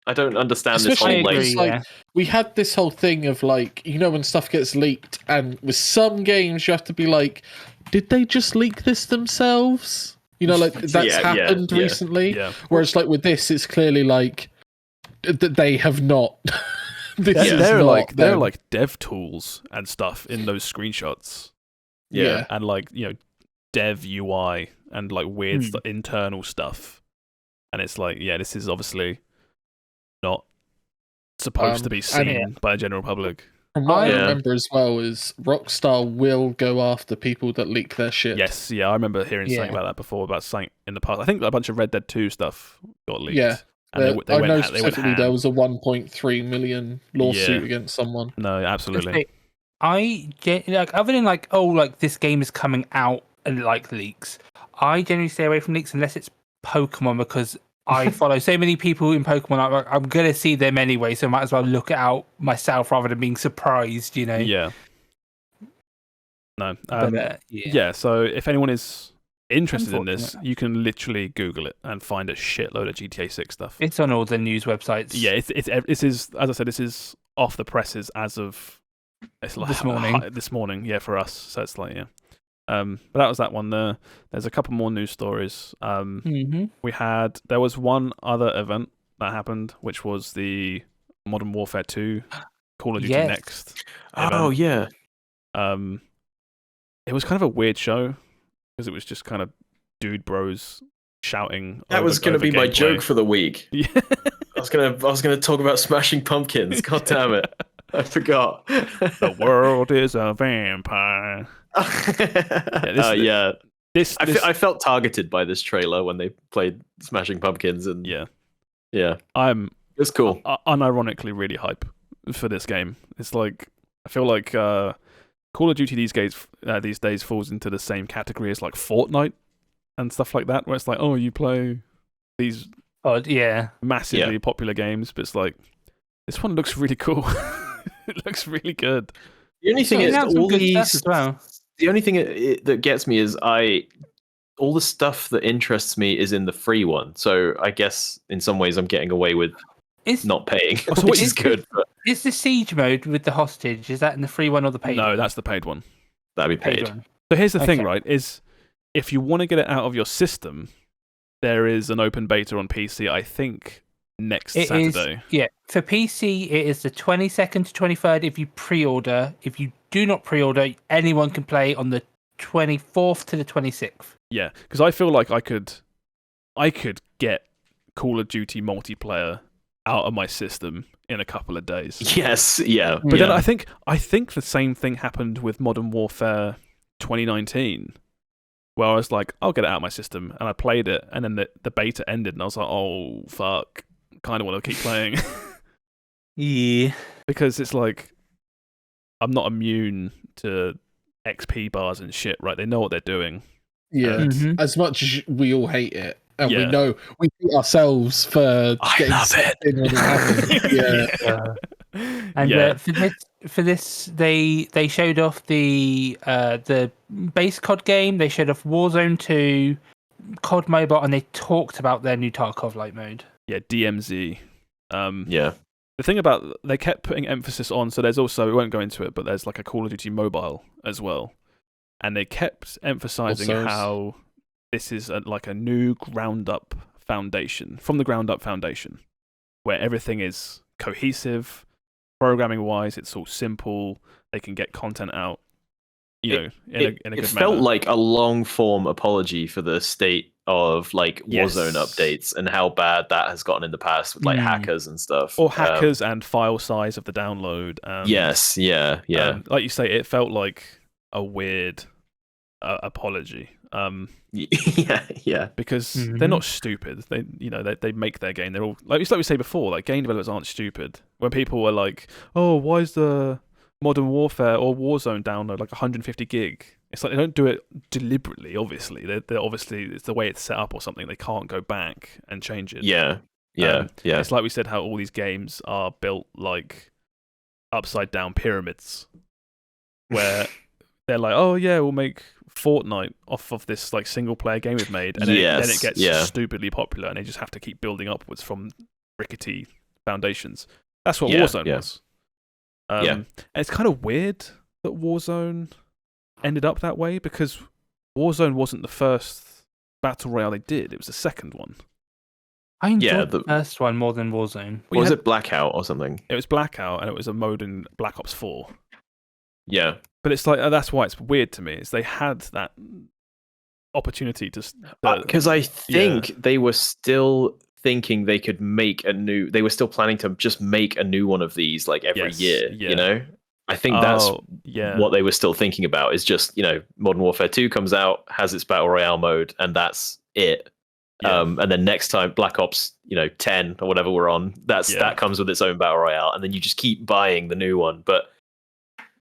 I don't understand this whole like we had this whole thing of like, you know, when stuff gets leaked, and with some games you have to be like, did they just leak this themselves? You know, like that's happened recently. Yeah. Whereas, like with this, it's clearly like that they have not. There are like dev tools and stuff in those screenshots. Yeah. And like, dev UI and like weird internal stuff. And it's like, this is obviously not supposed to be seen by the general public. From what I remember as well is Rockstar will go after people that leak their shit. Yes, I remember hearing something about that before, about something in the past. I think a bunch of Red Dead 2 stuff got leaked. Yeah. And I know specifically there was a 1.3 million lawsuit against someone. No, absolutely. Other than this game is coming out and like leaks, I generally stay away from leaks unless it's Pokemon, because I follow so many people in Pokemon. I'm gonna see them anyway, so I might as well look it out myself rather than being surprised. Yeah. No. So if anyone is interested in this, you can literally Google it and find a shitload of GTA 6 stuff. It's on all the news websites. Yeah, this is, as I said, this is off the presses as of this morning. This morning, for us. So it's like, but that was that one. There's a couple more news stories. There was one other event that happened, which was the Modern Warfare 2 Call of Duty Next event. Oh yeah. It was kind of a weird show, because it was just kind of dude bros shouting. That was going to be my joke for the week. Yeah. I was gonna talk about Smashing Pumpkins. God damn it, I forgot. The world is a vampire. I felt targeted by this trailer when they played Smashing Pumpkins, and I'm it's cool. Unironically really hype for this game. It's like, I feel like Call of Duty these days falls into the same category as like Fortnite and stuff like that, where it's like, oh, you play these massively popular games, but it's like, this one looks really cool. It looks really good. The only thing that gets me is all the stuff that interests me is in the free one. So I guess in some ways I'm getting away with not paying, which is good. Is the siege mode with the hostage, is that in the free one or the paid one? No, that's the paid one. That'd be paid. So here's the thing, right, is if you want to get it out of your system, there is an open beta on PC, I think, next Saturday. For PC, it is the 22nd to 23rd if you pre-order. If you do not pre-order, anyone can play on the 24th to the 26th. Yeah, because I feel like I could get Call of Duty multiplayer out of my system in a couple of days. Yes, yeah. But then I think the same thing happened with Modern Warfare 2019, where I was like, I'll get it out of my system, and I played it, and then the beta ended, and I was like, oh fuck, kind of want to keep playing. Yeah, because it's like, I'm not immune to XP bars and shit, right? They know what they're doing. Yeah, as much as we all hate it. And we know we hate ourselves for getting sucked in when it happens. And for this, they showed off the base COD game. They showed off Warzone 2, COD Mobile, and they talked about their new Tarkov Light mode. Yeah, DMZ. The thing about, they kept putting emphasis on, so there's also, we won't go into it, but there's like a Call of Duty Mobile as well. And they kept emphasizing how this is like a new from the ground up foundation, where everything is cohesive, programming wise, it's all simple, they can get content out, in a good manner. It felt like a long form apology for the state of like Warzone updates and how bad that has gotten in the past with like hackers and stuff. Or hackers and file size of the download. Yes, yeah. Like you say, it felt like a weird apology. Because they're not stupid. They make their game. They're all like we say before. Like, game developers aren't stupid. When people were like, "Oh, why is the Modern Warfare or Warzone download like 150 gig?" It's like they don't do it deliberately. Obviously, they're obviously it's the way it's set up or something. They can't go back and change it. Yeah. It's like we said, how all these games are built like upside down pyramids, where they're like, "Oh yeah, we'll make Fortnite off of this like single player game we've made," and then it gets stupidly popular, and they just have to keep building upwards from rickety foundations. That's what Warzone was. And it's kind of weird that Warzone ended up that way, because Warzone wasn't the first battle royale they did. It was the second one. I enjoyed the first one more than Warzone. Or was it Blackout or something? It was Blackout, and it was a mode in Black Ops 4. Yeah. But it's like that's why it's weird to me. Is they had that opportunity to because I think they were still thinking they could make a new. They were still planning to just make a new one of these like every year. Yeah. You know, I think that's what they were still thinking about. Is just Modern Warfare 2 comes out, has its battle royale mode, and that's it. Yeah. And then next time Black Ops 10 or whatever we're on, that comes with its own battle royale, and then you just keep buying the new one. But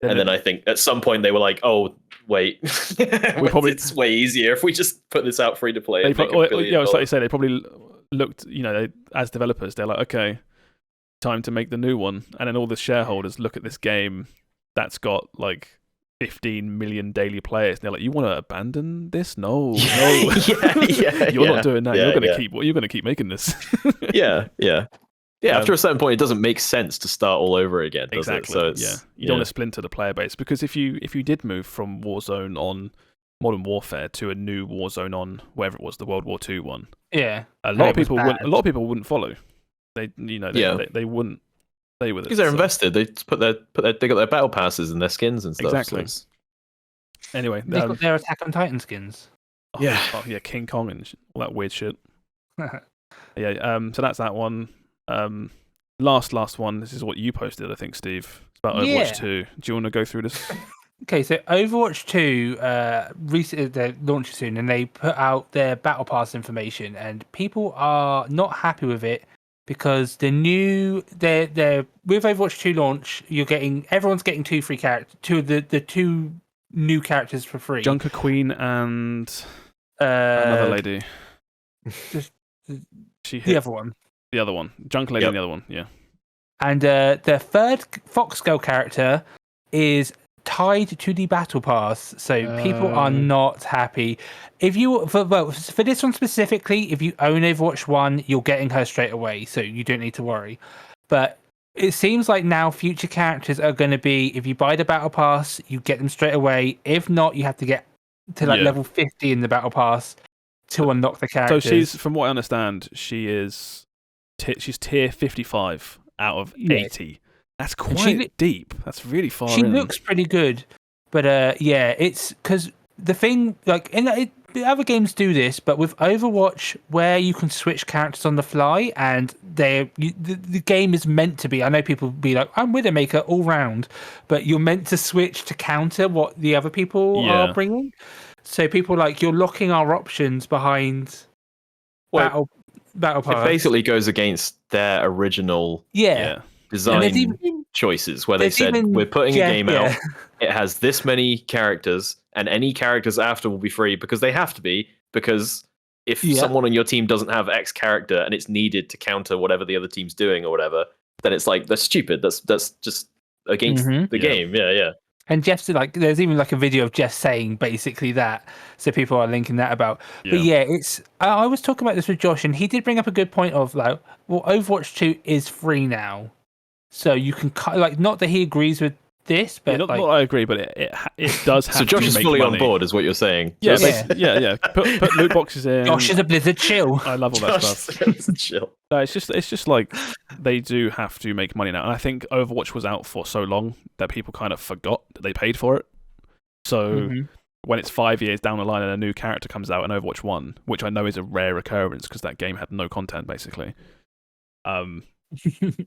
and then I think at some point they were like, oh wait, it's way easier if we just put this out free to play. It's like you say, they probably looked, as developers, they're like, okay, time to make the new one, and then all the shareholders look at this game that's got like 15 million daily players. And they're like, you want to abandon this? No. You're not doing that. You're going to keep making this. After a certain point, it doesn't make sense to start all over again. Does exactly. It? So you don't want to splinter the player base, because if you did move from Warzone on Modern Warfare to a new Warzone on wherever it was, the World War II one, a lot of people wouldn't follow. They wouldn't. Because they're invested. They they got their battle passes and their skins and stuff. Exactly. So anyway, they got their Attack on Titan skins. King Kong and all that weird shit. So that's that one. Last one. This is what you posted, I think, Steve. It's about Overwatch 2. Do you want to go through this? Okay, so Overwatch 2 recently they're launching soon, and they put out their Battle Pass information, and people are not happy with it. Because they're with Overwatch 2 launch, everyone's getting 2 free characters, the 2 new characters for free. Junker Queen and another lady. The other one. The other one. Junker Lady and the other one, yeah. And the third Foxgirl character is tied to the Battle Pass, so people are not happy. If you for this one specifically, if you own Overwatch 1, you're getting her straight away, so you don't need to worry. But it seems like now future characters are going to be, if you buy the Battle Pass, you get them straight away. If not, you have to get to level 50 in the Battle Pass to unlock the characters. So she's, from what I understand, she's tier 55 out of 80. That's quite deep. That's really far in. She looks pretty good. But it's because the thing, like, the other games do this, but with Overwatch, where you can switch characters on the fly, and the game is meant to be, I know people be like, I'm Widowmaker all round, but you're meant to switch to counter what the other people are bringing. So people you're locking our options behind Battle Pass. It basically goes against their original design choices, where they said, we're putting a game out, it has this many characters, and any characters after will be free, because they have to be, because if someone on your team doesn't have X character and it's needed to counter whatever the other team's doing or whatever, then it's like, that's stupid. That's just against the game. Yeah. And Jeff's there's even a video of Jeff saying basically that, so people are linking that about. But it's. I was talking about this with Josh, and he did bring up a good point of Overwatch 2 is free now, so you can not that he agrees with this, but not I agree, but it does have. So Josh is fully on board, is what you're saying. Yeah. Put loot boxes in. Josh is a Blizzard chill. I love all that stuff. Chill. No, it's just like they do have to make money now, and I think Overwatch was out for so long that people kind of forgot that they paid for it. So when it's 5 years down the line and a new character comes out in Overwatch 1, which I know is a rare occurrence because that game had no content basically,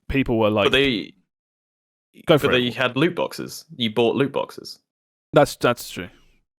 people were like, they had loot boxes. You bought loot boxes. That's true.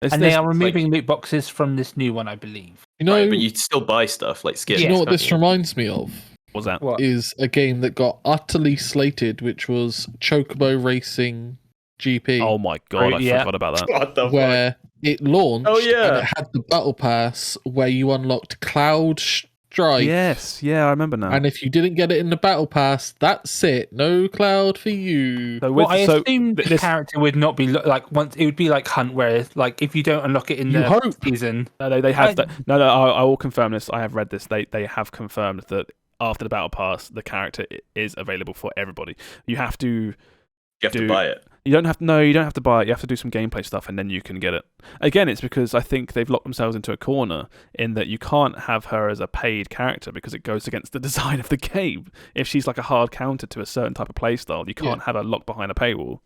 They are removing loot boxes from this new one, I believe. But you still buy stuff like skins. You know what this reminds me of? What's that? Is a game that got utterly slated, which was Chocobo Racing GP. Oh my god, I forgot about that. What the fuck? It launched and it had the Battle Pass where you unlocked Cloud Strike. Yes, I remember now. And if you didn't get it in the Battle Pass, that's it. No Cloud for you. I assume the character would not be once. It would be like Hunt, where if you don't unlock it in the season. No, they have that. No, I will confirm this. I have read this. They have confirmed that after the Battle Pass, the character is available for everybody. You have to buy it. You don't have to buy it. You have to do some gameplay stuff, and then you can get it. Again, it's because I think they've locked themselves into a corner in that you can't have her as a paid character because it goes against the design of the game. If she's like a hard counter to a certain type of playstyle, you can't have her locked behind a paywall.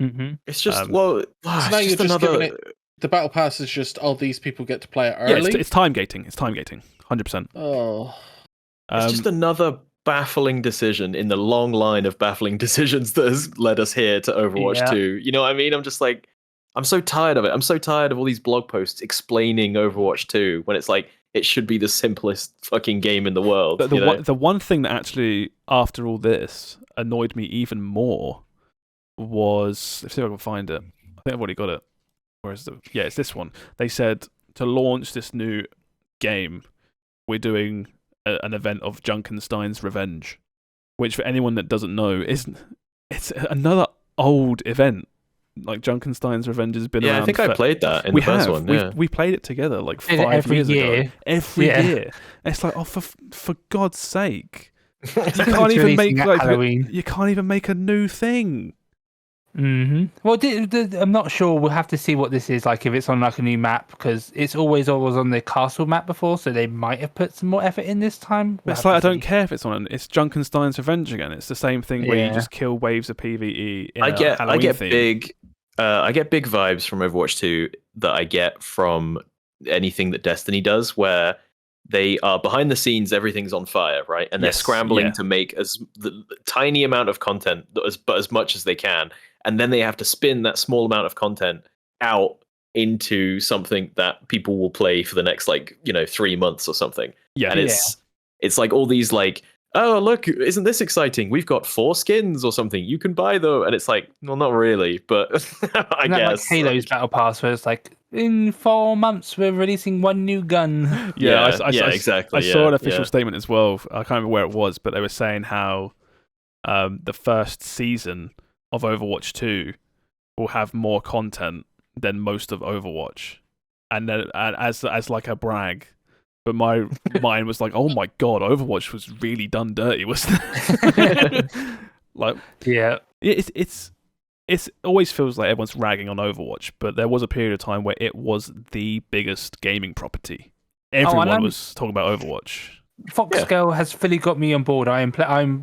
Mm-hmm. It's just so now you're just giving it. The battle pass is just these people get to play it early. Yeah, it's time gating. It's time gating. 100%. Oh, it's just another baffling decision in the long line of baffling decisions that has led us here to Overwatch 2. You know what I mean? I'm just like, I'm so tired of it. I'm so tired of all these blog posts explaining Overwatch 2 when it's like, it should be the simplest fucking game in the world. But the one thing that actually, after all this, annoyed me even more was, let's see if I can find it. I think I've already got it. Where is it? Yeah, it's this one. They said to launch this new game, we're doing an event of Junkenstein's Revenge, which for anyone that doesn't know it's another old event. Like Junkenstein's Revenge has been around. Yeah, I think I played that in the first one. Yeah. We played it together like 5 years ago. Every year. It's like, oh, for God's sake, you can't even make you can't even make a new thing. Mm-hmm. Well, I'm not sure. We'll have to see what this is like if it's on like a new map, because it's always on the castle map before, so they might have put some more effort in this time. It's like I don't care if it's on. It's Junkenstein's Revenge again. It's the same thing where you just kill waves of PvE. I get big vibes from Overwatch 2 that I get from anything that Destiny does, where they are behind the scenes, everything's on fire, right? And they're scrambling to make the tiny amount of content, but as much as they can. And then they have to spin that small amount of content out into something that people will play for the next 3 months or something. Yeah. And it's like all these like, oh, look, isn't this exciting? We've got 4 skins or something. You can buy though. And it's like, well, not really, but I guess. Like Halo's Battle Pass, where it's like, in 4 months, we're releasing 1 new gun. Exactly. I saw an official statement as well. I can't remember where it was, but they were saying how the first season of Overwatch 2 will have more content than most of Overwatch. And then as like a brag. But my mind was like, oh my god, Overwatch was really done dirty, wasn't it? Like, yeah, it always feels like everyone's ragging on Overwatch, but there was a period of time where it was the biggest gaming property. Everyone was talking about Overwatch. Foxgirl has fully got me on board. I'm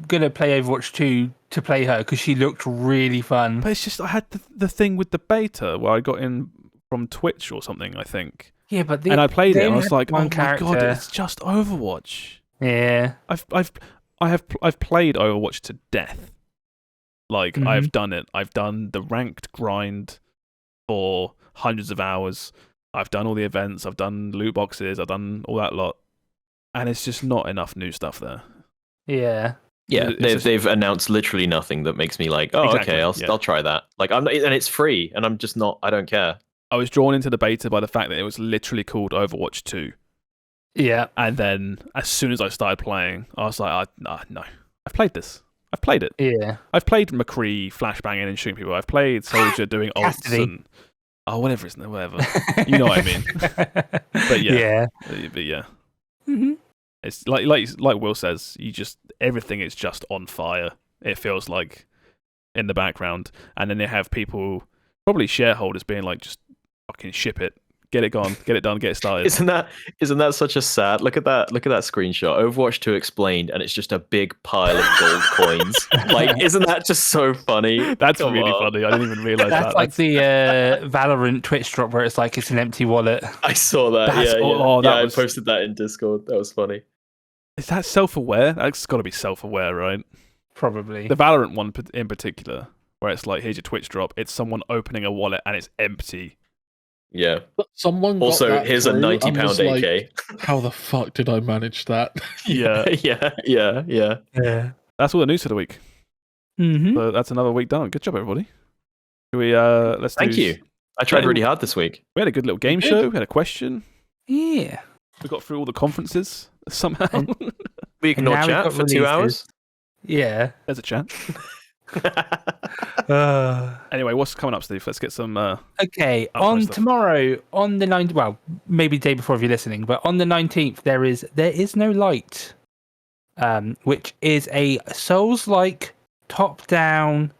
gonna play Overwatch 2 to play her because she looked really fun. But it's just I had the thing with the beta where I got in from Twitch or something, I think. Yeah, but and I played it and I was like, oh my god, it's just Overwatch. Yeah. I've played Overwatch to death. Like I've done it. I've done the ranked grind for hundreds of hours. I've done all the events, I've done loot boxes, I've done all that lot. And it's just not enough new stuff there. Yeah. Yeah, they've announced literally nothing that makes me like, oh, okay, I'll try that. Like and it's free, and I'm just not. I don't care. I was drawn into the beta by the fact that it was literally called Overwatch 2. Yeah. And then as soon as I started playing, I was like, no, I've played this. I've played it. Yeah. I've played McCree flashbanging and shooting people. I've played Soldier doing ults and whatever, isn't it? Whatever. You know what I mean? But yeah. But yeah. Mm-hmm. It's like Will says, everything is just on fire. It feels like in the background, and then they have people, probably shareholders, being like, just fucking ship it, get it gone, get it done, get it started. Isn't that such a sad look at that screenshot? Overwatch 2 explained, and it's just a big pile of gold coins. Like, isn't that just so funny? That's really funny. I didn't even realize that. That's like the Valorant Twitch drop where it's like it's an empty wallet. I saw that. I posted that in Discord. That was funny. Is that self-aware? That's got to be self-aware, right? Probably. The Valorant one in particular, where it's like, here's your Twitch drop. It's someone opening a wallet and it's empty. Yeah. But someone also, here's a £90 AK. Like, how the fuck did I manage that? Yeah. Yeah. That's all the news for the week. Mm-hmm. So that's another week done. Good job, everybody. Thank you. I tried really hard this week. We had a good little game show. We had a question. Yeah. We got through all the conferences somehow. We ignored chat for 2 hours. Yeah. There's a chat. Anyway, what's coming up, Steve? Let's get some. Okay, on stuff. Tomorrow, on the 9th, well, maybe the day before if you're listening, but on the 19th, there is no light, which is a Souls-like top-down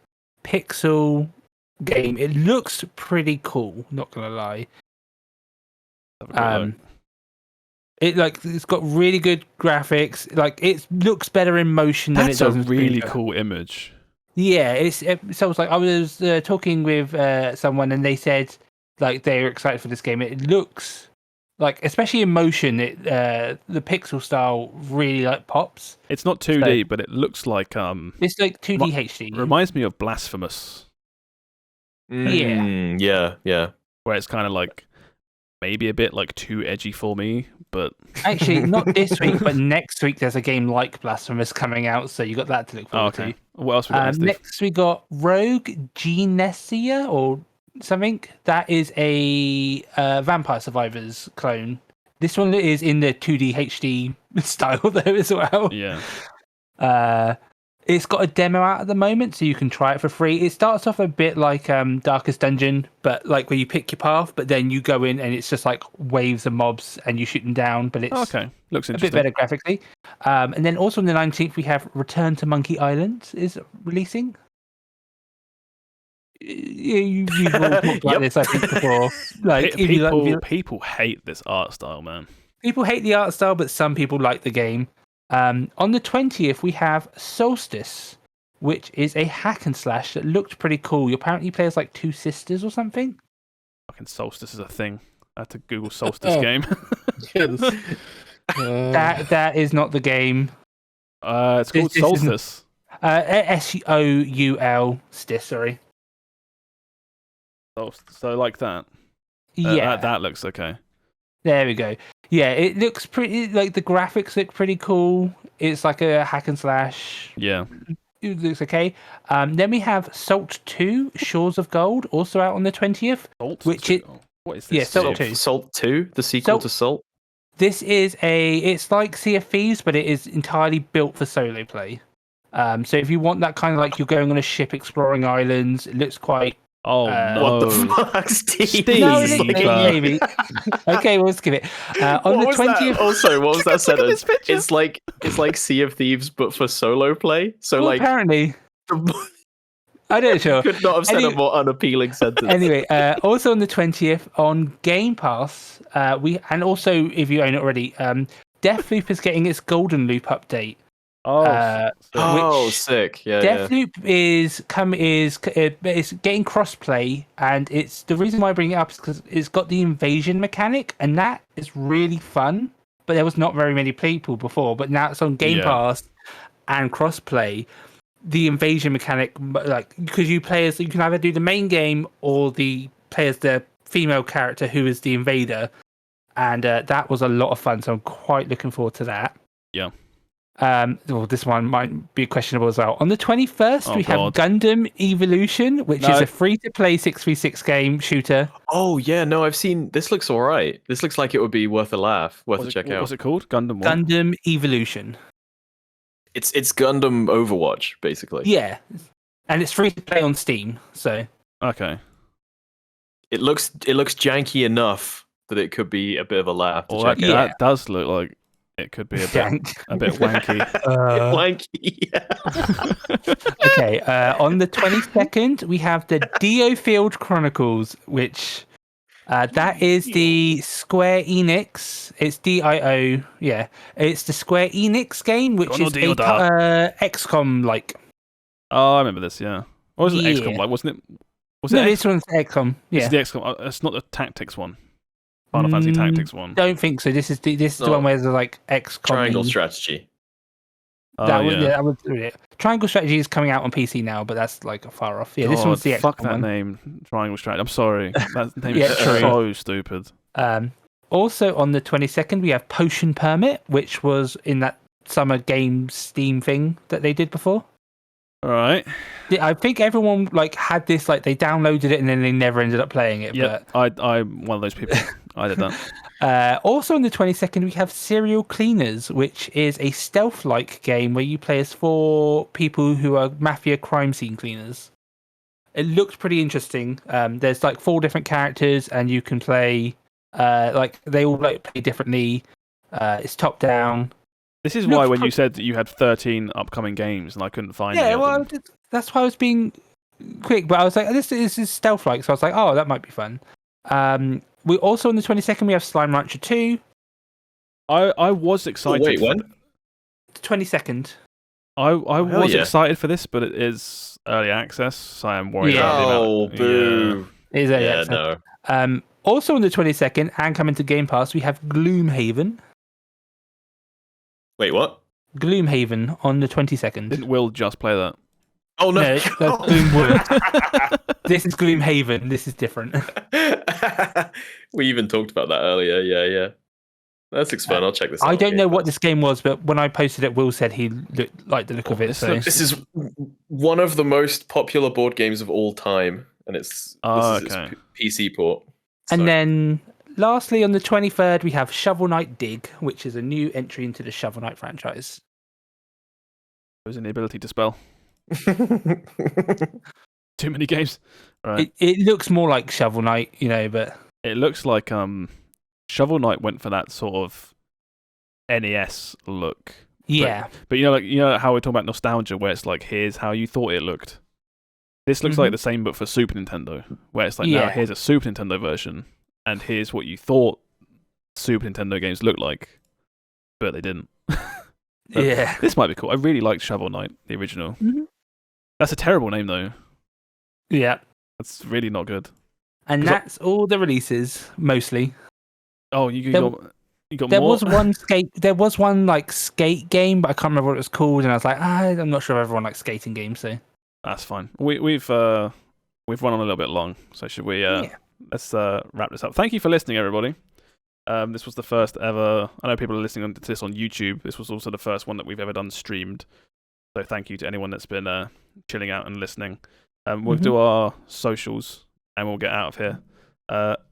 pixel game. It looks pretty cool, not gonna lie. It's got really good graphics. Like, it looks better in motion than it does in That's a really cool image. Yeah, so it's like I was talking with someone and they said like they were excited for this game. It looks like, especially in motion, the pixel style really like pops. It's not 2D, but it looks like it's like 2D HD. Reminds me of Blasphemous. Yeah. Where it's kind of like maybe a bit like too edgy for me, but actually not this week, but next week there's a game like Blasphemous coming out, so you got that to look forward to. What else we got? Next we got Rogue Genesia or something. That is a Vampire Survivors clone. This one is in the 2D HD style though as well. Yeah. It's got a demo out at the moment, so you can try it for free. It starts off a bit like Darkest Dungeon, but like where you pick your path, but then you go in and it's just like waves of mobs and you shoot them down. But it's looks interesting. A bit better graphically. And then also on the 19th, we have Return to Monkey Island is releasing. You've all talked about this, I think, before. Like, people hate this art style, man. People hate the art style, but some people like the game. On the 20th, we have Solstice, which is a hack and slash that looked pretty cool. You apparently play as like two sisters or something. Fucking Solstice is a thing. I had to Google Solstice game. That is not the game. It's called Solstice. SOUL, sorry. So like that. Yeah. That looks okay. There we go. Yeah, it looks pretty. Like, the graphics look pretty cool. It's like a hack and slash. Yeah. It looks okay. Then we have Salt 2, Shores of Gold, also out on the 20th. What is this? Yeah, Salt 2. Salt 2, the sequel to Salt. This is it's like Sea of Thieves, but it is entirely built for solo play. So if you want that kind of like you're going on a ship exploring islands, it looks quite. Oh no! What the fuck, Steve? No, maybe. Okay, we'll skip it. On the 20th. Also, what was that sentence? It's like Sea of Thieves, but for solo play. So like apparently, I don't know. Could not have said a more unappealing sentence. Anyway, also on the 20th on Game Pass, and also if you own it already, Deathloop is getting its Golden Loop update. Sick! Yeah, Deathloop is getting crossplay, and it's the reason why I bring it up is because it's got the invasion mechanic, and that is really fun. But there was not very many people before, but now it's on Game Pass and crossplay. The invasion mechanic, like, because you can either do the main game or the play as the female character who is the invader, and that was a lot of fun. So I'm quite looking forward to that. Yeah. This one might be questionable as well. On the 21st, we have Gundam Evolution, which is a free-to-play 6v6 game shooter. Oh yeah, no, I've seen. This looks all right. This looks like it would be worth a laugh, worth a check out. What's it called? Gundam what? Gundam Evolution. It's Gundam Overwatch, basically. Yeah, and it's free to play on Steam. So okay, it looks janky enough that it could be a bit of a laugh. That does look like it could be a bit wanky. Wanky. Yeah. Okay, on the 22nd, we have the Dio Field Chronicles, which that is the Square Enix. It's DIO. Yeah, it's the Square Enix game, which is XCOM like. Oh, I remember this. Yeah, what was it? XCOM like? Wasn't it? This one's XCOM. Yeah, it's the XCOM. It's not the Tactics one. Final Fantasy Tactics one. Don't think so. This is the one where there's like XCOM. Triangle Strategy. That was it. Triangle Strategy is coming out on PC now, but that's like far off. Yeah, this one's the fuck XCOM that one. name. Triangle Strategy. I'm sorry. That name is so stupid. Also on the 22nd, we have Potion Permit, which was in that Summer Games Steam thing that they did before. All right. I think everyone like had this, like they downloaded it and then they never ended up playing it. Yeah, I'm one of those people. I did that. Also on the 22nd, we have Serial Cleaners, which is a stealth-like game where you play as 4 people who are mafia crime scene cleaners. It looked pretty interesting. There's like 4 different characters, and you can play like they all like play differently. It's top down. This is why when you said that you had 13 upcoming games and I couldn't find any of them. That's why I was being quick, but I was like, this is stealth-like, so I was like, oh, that might be fun. We also on the 22nd we have Slime Rancher 2. I was excited. Wait, when? The 22nd. I was excited for this, but it is early access, so I'm worried about the amount. Oh, boo! Yeah. It is early access. No. Also on the 22nd, and coming to Game Pass, we have Gloomhaven. Wait, what? Gloomhaven on the 22nd. Didn't Will just play that? Oh no, that's Gloomwood. This is Gloomhaven. This is different. We even talked about that earlier. Yeah. That looks fun. I'll check this out. I don't know what this game was, but when I posted it, Will said he liked the look of it. This is one of the most popular board games of all time, and this is its PC port. And then, lastly, on the 23rd, we have Shovel Knight Dig, which is a new entry into the Shovel Knight franchise. There's an ability to spell. Too many games. Right. It looks more like Shovel Knight, but it looks like Shovel Knight went for that sort of NES look. Yeah. But you know how we're talking about nostalgia, where it's like, here's how you thought it looked. This looks like the same, but for Super Nintendo, where it's like, now here's a Super Nintendo version, and here's what you thought Super Nintendo games looked like, but they didn't. Yeah. This might be cool. I really liked Shovel Knight, the original. Mm-hmm. That's a terrible name, though. Yeah. That's really not good. And that's all the releases, mostly. Oh, you got there more? There was one like skate game, but I can't remember what it was called, and I was like, I'm not sure if everyone likes skating games, so that's fine. We've run on a little bit long, so should we? Let's wrap this up. Thank you for listening, everybody. This was the first ever. I know people are listening to this on YouTube. This was also the first one that we've ever done streamed. So thank you to anyone that's been chilling out and listening. We'll do our socials, and we'll get out of here.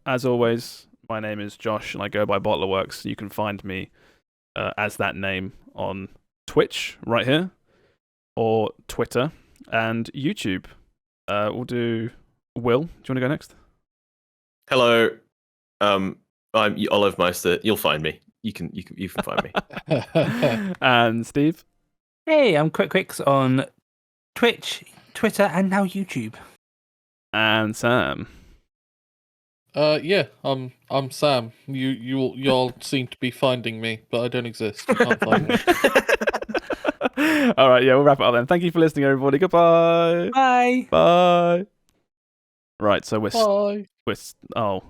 As always, my name is Josh, and I go by BottlerWorks. You can find me as that name on Twitch right here, or Twitter, and YouTube. We'll do Will. Do you want to go next? Hello, I'm Olive Meister. You'll find me. You can find me. And Steve. Hey, I'm Quikwix on Twitch, Twitter, and now YouTube. And Sam. I'm Sam. Y'all seem to be finding me, but I don't exist. You can't find me. All right, we'll wrap it up then. Thank you for listening, everybody. Goodbye. Bye. Bye. Right, so we're Bye. oh.